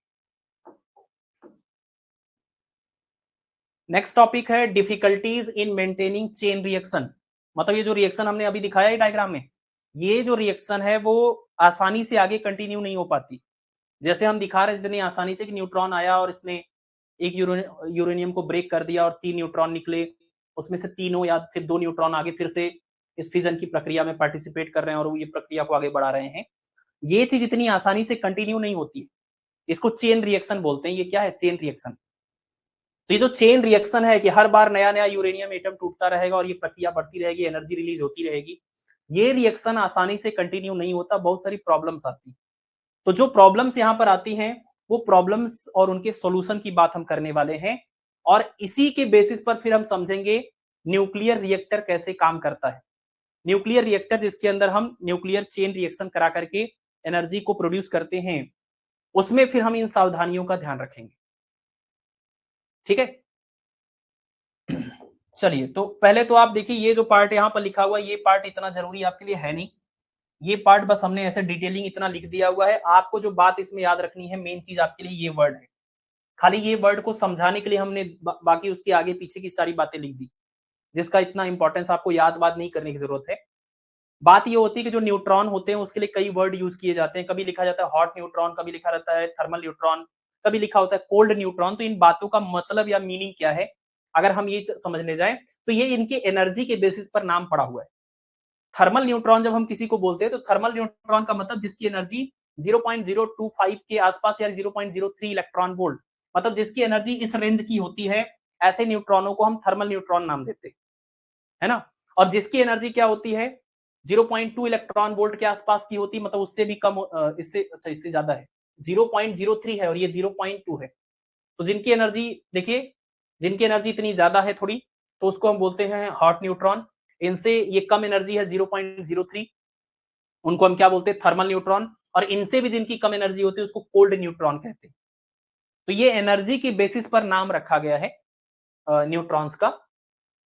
नेक्स्ट टॉपिक है difficulties in maintaining chain reaction. मतलब ये जो रिएक्शन हमने अभी दिखाया है डायग्राम में, ये जो रिएक्शन है वो आसानी से आगे कंटिन्यू नहीं हो पाती। जैसे हम दिखा रहे हैं इतनी आसानी से कि न्यूट्रॉन आया और इसने एक यूरेनियम को ब्रेक कर दिया और 3 न्यूट्रॉन निकले, उसमें से तीनों या फिर 2 न्यूट्रॉन आगे फिर से इस फिजन की प्रक्रिया में पार्टिसिपेट कर रहे हैं और ये प्रक्रिया को आगे बढ़ा रहे हैं। ये चीज इतनी आसानी से कंटिन्यू नहीं होती है, इसको चेन रिएक्शन बोलते हैं। ये क्या है, चेन रिएक्शन। तो ये जो चेन रिएक्शन है कि हर बार नया नया यूरेनियम एटम टूटता रहेगा और ये प्रक्रिया बढ़ती रहेगी, एनर्जी रिलीज होती रहेगी, ये रिएक्शन आसानी से कंटिन्यू नहीं होता, बहुत सारी प्रॉब्लम्स आती। तो जो प्रॉब्लम्स यहाँ पर आती हैं, वो प्रॉब्लम्स और उनके सॉल्यूशन की बात हम करने वाले हैं, और इसी के बेसिस पर फिर हम समझेंगे न्यूक्लियर रिएक्टर कैसे काम करता है। न्यूक्लियर रिएक्टर जिसके अंदर हम न्यूक्लियर चेन रिएक्शन करा करके एनर्जी को प्रोड्यूस करते हैं, उसमें फिर हम इन सावधानियों का ध्यान रखेंगे। ठीक है, चलिए, तो पहले तो आप देखिए ये जो पार्ट यहाँ पर लिखा हुआ है, ये पार्ट इतना जरूरी आपके लिए है नहीं, ये पार्ट बस हमने ऐसे डिटेलिंग इतना लिख दिया हुआ है। आपको जो बात इसमें याद रखनी है, मेन चीज आपके लिए ये वर्ड है, खाली ये वर्ड को समझाने के लिए हमने बाकी उसके आगे पीछे की सारी बातें लिख दी, जिसका इतना इंपॉर्टेंस आपको याद बात नहीं करने की जरूरत है। बात ये होती है कि जो न्यूट्रॉन होते हैं उसके लिए कई वर्ड यूज किए जाते हैं, कभी लिखा जाता है हॉट न्यूट्रॉन, कभी लिखा रहता है थर्मल न्यूट्रॉन, कभी लिखा होता है कोल्ड न्यूट्रॉन। तो इन बातों का मतलब या मीनिंग क्या है, अगर हम ये समझने जाएं तो ये इनके एनर्जी के बेसिस पर नाम पड़ा हुआ है। थर्मल न्यूट्रॉन जब हम किसी को बोलते हैं तो थर्मल न्यूट्रॉन का मतलब जिसकी एनर्जी 0.025 के आसपास या 0.03 इलेक्ट्रॉन वोल्ट, मतलब जिसकी एनर्जी इस रेंज की होती है, ऐसे न्यूट्रॉनों को हम थर्मल न्यूट्रॉन नाम देते हैं, है ना। और जिसकी एनर्जी क्या होती है, 0.2 इलेक्ट्रॉन वोल्ट के आसपास की होती है, मतलब उससे भी कम, इससे अच्छा इससे ज्यादा है, 0.03 है और ये 0.2 है। तो जिनकी एनर्जी देखिए, जिनकी एनर्जी इतनी ज्यादा है थोड़ी, तो उसको हम बोलते हैं हॉट न्यूट्रॉन। इनसे ये कम एनर्जी है 0.03, उनको हम क्या बोलते हैं, थर्मल न्यूट्रॉन। और इनसे भी जिनकी कम एनर्जी होती है उसको कोल्ड न्यूट्रॉन कहते हैं। तो ये एनर्जी की बेसिस पर नाम रखा गया है न्यूट्रॉन्स का।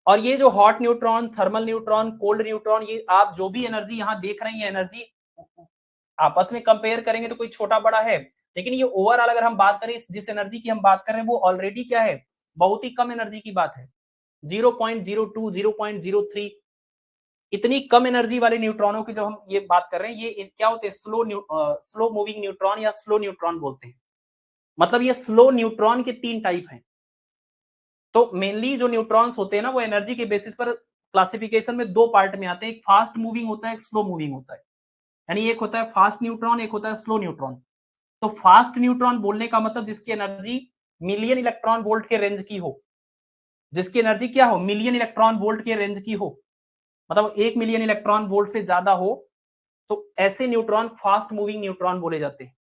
और ये जो hot neutron, thermal neutron, cold neutron, ये आप जो भी एनर्जी यहाँ देख रहे हैं, एनर्जी आपस में कंपेयर करेंगे तो कोई छोटा बड़ा है, लेकिन ये ओवरऑल अगर हम बात करें, जिस एनर्जी की हम बात कर रहे हैं वो ऑलरेडी क्या है, बहुत ही कम एनर्जी की बात है। 0.02, 0.03, इतनी कम एनर्जी वाले न्यूट्रॉनों की जब हम ये बात कर रहे हैं, ये क्या होते हैं, स्लो मूविंग न्यूट्रॉन या स्लो न्यूट्रॉन बोलते हैं। मतलब ये स्लो न्यूट्रॉन के 3 टाइप हैं। तो मेनली जो न्यूट्रॉन्स होते हैं ना, वो एनर्जी के बेसिस पर क्लासिफिकेशन में 2 पार्ट में आते हैं, एक फास्ट मूविंग होता है, एक स्लो मूविंग होता है। यानी एक होता है फास्ट न्यूट्रॉन, एक होता है स्लो न्यूट्रॉन। तो फास्ट न्यूट्रॉन बोलने का मतलब जिसकी एनर्जी मिलियन इलेक्ट्रॉन वोल्ट के रेंज की हो, जिसकी एनर्जी क्या हो, मिलियन इलेक्ट्रॉन वोल्ट के रेंज की हो, मतलब 1 मिलियन इलेक्ट्रॉन वोल्ट से ज्यादा हो, तो ऐसे न्यूट्रॉन फास्ट मूविंग न्यूट्रॉन बोले जाते हैं।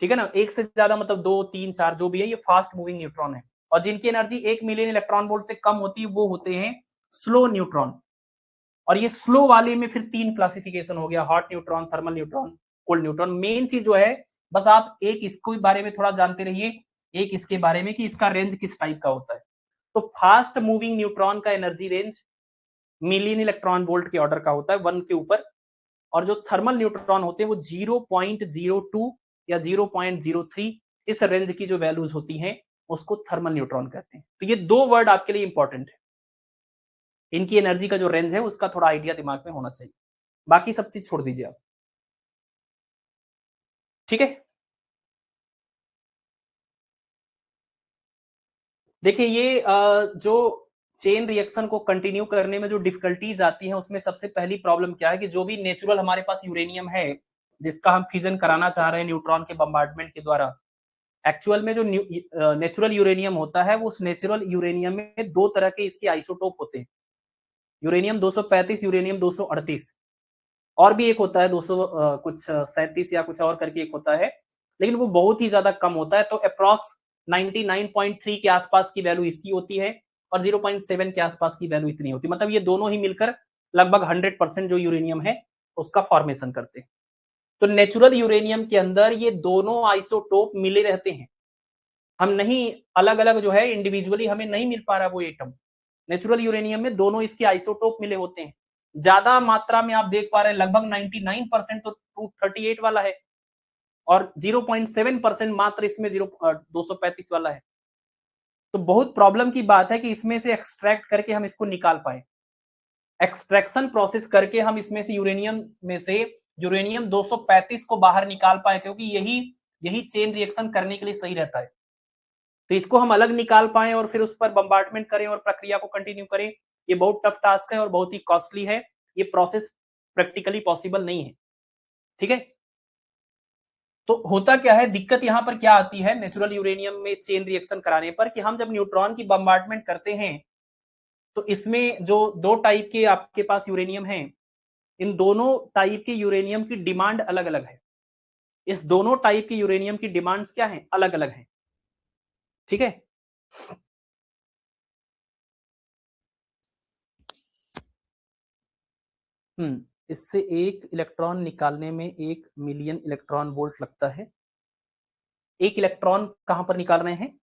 ठीक है ना, एक से ज्यादा मतलब 2, 3, 4 जो भी है, ये फास्ट मूविंग न्यूट्रॉन है। और जिनकी एनर्जी 1 मिलियन इलेक्ट्रॉन वोल्ट से कम होती है वो होते हैं स्लो न्यूट्रॉन। और ये स्लो वाले में फिर 3 क्लासिफिकेशन हो गया, hot neutron, thermal neutron, cold neutron. Main चीज जो है, बस आप एक इसको बारे में थोड़ा जानते रहिए, एक इसके बारे में कि इसका रेंज किस टाइप का होता है। तो फास्ट मूविंग न्यूट्रॉन का energy range million electron volt के ऑर्डर का होता है, 1 के ऊपर। और जो थर्मल न्यूट्रॉन होते हैं वो 0.02 या 0.03, इस रेंज की जो वैल्यूज होती हैं उसको थर्मल न्यूट्रॉन कहते हैं। तो ये 2 वर्ड आपके लिए इंपॉर्टेंट है, इनकी एनर्जी का जो रेंज है उसका थोड़ा आइडिया दिमाग में होना चाहिए, बाकी सब चीज छोड़ दीजिए आप। ठीक है, देखिए ये जो चेन रिएक्शन को कंटिन्यू करने में जो डिफिकल्टीज आती हैं उसमें सबसे पहली प्रॉब्लम क्या है कि जो भी नेचुरल हमारे पास यूरेनियम है जिसका हम फिजन कराना चाह रहे हैं न्यूट्रॉन के बम्बार्डमेंट के द्वारा, एक्चुअल में जो नेचुरल यूरेनियम होता है वो उस नेचुरल यूरेनियम में दो तरह के इसके आइसोटोप होते हैं, यूरेनियम 235, यूरेनियम 238, और भी एक होता है 200 कुछ 37 या कुछ और करके एक होता है, लेकिन वो बहुत ही ज्यादा कम होता है। तो अप्रॉक्स 99.3 के आसपास की वैल्यू इसकी होती है और 0.7 के आसपास की वैल्यू इतनी होती है, मतलब ये दोनों ही मिलकर लगभग 100% जो यूरेनियम है उसका फॉर्मेशन करते हैं। तो नेचुरल यूरेनियम के अंदर ये दोनों आइसोटोप मिले रहते हैं, हम नहीं अलग अलग जो है इंडिविजुअली हमें नहीं मिल पा रहा वो एटम, नेचुरल यूरेनियम में दोनों इसके आइसोटोप मिले होते हैं। ज्यादा मात्रा में आप देख पा रहे हैं लगभग 99% तो 238 वाला है और 0.7% मात्र इसमें 235 वाला है। तो बहुत प्रॉब्लम की बात है कि इसमें से एक्सट्रैक्ट करके हम इसको निकाल पाए, एक्सट्रैक्शन प्रोसेस करके हम इसमें से यूरेनियम 235 को बाहर निकाल पाए, क्योंकि यही चेन रिएक्शन करने के लिए सही रहता है। तो इसको हम अलग निकाल पाए और फिर उस पर बम्बार्डमेंट करें और प्रक्रिया को कंटिन्यू करें, ये बहुत टफ टास्क है और बहुत ही कॉस्टली है, ये प्रोसेस प्रैक्टिकली पॉसिबल नहीं है। ठीक है, तो होता क्या है, दिक्कत यहां पर क्या आती है नेचुरल यूरेनियम में चेन रिएक्शन कराने पर कि हम जब न्यूट्रॉन की बम्बार्डमेंट करते हैं तो इसमें जो दो टाइप के आपके पास यूरेनियम है, इन दोनों टाइप के यूरेनियम की डिमांड अलग अलग है, इस दोनों टाइप के यूरेनियम की डिमांड्स क्या है, अलग अलग है। ठीक है, इससे एक इलेक्ट्रॉन निकालने में 1 मिलियन इलेक्ट्रॉन वोल्ट लगता है। एक इलेक्ट्रॉन कहां पर निकाल रहे हैं,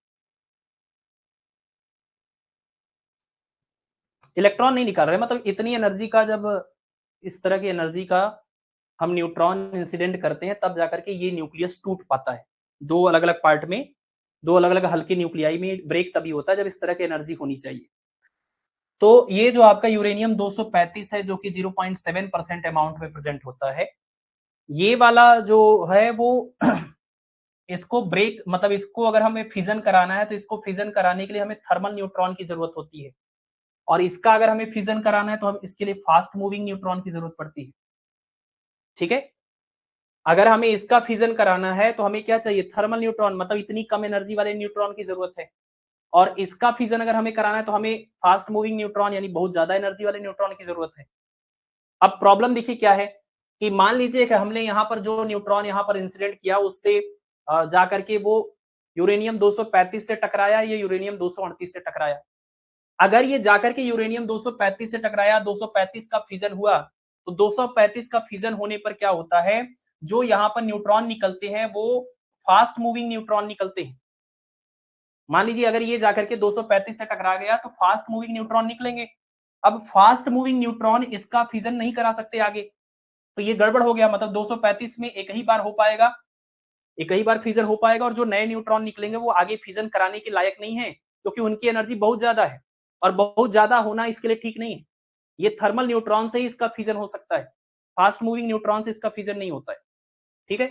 इलेक्ट्रॉन नहीं निकाल रहे, मतलब इतनी एनर्जी का, जब इस तरह की एनर्जी का हम न्यूट्रॉन इंसिडेंट करते हैं तब जाकर के ये न्यूक्लियस टूट पाता है, दो अलग अलग पार्ट में, दो अलग अलग हल्के न्यूक्लियाई में ब्रेक तभी होता है जब इस तरह की एनर्जी होनी चाहिए। तो ये जो आपका यूरेनियम 235 है जो कि 0.7% अमाउंट में प्रेजेंट होता है, ये वाला जो है वो इसको ब्रेक, मतलब इसको अगर हमें फिजन कराना है तो इसको फिजन कराने के लिए हमें थर्मल न्यूट्रॉन की जरूरत होती है, और इसका अगर हमें फिजन कराना है तो हम इसके लिए फास्ट मूविंग न्यूट्रॉन की जरूरत पड़ती है। ठीक है, अगर हमें इसका फिजन कराना है तो हमें क्या चाहिए, थर्मल न्यूट्रॉन, मतलब इतनी कम एनर्जी वाले न्यूट्रॉन की जरूरत है, और इसका फिजन अगर हमें कराना है तो हमें फास्ट मूविंग न्यूट्रॉन यानी बहुत ज्यादा एनर्जी वाले न्यूट्रॉन की जरूरत है। अब प्रॉब्लम देखिए क्या है कि मान लीजिए कि हमने यहाँ पर जो न्यूट्रॉन यहाँ पर इंसिडेंट किया उससे जाकर के वो यूरेनियम 235 से टकराया, ये यूरेनियम 238 से टकराया। अगर ये जाकर के यूरेनियम 235 से टकराया, 235 का फिजन हुआ, तो 235 का फिजन होने पर क्या होता है, जो यहाँ पर न्यूट्रॉन निकलते हैं वो फास्ट मूविंग न्यूट्रॉन निकलते हैं। मान लीजिए अगर ये जाकर के 235 से टकरा गया तो फास्ट मूविंग न्यूट्रॉन निकलेंगे। अब फास्ट मूविंग न्यूट्रॉन इसका फिजन नहीं करा सकते आगे, तो ये गड़बड़ हो गया, मतलब 235 में एक ही बार हो पाएगा, एक ही बार फिजन हो पाएगा, और जो नए न्यूट्रॉन निकलेंगे वो आगे फिजन कराने के लायक नहीं है क्योंकि उनकी एनर्जी बहुत ज्यादा है, और बहुत ज्यादा होना इसके लिए ठीक नहीं है। ये थर्मल न्यूट्रॉन से ही इसका फिजन हो सकता है, फास्ट मूविंग न्यूट्रॉन से इसका फिजन नहीं होता है। ठीक है,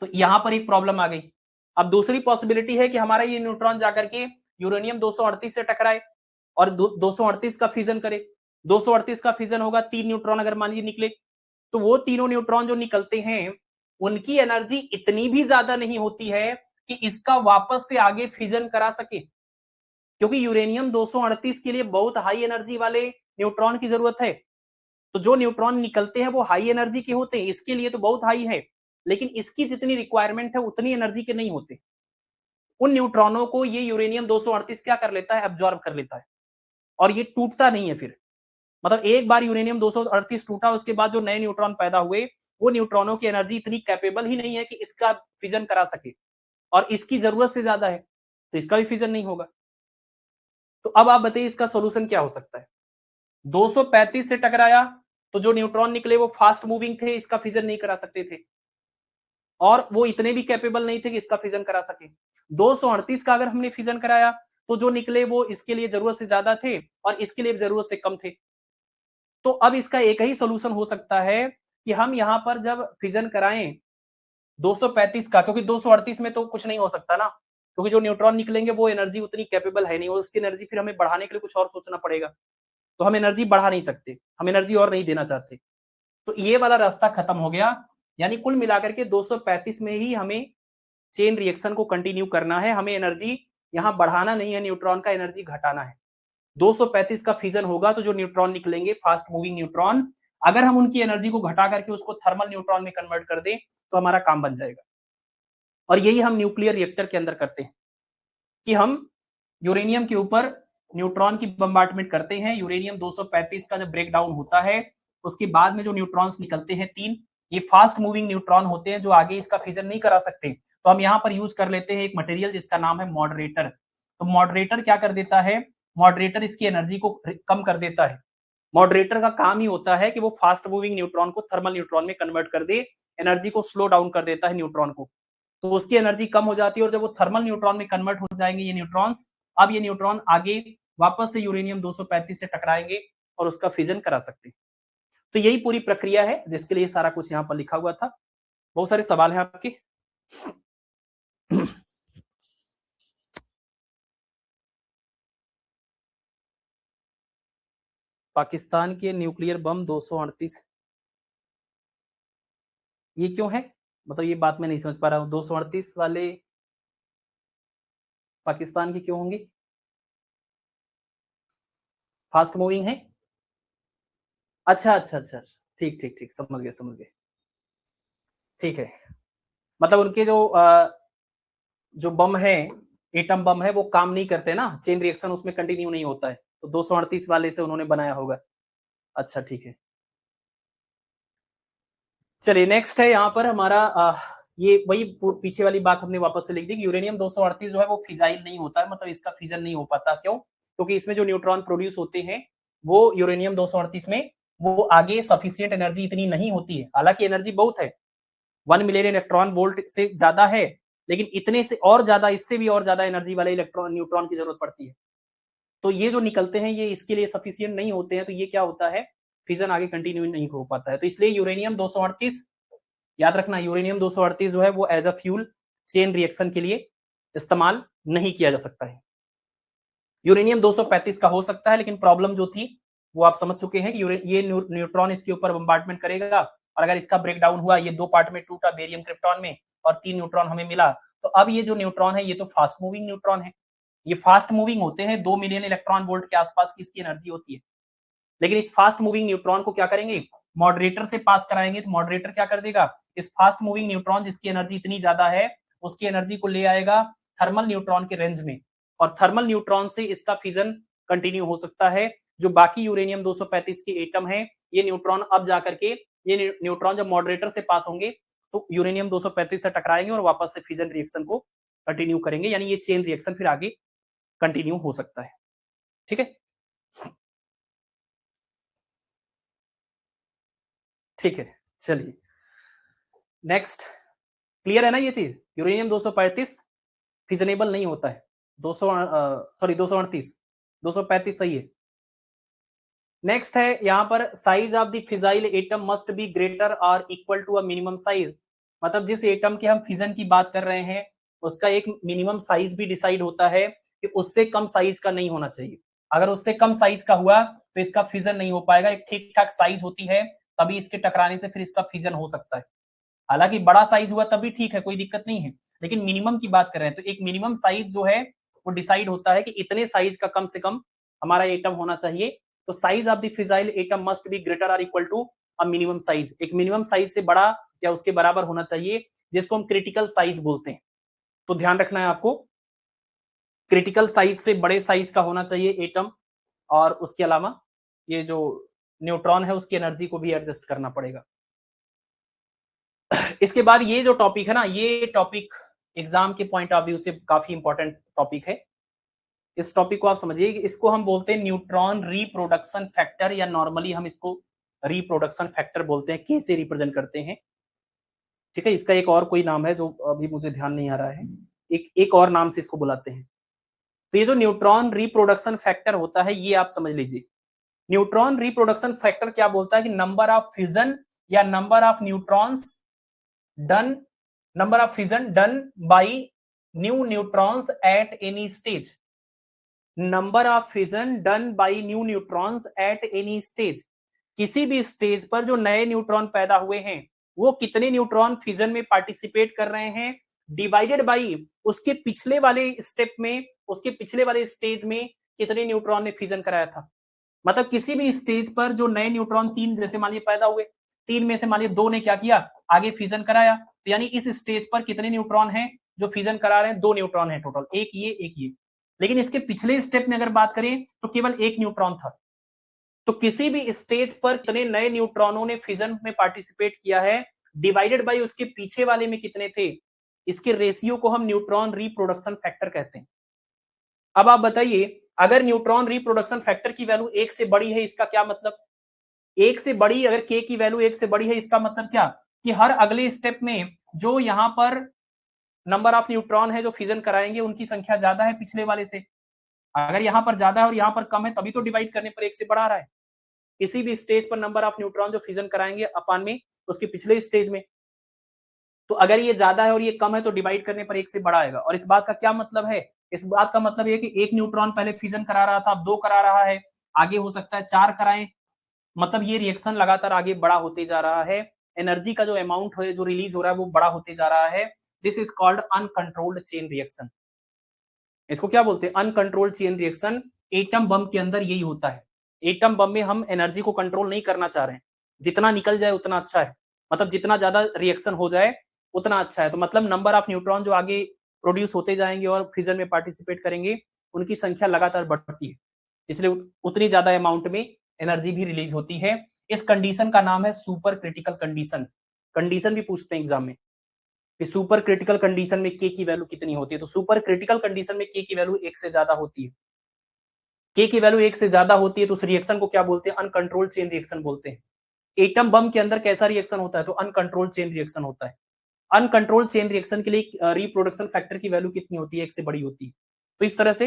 तो यहां पर एक प्रॉब्लम आ गई। अब दूसरी पॉसिबिलिटी है कि हमारा ये न्यूट्रॉन जाकर के यूरेनियम 238 से टकराए और 238 का फिजन करे, 238 का फिजन होगा, 3 न्यूट्रॉन अगर मान लीजिए निकले, तो वो तीनों न्यूट्रॉन जो निकलते हैं उनकी एनर्जी इतनी भी ज्यादा नहीं होती है कि इसका वापस से आगे फिजन करा सके, क्योंकि यूरेनियम 238 के लिए बहुत हाई एनर्जी वाले न्यूट्रॉन की जरूरत है। तो जो न्यूट्रॉन निकलते हैं वो हाई एनर्जी के होते हैं, इसके लिए तो बहुत हाई है, लेकिन इसकी जितनी रिक्वायरमेंट है उतनी एनर्जी के नहीं होते। उन न्यूट्रॉनों को ये यूरेनियम 238 क्या कर लेता है, एब्जॉर्ब कर लेता है, और ये टूटता नहीं है फिर। मतलब एक बार यूरेनियम 238 टूटा, उसके बाद जो नए न्यूट्रॉन पैदा हुए वो न्यूट्रॉनों की एनर्जी इतनी कैपेबल ही नहीं है कि इसका फिजन करा सके, और इसकी जरूरत से ज्यादा है, तो इसका भी फिजन नहीं होगा। तो अब आप बताइए इसका सोल्यूशन क्या हो सकता है। 235 से टकराया तो जो न्यूट्रॉन निकले वो फास्ट मूविंग थे, इसका फिजन नहीं करा सकते थे, और वो इतने भी कैपेबल नहीं थे कि इसका फिजन करा सके। 238 का अगर हमने फिजन कराया तो जो निकले वो इसके लिए जरूरत से ज्यादा थे और इसके लिए जरूरत से कम थे। तो अब इसका एक ही सोल्यूशन हो सकता है कि हम यहां पर जब फिजन कराएं 235 का, क्योंकि 238 में तो कुछ नहीं हो सकता ना, क्योंकि जो न्यूट्रॉन निकलेंगे वो एनर्जी उतनी कैपेबल है नहीं, और उसकी एनर्जी फिर हमें बढ़ाने के लिए कुछ और सोचना पड़ेगा, तो हम एनर्जी बढ़ा नहीं सकते, हम एनर्जी और नहीं देना चाहते। तो ये वाला रास्ता खत्म हो गया, यानी कुल मिलाकर के 235 में ही हमें चेन रिएक्शन को कंटिन्यू करना है, हमें एनर्जी यहां बढ़ाना नहीं है, न्यूट्रॉन का एनर्जी घटाना है। 235 का फिजन होगा तो जो न्यूट्रॉन निकलेंगे फास्ट मूविंग न्यूट्रॉन, अगर हम उनकी एनर्जी को घटा करके उसको थर्मल न्यूट्रॉन में कन्वर्ट कर दें तो हमारा काम बन जाएगा। और यही हम न्यूक्लियर रिएक्टर के अंदर करते हैं कि हम यूरेनियम के ऊपर न्यूट्रॉन की बम्बार्टमेंट करते हैं। यूरेनियम 235 का जब ब्रेक डाउन होता है उसके बाद में जो न्यूट्रॉन्स निकलते हैं 3, ये फास्ट मूविंग न्यूट्रॉन होते हैं जो आगे इसका फिजन नहीं करा सकते, तो हम यहाँ पर यूज कर लेते हैं एक मटेरियल जिसका नाम है मॉडरेटर। तो मॉडरेटर क्या कर देता है, मॉडरेटर इसकी एनर्जी को कम कर देता है। मॉडरेटर का काम ही होता है कि वो फास्ट मूविंग न्यूट्रॉन को थर्मल न्यूट्रॉन में कन्वर्ट कर दे, एनर्जी को स्लो डाउन कर देता है न्यूट्रॉन को, तो उसकी एनर्जी कम हो जाती है, और जब वो थर्मल न्यूट्रॉन में कन्वर्ट हो जाएंगे ये न्यूट्रॉन्स, अब ये न्यूट्रॉन आगे वापस से यूरेनियम 235 से टकराएंगे और उसका फिजन करा सकते हैं। तो यही पूरी प्रक्रिया है जिसके लिए सारा कुछ यहाँ पर लिखा हुआ था। बहुत सारे सवाल हैं आपके। पाकिस्तान के न्यूक्लियर बम 238, ये क्यों है, मतलब ये बात मैं नहीं समझ पा रहा हूँ। 238 वाले पाकिस्तान की क्यों होंगी, फास्ट मूविंग है? अच्छा अच्छा अच्छा, ठीक ठीक ठीक, समझ गए समझ गए, ठीक है। मतलब उनके जो बम है, एटम बम है, वो काम नहीं करते ना, चेन रिएक्शन उसमें कंटिन्यू नहीं होता है, तो 238 वाले से उन्होंने बनाया होगा। अच्छा ठीक है, चलिए नेक्स्ट है यहाँ पर हमारा ये वही पीछे वाली बात हमने वापस से लिख दी कि यूरेनियम 238 जो है वो फिजाइल नहीं होता है, मतलब इसका फिजन नहीं हो पाता। क्यों? क्योंकि इसमें जो न्यूट्रॉन प्रोड्यूस होते हैं वो यूरेनियम 238 में वो आगे सफिशियंट एनर्जी इतनी नहीं होती है, हालांकि एनर्जी बहुत है, 1 मिलियन इलेक्ट्रॉन वोल्ट से ज्यादा है, लेकिन इतने से और ज्यादा, इससे भी और ज्यादा एनर्जी वाले इलेक्ट्रॉन न्यूट्रॉन की जरूरत पड़ती है। तो ये जो निकलते हैं ये इसके लिए सफिशियंट नहीं होते हैं, तो ये क्या होता है, फिजन आगे कंटिन्यू नहीं हो पाता है। तो इसलिए यूरेनियम 238, याद रखना, यूरेनियम 238 जो है वो as a fuel chain reaction के लिए इस्तेमाल नहीं किया जा सकता है। यूरेनियम 235 का हो सकता है, लेकिन प्रॉब्लम जो थी वो आप समझ चुके हैं कि ये न्यूट्रॉन इसके ऊपर बम्बार्टमेंट करेगा, और अगर इसका ब्रेकडाउन हुआ, ये 2 पार्ट में टूटा बेरियम क्रिप्टॉन में, और 3 न्यूट्रॉन हमें मिला, तो अब ये जो न्यूट्रॉन है ये तो फास्ट मूविंग न्यूट्रॉन है, ये फास्ट मूविंग होते हैं, 2 मिलियन इलेक्ट्रॉन वोल्ट के आसपास की इसकी एनर्जी होती है। लेकिन इस फास्ट मूविंग न्यूट्रॉन को क्या करेंगे, मॉडरेटर से पास कराएंगे, तो मॉडरेटर क्या कर देगा, इस फास्ट मूविंग न्यूट्रॉन जिसकी एनर्जी इतनी ज्यादा है उसकी एनर्जी को ले आएगा थर्मल न्यूट्रॉन के रेंज में, और थर्मल न्यूट्रॉन से इसका फिजन कंटिन्यू हो सकता है। जो बाकी यूरेनियम 235 के एटम है, ये न्यूट्रॉन अब जाकर के, ये न्यूट्रॉन जब मॉडरेटर से पास होंगे तो यूरेनियम 235 से टकराएंगे और वापस से फिजन रिएक्शन को कंटिन्यू करेंगे, यानी ये चेन रिएक्शन फिर आगे कंटिन्यू हो सकता है। ठीक है, ठीक है, चलिए नेक्स्ट। क्लियर है ना ये चीज, यूरेनियम 235 फिजनेबल नहीं होता है, 200 सॉरी 238, 235 सही है। नेक्स्ट है यहाँ पर, size of the fissile atom must be greater और equal to a minimum size, मतलब जिस एटम के हम फिजन की बात कर रहे हैं उसका एक मिनिमम साइज भी डिसाइड होता है कि उससे कम साइज का नहीं होना चाहिए। अगर उससे कम साइज का हुआ तो इसका फिजन नहीं हो पाएगा, एक ठीक ठाक साइज होती है तभी इसके टकराने से फिर इसका फिजन हो सकता है। हालांकि बड़ा साइज हुआ तब भी ठीक है, कोई दिक्कत नहीं है, लेकिन मिनिमम की बात कर रहे हैं तो एक मिनिमम साइज जो है वो डिसाइड होता है कि इतने साइज का कम से कम हमारा एटम होना चाहिए। तो size of the fissile atom must be greater और equal to a minimum size, एक मिनिमम साइज से बड़ा या उसके बराबर होना चाहिए, जिसको हम क्रिटिकल साइज बोलते हैं। तो ध्यान रखना है आपको, क्रिटिकल साइज से बड़े साइज का होना चाहिए एटम, और उसके अलावा ये जो न्यूट्रॉन है उसकी एनर्जी को भी एडजस्ट करना पड़ेगा। इसके बाद ये जो टॉपिक है ना, ये टॉपिक एग्जाम के पॉइंट ऑफ व्यू से काफी इंपॉर्टेंट टॉपिक है। इस टॉपिक को आप समझिए, इसको हम बोलते हैं न्यूट्रॉन रिप्रोडक्शन फैक्टर, या नॉर्मली हम इसको रिप्रोडक्शन फैक्टर बोलते हैं, के से रिप्रेजेंट करते हैं। ठीक है, इसका एक और कोई नाम है जो अभी मुझे ध्यान नहीं आ रहा है, एक और नाम से इसको बुलाते हैं। तो ये जो न्यूट्रॉन रिप्रोडक्शन फैक्टर होता है ये आप समझ लीजिए। न्यूट्रॉन रिप्रोडक्शन फैक्टर क्या बोलता है कि नंबर ऑफ फिजन या number of neutrons done, number of fission done by new neutrons at any stage, number of fission done by new neutrons at any stage, किसी भी स्टेज पर जो नए न्यूट्रॉन पैदा हुए हैं वो कितने न्यूट्रॉन फिजन में पार्टिसिपेट कर रहे हैं, डिवाइडेड बाई उसके पिछले वाले स्टेप में, उसके पिछले वाले स्टेज में कितने न्यूट्रॉन ने फिजन कराया था। मतलब किसी भी स्टेज पर जो नए न्यूट्रॉन तीन जैसे मान लीजिए पैदा हुए, तीन में से मान लीजिए दो ने क्या किया, आगे फिजन कराया, तो यानी इस स्टेज पर कितने न्यूट्रॉन हैं जो फिजन करा रहे हैं, दो न्यूट्रॉन है टोटल, एक ये एक ये। लेकिन इसके पिछले स्टेप में अगर बात करें तो केवल एक न्यूट्रॉन था। तो किसी भी स्टेज पर कितने नए न्यूट्रॉनों ने फिजन में पार्टिसिपेट किया है डिवाइडेड बाई उसके पीछे वाले में कितने थे, इसके रेशियो को हम न्यूट्रॉन रिप्रोडक्शन फैक्टर कहते हैं। अब आप बताइए, अगर न्यूट्रॉन रिप्रोडक्शन फैक्टर की वैल्यू एक से बड़ी है, इसका क्या मतलब, एक से बड़ी, अगर के की वैल्यू एक से बड़ी है इसका मतलब क्या, कि हर अगले स्टेप में जो यहां पर नंबर ऑफ न्यूट्रॉन है जो फिजन कराएंगे उनकी संख्या ज्यादा है पिछले वाले से। अगर यहां पर ज्यादा है और यहां पर कम है तभी तो डिवाइड करने पर एक से बढ़ा रहा है। किसी भी स्टेज पर नंबर ऑफ न्यूट्रॉन जो फिजन कराएंगे अपान में उसके पिछले स्टेज में, तो अगर ये ज्यादा है और ये कम है तो डिवाइड करने पर एक से बड़ा आएगा। और इस बात का क्या मतलब है, इस बात का मतलब ये कि एक न्यूट्रॉन पहले फिजन करा रहा था, अब दो करा रहा है, आगे हो सकता है चार कराएं, मतलब ये रिएक्शन लगातार आगे बड़ा होते जा रहा है, एनर्जी का जो अमाउंट है जो रिलीज हो रहा है वो बड़ा होते जा रहा है। This is called uncontrolled chain reaction. इसको क्या बोलते हैं, uncontrolled chain reaction. Atom bomb के अंदर यही होता है। एटम बम में हम एनर्जी को कंट्रोल नहीं करना चाह रहे हैं, जितना निकल जाए उतना अच्छा है, मतलब जितना ज्यादा रिएक्शन हो जाए उतना अच्छा है। तो मतलब नंबर ऑफ न्यूट्रॉन जो आगे प्रोड्यूस होते जाएंगे और फिजन में पार्टिसिपेट करेंगे उनकी संख्या लगातार बढ़ती है, इसलिए उतनी ज्यादा अमाउंट में एनर्जी भी रिलीज होती है। इस कंडीशन का नाम है सुपर क्रिटिकल कंडीशन। कंडीशन भी पूछते हैं एग्जाम में कि सुपर क्रिटिकल कंडीशन में के की वैल्यू कितनी होती है, तो सुपर क्रिटिकल कंडीशन में के की वैल्यू एक से ज्यादा होती है। के की वैल्यू एक से ज्यादा होती है तो उस रिएक्शन को क्या बोलते हैं, अनकंट्रोल्ड चेन रिएक्शन बोलते हैं। एटम बम के अंदर कैसा रिएक्शन होता है, तो अनकंट्रोल्ड चेन रिएक्शन होता है। अनकंट्रोल्ड चेन रिएक्शन के लिए रिप्रोडक्शन फैक्टर की वैल्यू कितनी होती है, एक से बड़ी होती है। तो इस तरह से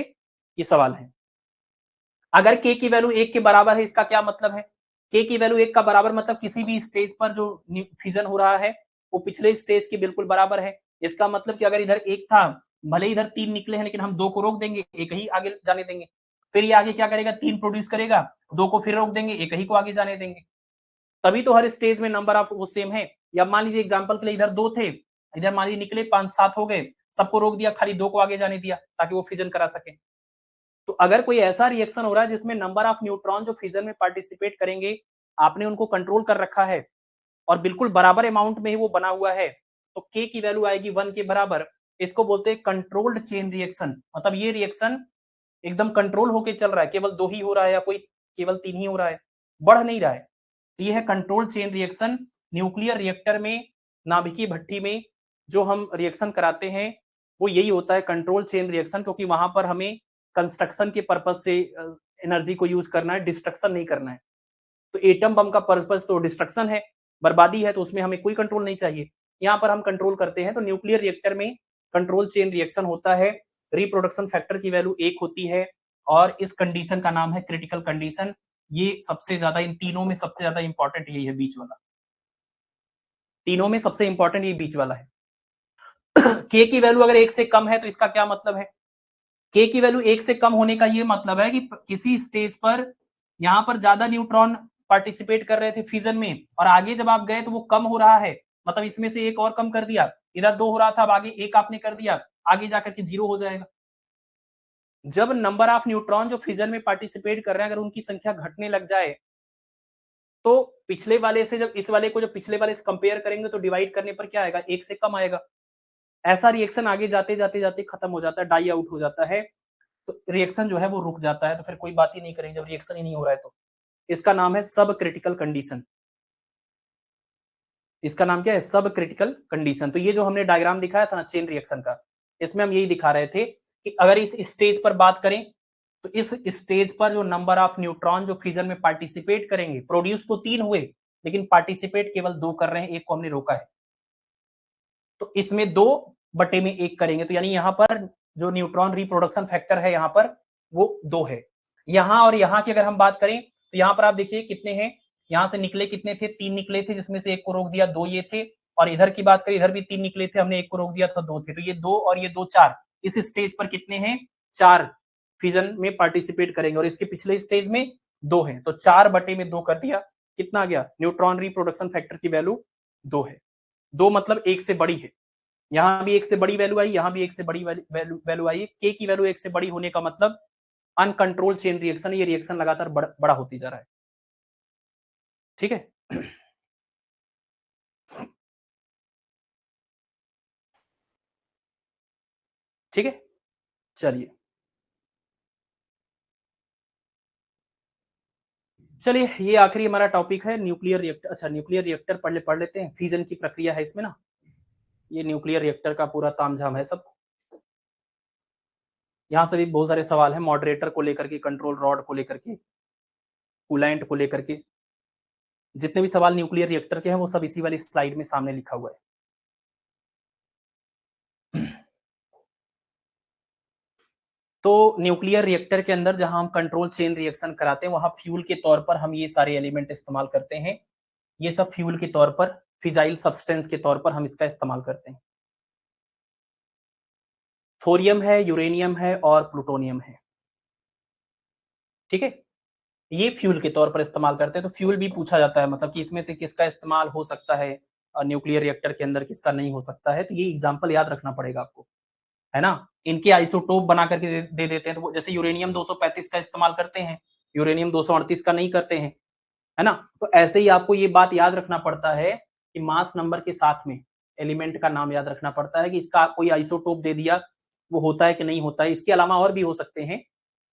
ये सवाल है। अगर के की वैल्यू एक के बराबर है इसका क्या मतलब है, के की वैल्यू एक का बराबर मतलब किसी भी स्टेज पर जो फिजन हो रहा है वो पिछले स्टेज के बिल्कुल बराबर है। इसका मतलब कि अगर इधर एक था, भले इधर तीन निकले हैं लेकिन हम दो को रोक देंगे, एक ही आगे जाने देंगे। फिर ये आगे क्या करेगा, तीन प्रोड्यूस करेगा, दो को फिर रोक देंगे, एक ही को आगे जाने देंगे। तभी तो हर स्टेज में नंबर ऑफ वो सेम है। या मान लीजिए एग्जाम्पल के लिए इधर दो थे, इधर मान लीजिए निकले पांच सात हो गए, सबको रोक दिया, खाली दो को आगे जाने दिया ताकि वो फिजन करा सके। तो अगर कोई ऐसा रिएक्शन हो रहा है जिसमें नंबर ऑफ न्यूट्रॉन जो फिजन में पार्टिसिपेट करेंगे आपने उनको कंट्रोल कर रखा है और बिल्कुल बराबर अमाउंट में ही वो बना हुआ है, तो के की वैल्यू आएगी 1 के बराबर। इसको बोलते हैं कंट्रोल्ड चेन रिएक्शन। मतलब ये रिएक्शन एकदम कंट्रोल होके चल रहा है, केवल दो ही हो रहा है या कोई केवल तीन ही हो रहा है, बढ़ नहीं रहा है। तो ये है controlled chain reaction. Nuclear reactor में, नाभिकीय भट्टी में जो हम रिएक्शन कराते हैं वो यही होता है, कंट्रोल चेन रिएक्शन, क्योंकि वहां पर हमें कंस्ट्रक्शन के पर्पज से एनर्जी को यूज करना है, डिस्ट्रक्शन नहीं करना है। तो एटम बम का पर्पज तो डिस्ट्रक्शन है, बर्बादी है, तो उसमें हमें कोई कंट्रोल नहीं चाहिए। यहाँ पर हम कंट्रोल करते हैं। तो न्यूक्लियर रिएक्टर में कंट्रोल चेन रिएक्शन होता है, रिप्रोडक्शन फैक्टर की वैल्यू एक होती है और इस कंडीशन का नाम है क्रिटिकल कंडीशन। ये सबसे ज्यादा, इन तीनों में सबसे ज्यादा इंपॉर्टेंट यही है, बीच वाला। तीनों में सबसे इंपॉर्टेंट ये बीच वाला है। के की वैल्यू अगर एक से कम है तो इसका क्या मतलब है, के की वैल्यू एक से कम होने का ये मतलब है कि किसी स्टेज पर यहां पर ज्यादा न्यूट्रॉन पार्टिसिपेट कर रहे थे फिजन में और आगे जब आप गए तो वो कम हो रहा है, मतलब इसमें से एक और कम कर दिया, इधर दो हो रहा था अब आगे एक आपने कर दिया, आगे जाकर के जीरो हो जाएगा। जब नंबर ऑफ न्यूट्रॉन जो फिजन में पार्टिसिपेट कर रहे हैं अगर उनकी संख्या घटने लग जाए तो पिछले वाले से, जब इस वाले को जब पिछले वाले से कंपेयर करेंगे तो डिवाइड करने पर क्या आएगा, एक से कम आएगा। ऐसा रिएक्शन आगे जाते जाते जाते खत्म हो जाता है, डाई आउट हो जाता है, तो रिएक्शन जो है वो रुक जाता है। तो फिर कोई बात ही नहीं करेंगे जब रिएक्शन ही नहीं हो रहा है तो। इसका नाम है सब क्रिटिकल कंडीशन। इसका नाम क्या है, सब क्रिटिकल कंडीशन। तो ये जो हमने डायग्राम दिखाया था ना चेन रिएक्शन का, इसमें हम यही दिखा रहे थे कि अगर इस स्टेज पर बात करें तो इस स्टेज पर जो नंबर ऑफ न्यूट्रॉन जो फिजन में पार्टिसिपेट करेंगे, प्रोड्यूस तो तीन हुए लेकिन पार्टिसिपेट केवल दो कर रहे हैं, एक को हमने रोका है, तो इसमें दो बटे में एक करेंगे। तो यानी यहां पर जो न्यूट्रॉन रिप्रोडक्शन फैक्टर है यहां पर वो दो है। यहां और यहां की अगर हम बात करें तो यहां पर आप देखिए कितने हैं, यहां से निकले कितने थे, तीन निकले थे जिसमें से एक को रोक दिया, दो ये थे, और इधर की बात करें, इधर भी 3 निकले थे, हमने एक को रोक दिया तो 2 थे, तो ये 2 और ये 2 4। इस स्टेज पर कितने हैं? 4 फिजन में पार्टिसिपेट करेंगे, और इसके पिछले स्टेज में 2 हैं, तो 4/2 कर दिया, कितना आ गया? न्यूट्रॉन रिप्रोडक्शन फैक्टर की वैल्यू 2 है। 2 मतलब 1 से बड़ी है, यहां भी 1 से बड़ी वैल्यू आई, यहां भी 1 से बड़ी वैल्यू आई है। के की वैल्यू 1 से बड़ी होने का मतलब अनकंट्रोल चेन रिएक्शन, ये रिएक्शन लगातार बड़ा होती जा रहा है। ठीक है। ठीक है, चलिए चलिए, ये आखिरी हमारा टॉपिक है न्यूक्लियर रिएक्टर। अच्छा, न्यूक्लियर रिएक्टर पढ़ लेते हैं, फ्यूजन की प्रक्रिया है इसमें ना, ये न्यूक्लियर रिएक्टर का पूरा तामझाम है सब। यहाँ से भी बहुत सारे सवाल हैं, मॉडरेटर को लेकर के, कंट्रोल रॉड को लेकर के, कूलेंट को लेकर के, जितने भी सवाल न्यूक्लियर रिएक्टर के हैं वो सब इसी वाली स्लाइड में सामने लिखा हुआ है। तो न्यूक्लियर रिएक्टर के अंदर जहां हम कंट्रोल चेन रिएक्शन कराते हैं, वहां फ्यूल के तौर पर हम ये सारे एलिमेंट इस्तेमाल करते हैं। ये सब फ्यूल के तौर पर, फिजाइल सब्सटेंस के तौर पर हम इसका इस्तेमाल करते हैं। थोरियम है, यूरेनियम है और प्लूटोनियम है। ठीक है, ये फ्यूल के तौर पर इस्तेमाल करते हैं। तो फ्यूल भी पूछा जाता है, मतलब कि इसमें से किसका इस्तेमाल हो सकता है न्यूक्लियर रिएक्टर के अंदर, किसका नहीं हो सकता है। तो ये एग्जाम्पल याद रखना पड़ेगा आपको, है ना। इनके आइसोटोप बना करके दे देते हैं, तो जैसे यूरेनियम 235 का इस्तेमाल करते हैं, यूरेनियम 238 का नहीं करते हैं, है ना। तो ऐसे ही आपको ये बात याद रखना पड़ता है कि मास नंबर के साथ में एलिमेंट का नाम याद रखना पड़ता है कि इसका कोई आइसोटोप दे दिया, वो होता है कि नहीं होता है। इसके अलावा और भी हो सकते हैं,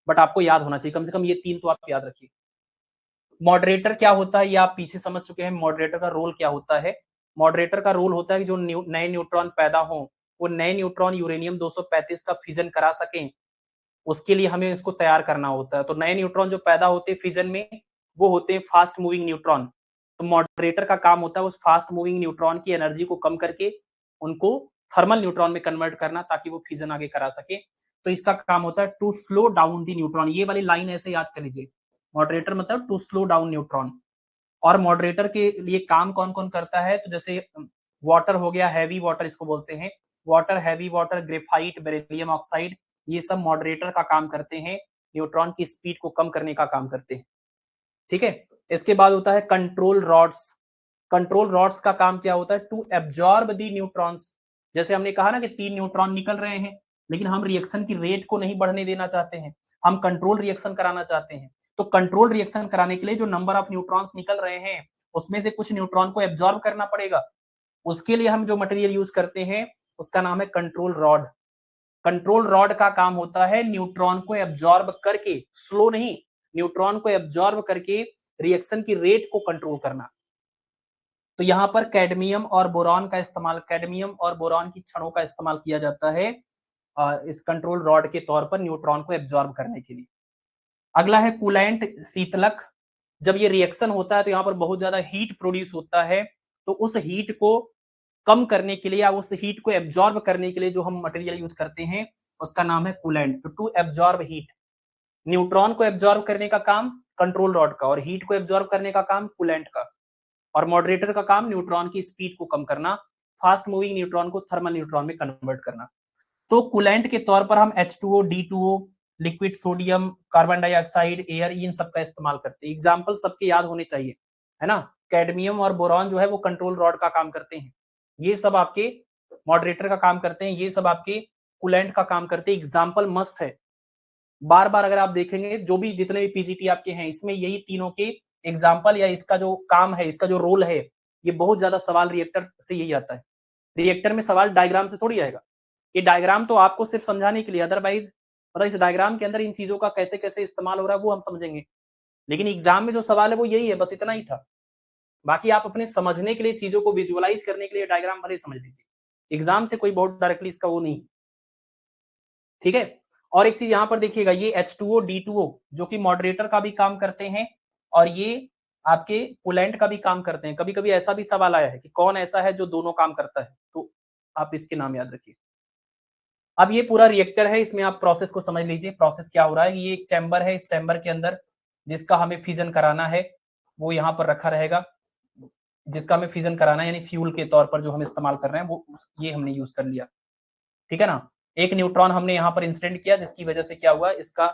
बट आपको याद होना चाहिए, कम से कम ये 3 तो आप याद रखिए। मॉडरेटर क्या होता है ये आप पीछे समझ चुके हैं। मॉडरेटर का रोल क्या होता है? मॉडरेटर का रोल होता है कि जो नए न्यूट्रॉन पैदा हो, वो नए न्यूट्रॉन यूरेनियम 235 का फिजन करा सकें, उसके लिए हमें इसको तैयार करना होता है। तो नए न्यूट्रॉन जो पैदा होते हैं फिजन में, वो होते हैं फास्ट मूविंग न्यूट्रॉन। तो मॉडरेटर का काम होता है उस फास्ट मूविंग न्यूट्रॉन की एनर्जी को कम करके उनको थर्मल न्यूट्रॉन में कन्वर्ट करना, ताकि वो फिजन आगे करा सके। तो इसका काम होता है to slow down the neutron. ये वाली लाइन ऐसे याद कर लीजिए, मॉडरेटर मतलब टू स्लो डाउन न्यूट्रॉन। और मॉडरेटर के लिए काम कौन कौन करता है? तो जैसे वाटर हो गया, हैवी वाटर इसको बोलते हैं, water, heavy water, graphite, beryllium oxide, ये सब मॉडरेटर का काम करते हैं, न्यूट्रॉन की स्पीड को कम करने का काम करते हैं। ठीक है, इसके बाद होता है कंट्रोल रॉड्स। कंट्रोल रॉड्स का काम क्या होता है? To absorb the neutrons. जैसे हमने कहा ना कि 3 न्यूट्रॉन निकल रहे हैं, लेकिन हम रिएक्शन की रेट को नहीं बढ़ने देना चाहते हैं, हम कंट्रोल रिएक्शन कराना चाहते हैं। तो कंट्रोल रिएक्शन कराने के लिए जो नंबर ऑफ न्यूट्रॉन्स निकल रहे हैं, उसमें से कुछ न्यूट्रॉन को एब्जॉर्ब करना पड़ेगा। उसके लिए हम जो मटेरियल यूज करते हैं उसका नाम है कंट्रोल रॉड। कंट्रोल रॉड का काम होता है न्यूट्रॉन को एब्जॉर्ब करके, स्लो नहीं, न्यूट्रॉन को एब्जॉर्ब करके रिएक्शन की रेट को कंट्रोल करना। तो यहां पर कैडमियम और बोरॉन का इस्तेमाल, कैडमियम और बोरॉन की छड़ों का इस्तेमाल किया जाता है इस कंट्रोल रॉड के तौर पर न्यूट्रॉन को एब्जॉर्ब करने के लिए। अगला है कूलेंट, शीतलक। जब ये रिएक्शन होता है तो यहाँ पर बहुत ज्यादा हीट प्रोड्यूस होता है, तो उस हीट को कम करने के लिए या उस हीट को एब्जॉर्ब करने के लिए जो हम मटेरियल यूज करते हैं उसका नाम है कूलेंट। तो टू एब्जॉर्ब हीट, न्यूट्रॉन को एब्जॉर्ब करने का काम कंट्रोल रॉड का, और हीट को एब्जॉर्ब करने का काम कूलेंट का। और मॉडरेटर का काम न्यूट्रॉन की स्पीड को कम करना, फास्ट मूविंग न्यूट्रॉन को थर्मल न्यूट्रॉन में कन्वर्ट करना। तो कूलेंट के तौर पर हम H2O, D2O, liquid sodium, carbon dioxide, air, इन सब का इस्तेमाल करते हैं। एग्जाम्पल सबके याद होने चाहिए, है ना। कैडमियम और बोरॉन जो है वो कंट्रोल रॉड का काम करते हैं, ये सब आपके मॉडरेटर का काम करते हैं, ये सब आपके कूलेंट का काम करते हैं। एग्जाम्पल मस्ट है, बार बार अगर आप देखेंगे जो भी जितने भी पीजीटी आपके हैं, इसमें यही तीनों के एग्जाम्पल या इसका जो काम है, इसका जो रोल है, ये बहुत ज्यादा सवाल रिएक्टर से यही आता है। रिएक्टर में सवाल डायग्राम से थोड़ी आएगा, ये डायग्राम तो आपको सिर्फ समझाने के लिए, अदरवाइज मतलब इस डायग्राम के अंदर इन चीजों का कैसे कैसे इस्तेमाल हो रहा है वो हम समझेंगे, लेकिन एग्जाम में जो सवाल है वो यही है, बस इतना ही था। बाकी आप अपने समझने के लिए, चीजों को विजुअलाइज करने के लिए डायग्राम भले समझ लीजिए, एग्जाम से कोई बहुत डायरेक्टली इसका वो नहीं। ठीक है, और एक चीज यहां पर देखिएगा, ये H2O, D2O जो कि मॉडरेटर का भी काम करते हैं, और ये आपके कूलेंट का भी काम करते हैं। कभी कभी ऐसा भी सवाल आया है कि कौन ऐसा है जो दोनों काम करता है, तो आप इसके नाम याद रखिए। अब ये पूरा रिएक्टर है, इसमें आप प्रोसेस को समझ लीजिए, प्रोसेस क्या हो रहा है। ये एक चैम्बर है, इस चैम्बर के अंदर जिसका हमें फिजन कराना है वो यहाँ पर रखा रहेगा। जिसका हमें फिजन कराना है, यानी फ्यूल के तौर पर जो हम इस्तेमाल कर रहे हैं वो ये हमने यूज कर लिया, ठीक है ना। एक न्यूट्रॉन हमने यहाँ पर इंसिडेंट किया, जिसकी वजह से क्या हुआ, इसका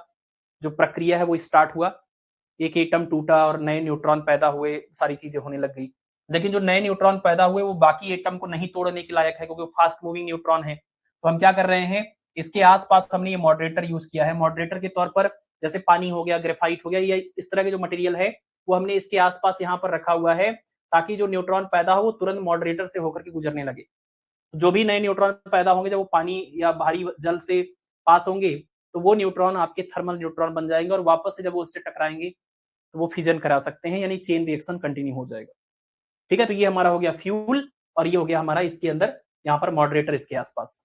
जो प्रक्रिया है वो स्टार्ट हुआ, एक एटम टूटा और नए न्यूट्रॉन पैदा हुए, सारी चीजें होने लग गई। लेकिन जो नए न्यूट्रॉन पैदा हुए वो बाकी एटम को नहीं तोड़ने के लायक है, क्योंकि वो फास्ट मूविंग न्यूट्रॉन है। तो हम क्या कर रहे हैं, इसके आसपास हमने ये मॉडरेटर यूज किया है। मॉडरेटर के तौर पर जैसे पानी हो गया, ग्रेफाइट हो गया, या इस तरह के जो मटेरियल है वो हमने इसके आसपास यहाँ पर रखा हुआ है, ताकि जो न्यूट्रॉन पैदा हो वो तुरंत मॉडरेटर से होकर के गुजरने लगे। जो भी नए न्यूट्रॉन पैदा होंगे, जब वो पानी या भारी जल से पास होंगे, तो वो न्यूट्रॉन आपके थर्मल न्यूट्रॉन बन जाएंगे, और वापस से जब वो उससे टकराएंगे तो वो फिजन करा सकते हैं, यानी चेन रिएक्शन कंटिन्यू हो जाएगा, ठीक है। तो ये हमारा हो गया फ्यूल, और ये हो गया हमारा इसके अंदर यहाँ पर मॉडरेटर इसके आसपास।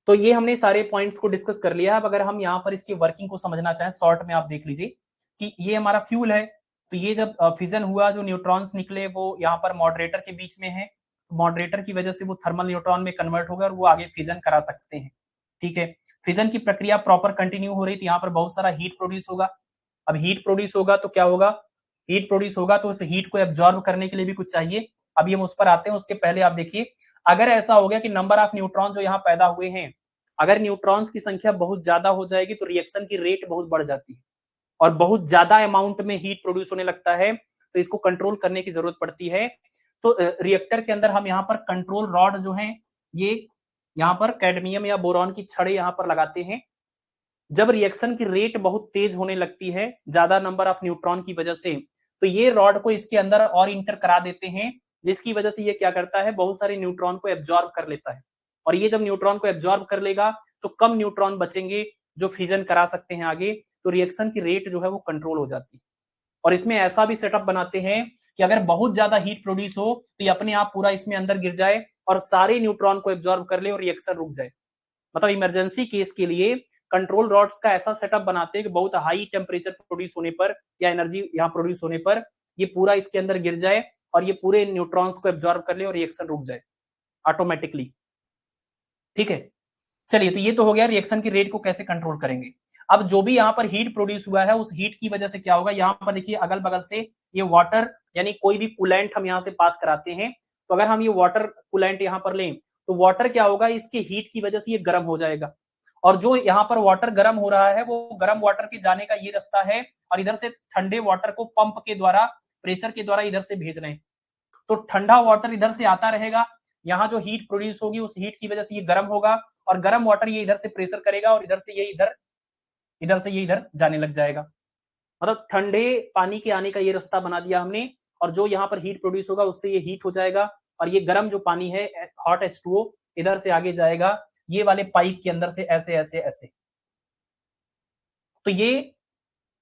तो ये हमने सारे पॉइंट्स को डिस्कस कर लिया। अब अगर हम यहाँ पर इसकी वर्किंग को समझना चाहें, शॉर्ट में आप देख लीजिए कि ये हमारा फ्यूल है। तो ये जब फिजन हुआ, जो न्यूट्रॉन्स निकले वो यहाँ पर मॉडरेटर के बीच में है, मॉडरेटर की वजह से वो थर्मल न्यूट्रॉन में कन्वर्ट हो गया और वो आगे फिजन करा सकते हैं, ठीक है। फिजन की प्रक्रिया प्रॉपर कंटिन्यू हो रही थी, यहाँ पर बहुत सारा हीट प्रोड्यूस होगा। अब हीट प्रोड्यूस होगा तो क्या होगा, हीट प्रोड्यूस होगा तो उस हीट को एब्जॉर्ब करने के लिए भी कुछ चाहिए। अभी हम उस पर आते हैं, उसके पहले आप देखिए, अगर ऐसा हो गया कि नंबर ऑफ न्यूट्रॉन जो यहाँ पैदा हुए हैं, अगर न्यूट्रॉन्स की संख्या बहुत ज्यादा हो जाएगी तो रिएक्शन की रेट बहुत बढ़ जाती है, और बहुत ज्यादा अमाउंट में हीट प्रोड्यूस होने लगता है, तो इसको कंट्रोल करने की जरूरत पड़ती है। तो रिएक्टर के अंदर हम यहाँ पर कंट्रोल रॉड जो है, ये यहाँ पर कैडमियम या बोरॉन की छड़ें यहाँ पर लगाते हैं। जब रिएक्शन की रेट बहुत तेज होने लगती है ज्यादा नंबर ऑफ न्यूट्रॉन की वजह से, तो ये रॉड को इसके अंदर और इंटर करा देते हैं, जिसकी वजह से ये क्या करता है, बहुत सारे न्यूट्रॉन को एब्जॉर्ब कर लेता है। और ये जब न्यूट्रॉन को एब्जॉर्ब कर लेगा तो कम न्यूट्रॉन बचेंगे जो फिजन करा सकते हैं आगे, तो रिएक्शन की रेट जो है वो कंट्रोल हो जाती है। और इसमें ऐसा भी सेटअप बनाते हैं कि अगर बहुत ज्यादा हीट प्रोड्यूस हो तो ये अपने आप पूरा इसमें अंदर गिर जाए और सारे न्यूट्रॉन को एब्जॉर्ब कर ले और रिएक्शन रुक जाए। मतलब इमरजेंसी केस के लिए कंट्रोल रॉड्स का ऐसा सेटअप बनाते हैं कि बहुत हाई टेम्परेचर प्रोड्यूस होने पर या एनर्जी यहाँ प्रोड्यूस होने पर ये पूरा इसके अंदर गिर जाए और ये पूरे न्यूट्रॉन्स को एब्जॉर्ब कर ले और रिएक्शन रुक जाए ऑटोमेटिकली, ठीक है। चलिए, तो ये तो हो गया रिएक्शन की रेट को कैसे कंट्रोल करेंगे। अब जो भी यहाँ पर हीट प्रोड्यूस हुआ है, उस हीट की वजह से क्या होगा, यहाँ पर देखिए अगल बगल से ये वाटर यानी कोई भी कूलेंट हम यहाँ से पास कराते हैं, तो अगर हम ये वाटर कूलेंट यहाँ पर लें तो वाटर क्या होगा, इसके हीट की वजह से ये गर्म हो जाएगा। और जो यहाँ पर वाटर गर्म हो रहा है वो गर्म वाटर के जाने का ये रास्ता है, और इधर से ठंडे वाटर को पंप के द्वारा, प्रेशर के द्वारा इधर से भेज रहे हैं। तो ठंडा वाटर इधर से आता रहेगा, यहाँ जो हीट प्रोड्यूस होगी उस हीट की वजह से ये गर्म होगा, और गर्म वाटर ये इधर से प्रेशर करेगा और इधर से ये इधर से ये इधर जाने लग जाएगा। मतलब ठंडे पानी के आने का ये रास्ता बना दिया हमने, और जो यहाँ पर हीट प्रोड्यूस होगा उससे ये हीट हो जाएगा, और ये गर्म जो पानी है हॉट H2O इधर से आगे जाएगा ये वाले पाइप के अंदर से ऐसे ऐसे ऐसे। तो ये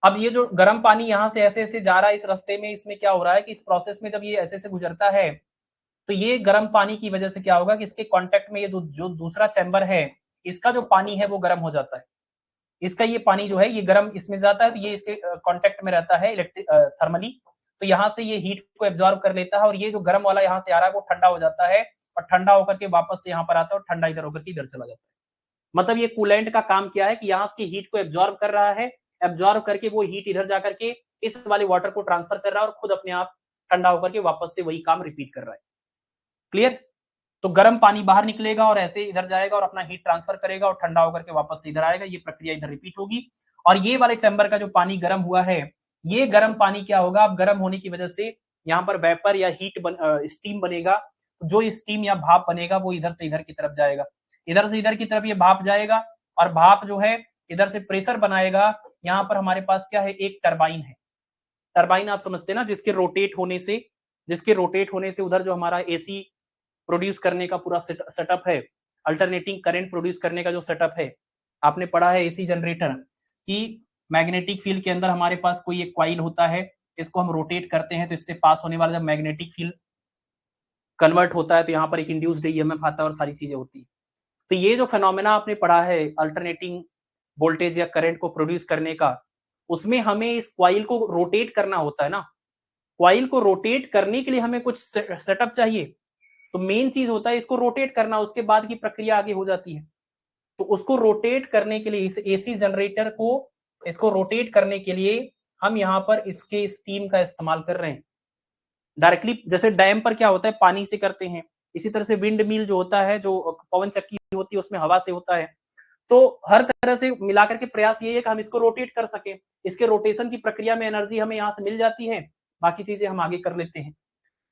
अब ये जो गर्म पानी यहाँ से ऐसे ऐसे जा रहा है इस रास्ते में, इसमें क्या हो रहा है कि इस प्रोसेस में जब ये ऐसे ऐसे गुजरता है तो ये गर्म पानी की वजह से क्या होगा कि इसके कांटेक्ट में ये जो दूसरा चैम्बर है, इसका जो पानी है वो गर्म हो जाता है। इसका ये पानी जो है ये गर्म इसमें जाता है, तो ये इसके कांटेक्ट में रहता है इलेक्ट्रिक थर्मली, तो यहाँ से ये हीट को एब्जॉर्ब कर लेता है, और ये जो गर्म वाला यहाँ से आ रहा है वो ठंडा हो जाता है, और ठंडा होकर के वापस से यहाँ पर आता है और ठंडा इधर होकर के इधर चला जाता है। मतलब ये कूलेंट का काम क्या है कि यहाँ की हीट को एब्जॉर्ब कर रहा है, एब्जॉर्ब करके वो हीट इधर जाकर के इस वाले वाटर को ट्रांसफर कर रहा है और खुद अपने आप ठंडा होकर के वापस से वही काम रिपीट कर रहा है। क्लियर। तो गर्म पानी बाहर निकलेगा और ऐसे इधर जाएगा और अपना हीट ट्रांसफर करेगा और ठंडा होकर के वापस से इधर आएगा, ये प्रक्रिया इधर रिपीट होगी। और ये वाले चैम्बर का जो पानी गर्म हुआ है, ये गर्म पानी क्या होगा, अब गर्म होने की वजह से यहाँ पर वेपर या स्टीम बनेगा, जो स्टीम या भाप बनेगा वो इधर से इधर की तरफ जाएगा, इधर से इधर की तरफ ये भाप जाएगा, और भाप जो है इधर से प्रेशर बनाएगा। यहाँ पर हमारे पास क्या है, एक टरबाइन है। टरबाइन आप समझते हैं ना, जिसके रोटेट होने से उधर जो हमारा एसी प्रोड्यूस करने का पूरा सेटअप है, अल्टरनेटिंग करंट प्रोड्यूस करने का जो सेटअप है, आपने पढ़ा है एसी जनरेटर कि मैग्नेटिक फील्ड के अंदर हमारे पास कोई एक कॉइल होता है, इसको हम रोटेट करते हैं तो इससे पास होने वाला जब मैग्नेटिक फील्ड कन्वर्ट होता है तो यहाँ पर एक इंड्यूस्ड ईएमएफ आता है और सारी चीजें होती है। तो ये जो फेनोमेना आपने पढ़ा है अल्टरनेटिंग वोल्टेज या करंट को प्रोड्यूस करने का, उसमें हमें इस कॉइल को रोटेट करना होता है ना। कॉइल को रोटेट करने के लिए हमें कुछ सेटअप चाहिए, तो मेन चीज होता है इसको रोटेट करना, उसके बाद की प्रक्रिया आगे हो जाती है। तो उसको रोटेट करने के लिए, इस एसी जनरेटर को इसको रोटेट करने के लिए हम यहाँ पर इसके स्टीम का इस्तेमाल कर रहे हैं। डायरेक्टली जैसे डैम पर क्या होता है पानी से करते हैं, इसी तरह से विंड मिल जो होता है, जो पवन चक्की होती है उसमें हवा से होता है। तो हर तरह से मिलाकर के प्रयास ये है कि हम इसको रोटेट कर सकें, इसके रोटेशन की प्रक्रिया में एनर्जी हमें यहाँ से मिल जाती है, बाकी चीजें हम आगे कर लेते हैं।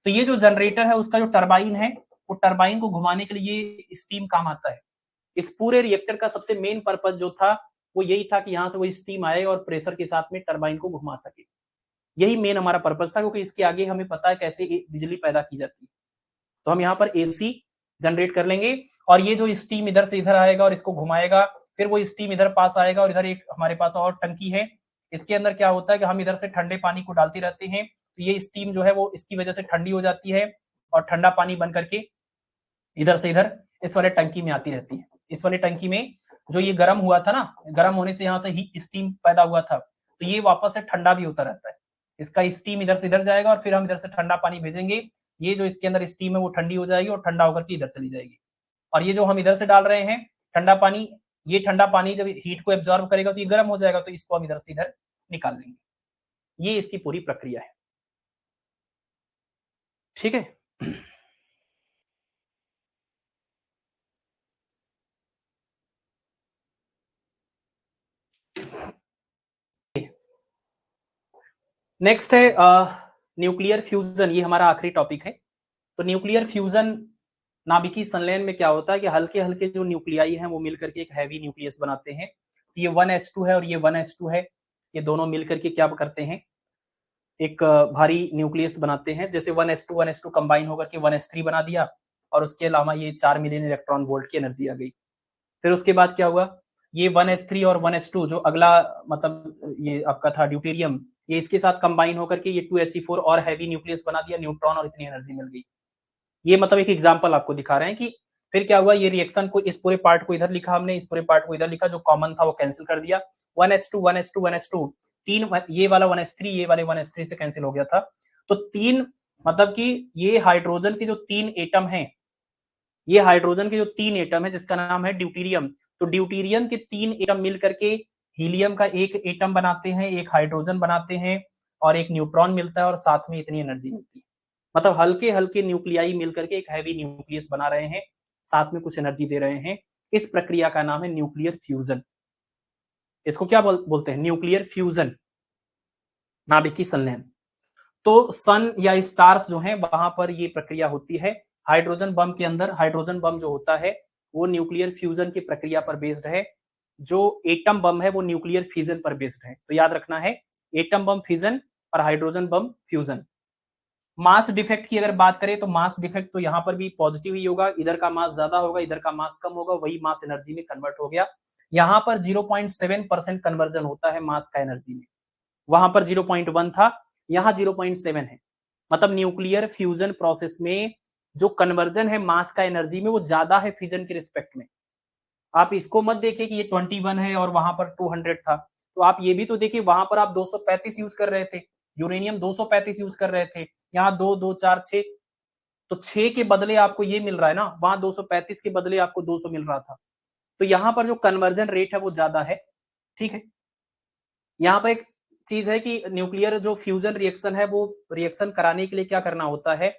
तो ये जो जनरेटर है उसका जो टरबाइन है, वो टरबाइन को घुमाने के लिए ये स्टीम काम आता है। इस पूरे रिएक्टर का सबसे मेन पर्पज जो था वो यही था कि यहाँ से वो स्टीम आए और प्रेशर के साथ में टरबाइन को घुमा सके। यही मेन हमारा पर्पज था, क्योंकि इसके आगे हमें पता है कैसे बिजली पैदा की जाती है। तो हम यहाँ पर एसी जनरेट कर लेंगे और ये जो स्टीम इधर से इधर आएगा और इसको घुमाएगा, फिर वो स्टीम इधर पास आएगा और इधर एक हमारे पास और टंकी है। इसके अंदर क्या होता है कि हम इधर से ठंडे पानी को डालते रहते हैं, तो ये स्टीम जो है वो इसकी वजह से ठंडी हो जाती है और ठंडा पानी बन करके इधर से इधर इस वाले टंकी में आती रहती है। इस वाले टंकी में जो ये गर्म हुआ था ना, गर्म होने से यहाँ से ही स्टीम पैदा हुआ था, तो ये वापस से ठंडा भी होता रहता है। इसका स्टीम इधर से इधर जाएगा और फिर हम इधर से ठंडा पानी भेजेंगे, ये जो इसके अंदर स्टीम है वो ठंडी हो जाएगी और ठंडा होकर के इधर चली जाएगी। और ये जो हम इधर से डाल रहे हैं ठंडा पानी, ये ठंडा पानी जब हीट को एब्जॉर्ब करेगा तो ये गर्म हो जाएगा, तो इसको हम इधर से इधर निकाल लेंगे। ये इसकी पूरी प्रक्रिया है, ठीक है। नेक्स्ट है न्यूक्लियर फ्यूजन, ये हमारा आखिरी टॉपिक है। तो न्यूक्लियर फ्यूजन नाभिकीय संलयन में क्या होता है कि हल्के हल्के जो न्यूक्लियाई हैं वो मिलकर के एक हैवी न्यूक्लियस बनाते हैं। ये 1s2 है और ये 1s2 है, ये दोनों मिलकर के क्या करते हैं, एक भारी न्यूक्लियस बनाते हैं। जैसे 1s2 कंबाइन होकर के 1s3 बना दिया और उसके अलावा ये 4 मिलियन इलेक्ट्रॉन वोल्ट की एनर्जी आ गई। फिर उसके बाद क्या हुआ, ये 1s3 और 1s2 जो अगला मतलब ये आपका था ड्यूटेरियम, ये इसके साथ कंबाइन होकर के ये 2He4 और हैवी न्यूक्लियस बना दिया, न्यूट्रॉन और इतनी एनर्जी मिल गई। ये मतलब एक एग्जांपल आपको दिखा रहे हैं कि फिर क्या हुआ, ये रिएक्शन को इस पूरे पार्ट को इधर लिखा हमने, इस पूरे पार्ट को इधर लिखा, जो कॉमन था वो कैंसिल कर दिया। 1s2 1s2 1s2 तीन, ये वाला 1s3 ये वाले 1s3 से कैंसिल हो गया था। तो तीन मतलब कि ये हाइड्रोजन के जो 3 एटम हैं, ये हाइड्रोजन के जो 3 एटम है जिसका नाम है ड्यूटीरियम, तो ड्यूटीरियम के 3 एटम मिल करके हीलियम का एक एटम बनाते हैं, एक हाइड्रोजन बनाते हैं और एक न्यूट्रॉन मिलता है और साथ में इतनी एनर्जी मिलती है। मतलब हल्के हल्के न्यूक्लियाई मिलकर के एक हैवी न्यूक्लियस बना रहे हैं, साथ में कुछ एनर्जी दे रहे हैं। इस प्रक्रिया का नाम है न्यूक्लियर फ्यूजन। इसको क्या बोलते हैं, न्यूक्लियर फ्यूजन, नाभिकीय संलयन। तो सन या स्टार्स जो हैं वहां पर ये प्रक्रिया होती है। हाइड्रोजन बम के अंदर, हाइड्रोजन बम जो होता है वो न्यूक्लियर फ्यूजन की प्रक्रिया पर बेस्ड है। जो एटम बम है वो न्यूक्लियर फ्यूजन पर बेस्ड है। तो याद रखना है, एटम बम फ्यूजन और hydrogen bomb fusion. Mass defect की अगर बात करें तो मास डिफेक्ट तो यहाँ पर भी पॉजिटिव ही होगा, इधर का मास ज्यादा होगा, इधर का मास कम होगा, वही मास एनर्जी में कन्वर्ट हो गया। यहाँ पर 0.7% कन्वर्जन होता है मास का एनर्जी में, वहां पर 0.1 था, यहाँ 0.7 है। मतलब न्यूक्लियर फ्यूजन प्रोसेस में जो कन्वर्जन है मास का एनर्जी में वो ज्यादा है फ्यूजन के रिस्पेक्ट में। आप इसको मत देखिए कि ये 21 है और वहां पर 200 था, तो आप ये भी तो देखिए वहां पर आप 235 यूज कर रहे थे, यूरेनियम 235 यूज कर रहे थे, यहाँ 2 2 4 6, तो 6 के बदले आपको ये मिल रहा है ना, वहां 235 के बदले आपको 200 मिल रहा था। तो यहाँ पर जो कन्वर्जन रेट है वो ज्यादा है, ठीक है। यहाँ पर एक चीज है कि न्यूक्लियर जो फ्यूजन रिएक्शन है वो रिएक्शन कराने के लिए क्या करना होता है,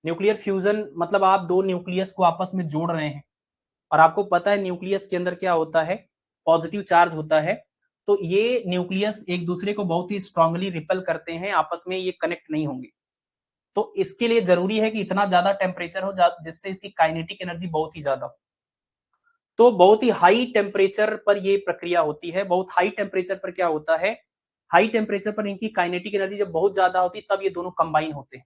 न्यूक्लियर फ्यूजन मतलब आप दो न्यूक्लियस को आपस में जोड़ रहे हैं और आपको पता है न्यूक्लियस के अंदर क्या होता है, पॉजिटिव चार्ज होता है। तो ये न्यूक्लियस एक दूसरे को बहुत ही स्ट्रांगली रिपेल करते हैं, आपस में ये कनेक्ट नहीं होंगे। तो इसके लिए जरूरी है कि इतना ज्यादा टेम्परेचर हो जिससे इसकी काइनेटिक एनर्जी बहुत ही ज्यादा हो। तो बहुत ही हाई टेम्परेचर पर ये प्रक्रिया होती है। बहुत हाई टेम्परेचर पर क्या होता है, हाई टेम्परेचर पर इनकी काइनेटिक एनर्जी जब बहुत ज्यादा होती है तब ये दोनों कंबाइन होते हैं।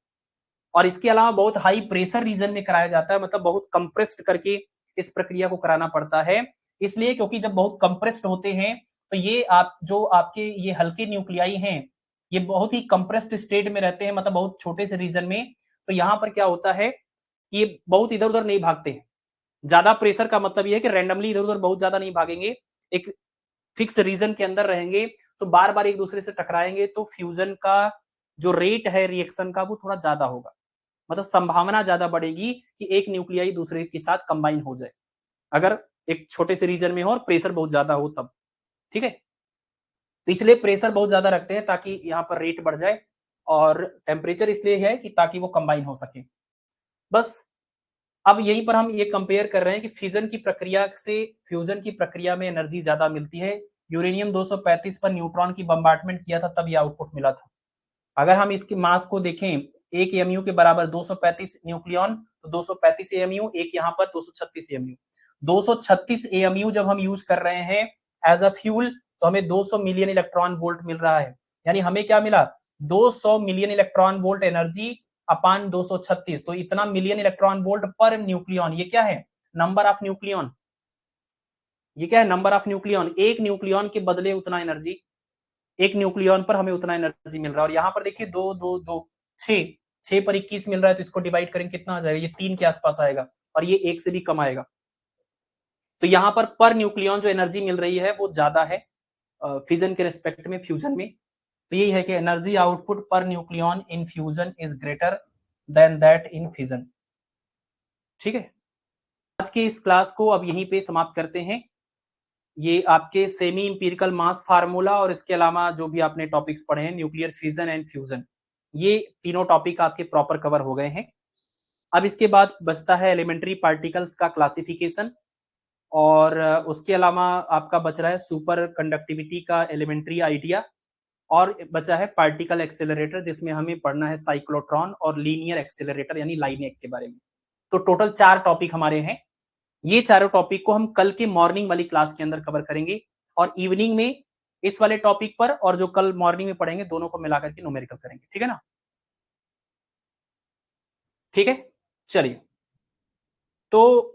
और इसके अलावा बहुत हाई प्रेशर रीजन में कराया जाता है, मतलब बहुत कंप्रेस्ड करके इस प्रक्रिया को कराना पड़ता है। इसलिए क्योंकि जब बहुत कंप्रेस्ड होते हैं तो ये आप जो आपके ये हल्के न्यूक्लियाई हैं ये बहुत ही कंप्रेस्ड स्टेट में रहते हैं, मतलब बहुत छोटे से रीजन में। तो यहाँ पर क्या होता है कि ये बहुत इधर उधर नहीं भागते हैं। ज्यादा प्रेशर का मतलब ये है कि रैंडमली इधर उधर बहुत ज्यादा नहीं भागेंगे, एक फिक्स रीजन के अंदर रहेंगे। तो बार बार एक दूसरे से टकराएंगे तो फ्यूजन का जो रेट है रिएक्शन का वो थोड़ा ज्यादा होगा, मतलब संभावना ज्यादा बढ़ेगी कि एक न्यूक्लियाई दूसरे के साथ कंबाइन हो जाए, अगर एक छोटे से रीजन में हो और प्रेशर बहुत ज्यादा हो तब, ठीक है। तो इसलिए प्रेशर बहुत ज्यादा रखते हैं ताकि यहाँ पर रेट बढ़ जाए। और टेम्परेचर इसलिए है कि ताकि वो कंबाइन हो सके। बस अब यहीं पर हम ये कंपेयर कर रहे हैं कि फिजन की प्रक्रिया से फ्यूजन की प्रक्रिया में एनर्जी ज्यादा मिलती है। यूरेनियम 235 पर न्यूट्रॉन की बम्बार्टमेंट किया था, तब ये आउटपुट मिला था। अगर हम इसकी मास को देखें, एक एमयू के बराबर 235 न्यूक्लियन, तो 235 एमयू, एक यहाँ पर 236 एमयू। 236 एमयू जब हम यूज कर रहे हैं एज अ फ्यूल, तो हमें 200 मिलियन इलेक्ट्रॉन वोल्ट मिल रहा है। यानी हमें क्या मिला, 200 मिलियन इलेक्ट्रॉन वोल्ट एनर्जी अपान 236, तो इतना million electron volt per nucleon. ये क्या है, नंबर ऑफ न्यूक्लियन। ये क्या है, नंबर ऑफ न्यूक्लियन। एक न्यूक्लियन के बदले उतना एनर्जी, एक न्यूक्लियन पर हमें उतना एनर्जी मिल रहा है। और यहाँ पर देखिए 2 2 2 6, 6 पर 21 मिल रहा है, तो इसको डिवाइड करेंगे कितना आ जाएगा, ये 3 के आसपास आएगा, और ये 1 से भी कम आएगा। तो यहाँ पर न्यूक्लियन जो एनर्जी मिल रही है वो ज्यादा है फ्यूजन के रिस्पेक्ट में, फ्यूजन में। तो यही है कि energy output per nucleon in fusion is greater than that in fission. ठीक है, आज की इस क्लास को अब यहीं पे समाप्त करते हैं। ये आपके सेमी इंपिरिकल मास फार्मूला और इसके अलावा जो भी आपने टॉपिक्स पढ़े हैं, न्यूक्लियर फिजन एंड फ्यूजन, ये तीनों टॉपिक आपके प्रॉपर कवर हो गए हैं। अब इसके बाद बचता है एलिमेंट्री पार्टिकल्स का क्लासिफिकेशन, और उसके अलावा आपका बच रहा है सुपर कंडक्टिविटी का एलिमेंट्री आइडिया, और बचा है पार्टिकल एक्सेलरेटर, जिसमें हमें पढ़ना है साइक्लोट्रॉन और लीनियर एक्सेलरेटर यानी लाइनेक के बारे में। तो टोटल 4 टॉपिक हमारे हैं। ये चारों टॉपिक को हम कल की मॉर्निंग वाली क्लास के अंदर कवर करेंगे, और इवनिंग में इस वाले टॉपिक पर और जो कल मॉर्निंग में पढ़ेंगे दोनों को मिलाकर के न्यूमेरिकल करेंगे। ठीक है ना, ठीक है, चलिए। तो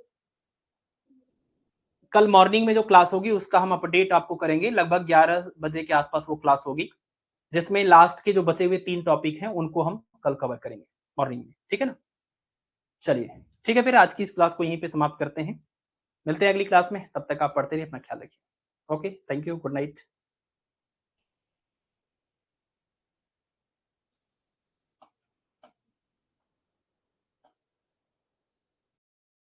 कल मॉर्निंग में जो क्लास होगी उसका हम अपडेट आपको करेंगे, लगभग 11 बजे के आसपास वो क्लास होगी, जिसमें लास्ट के जो बचे हुए 3 टॉपिक हैं उनको हम कल कवर करेंगे मॉर्निंग में। ठीक है ना, चलिए ठीक है, फिर आज की इस क्लास को यहीं पे समाप्त करते हैं। मिलते हैं अगली क्लास में, तब तक आप पढ़ते रहिए, अपना ख्याल रखिए। Okay, thank you, good night.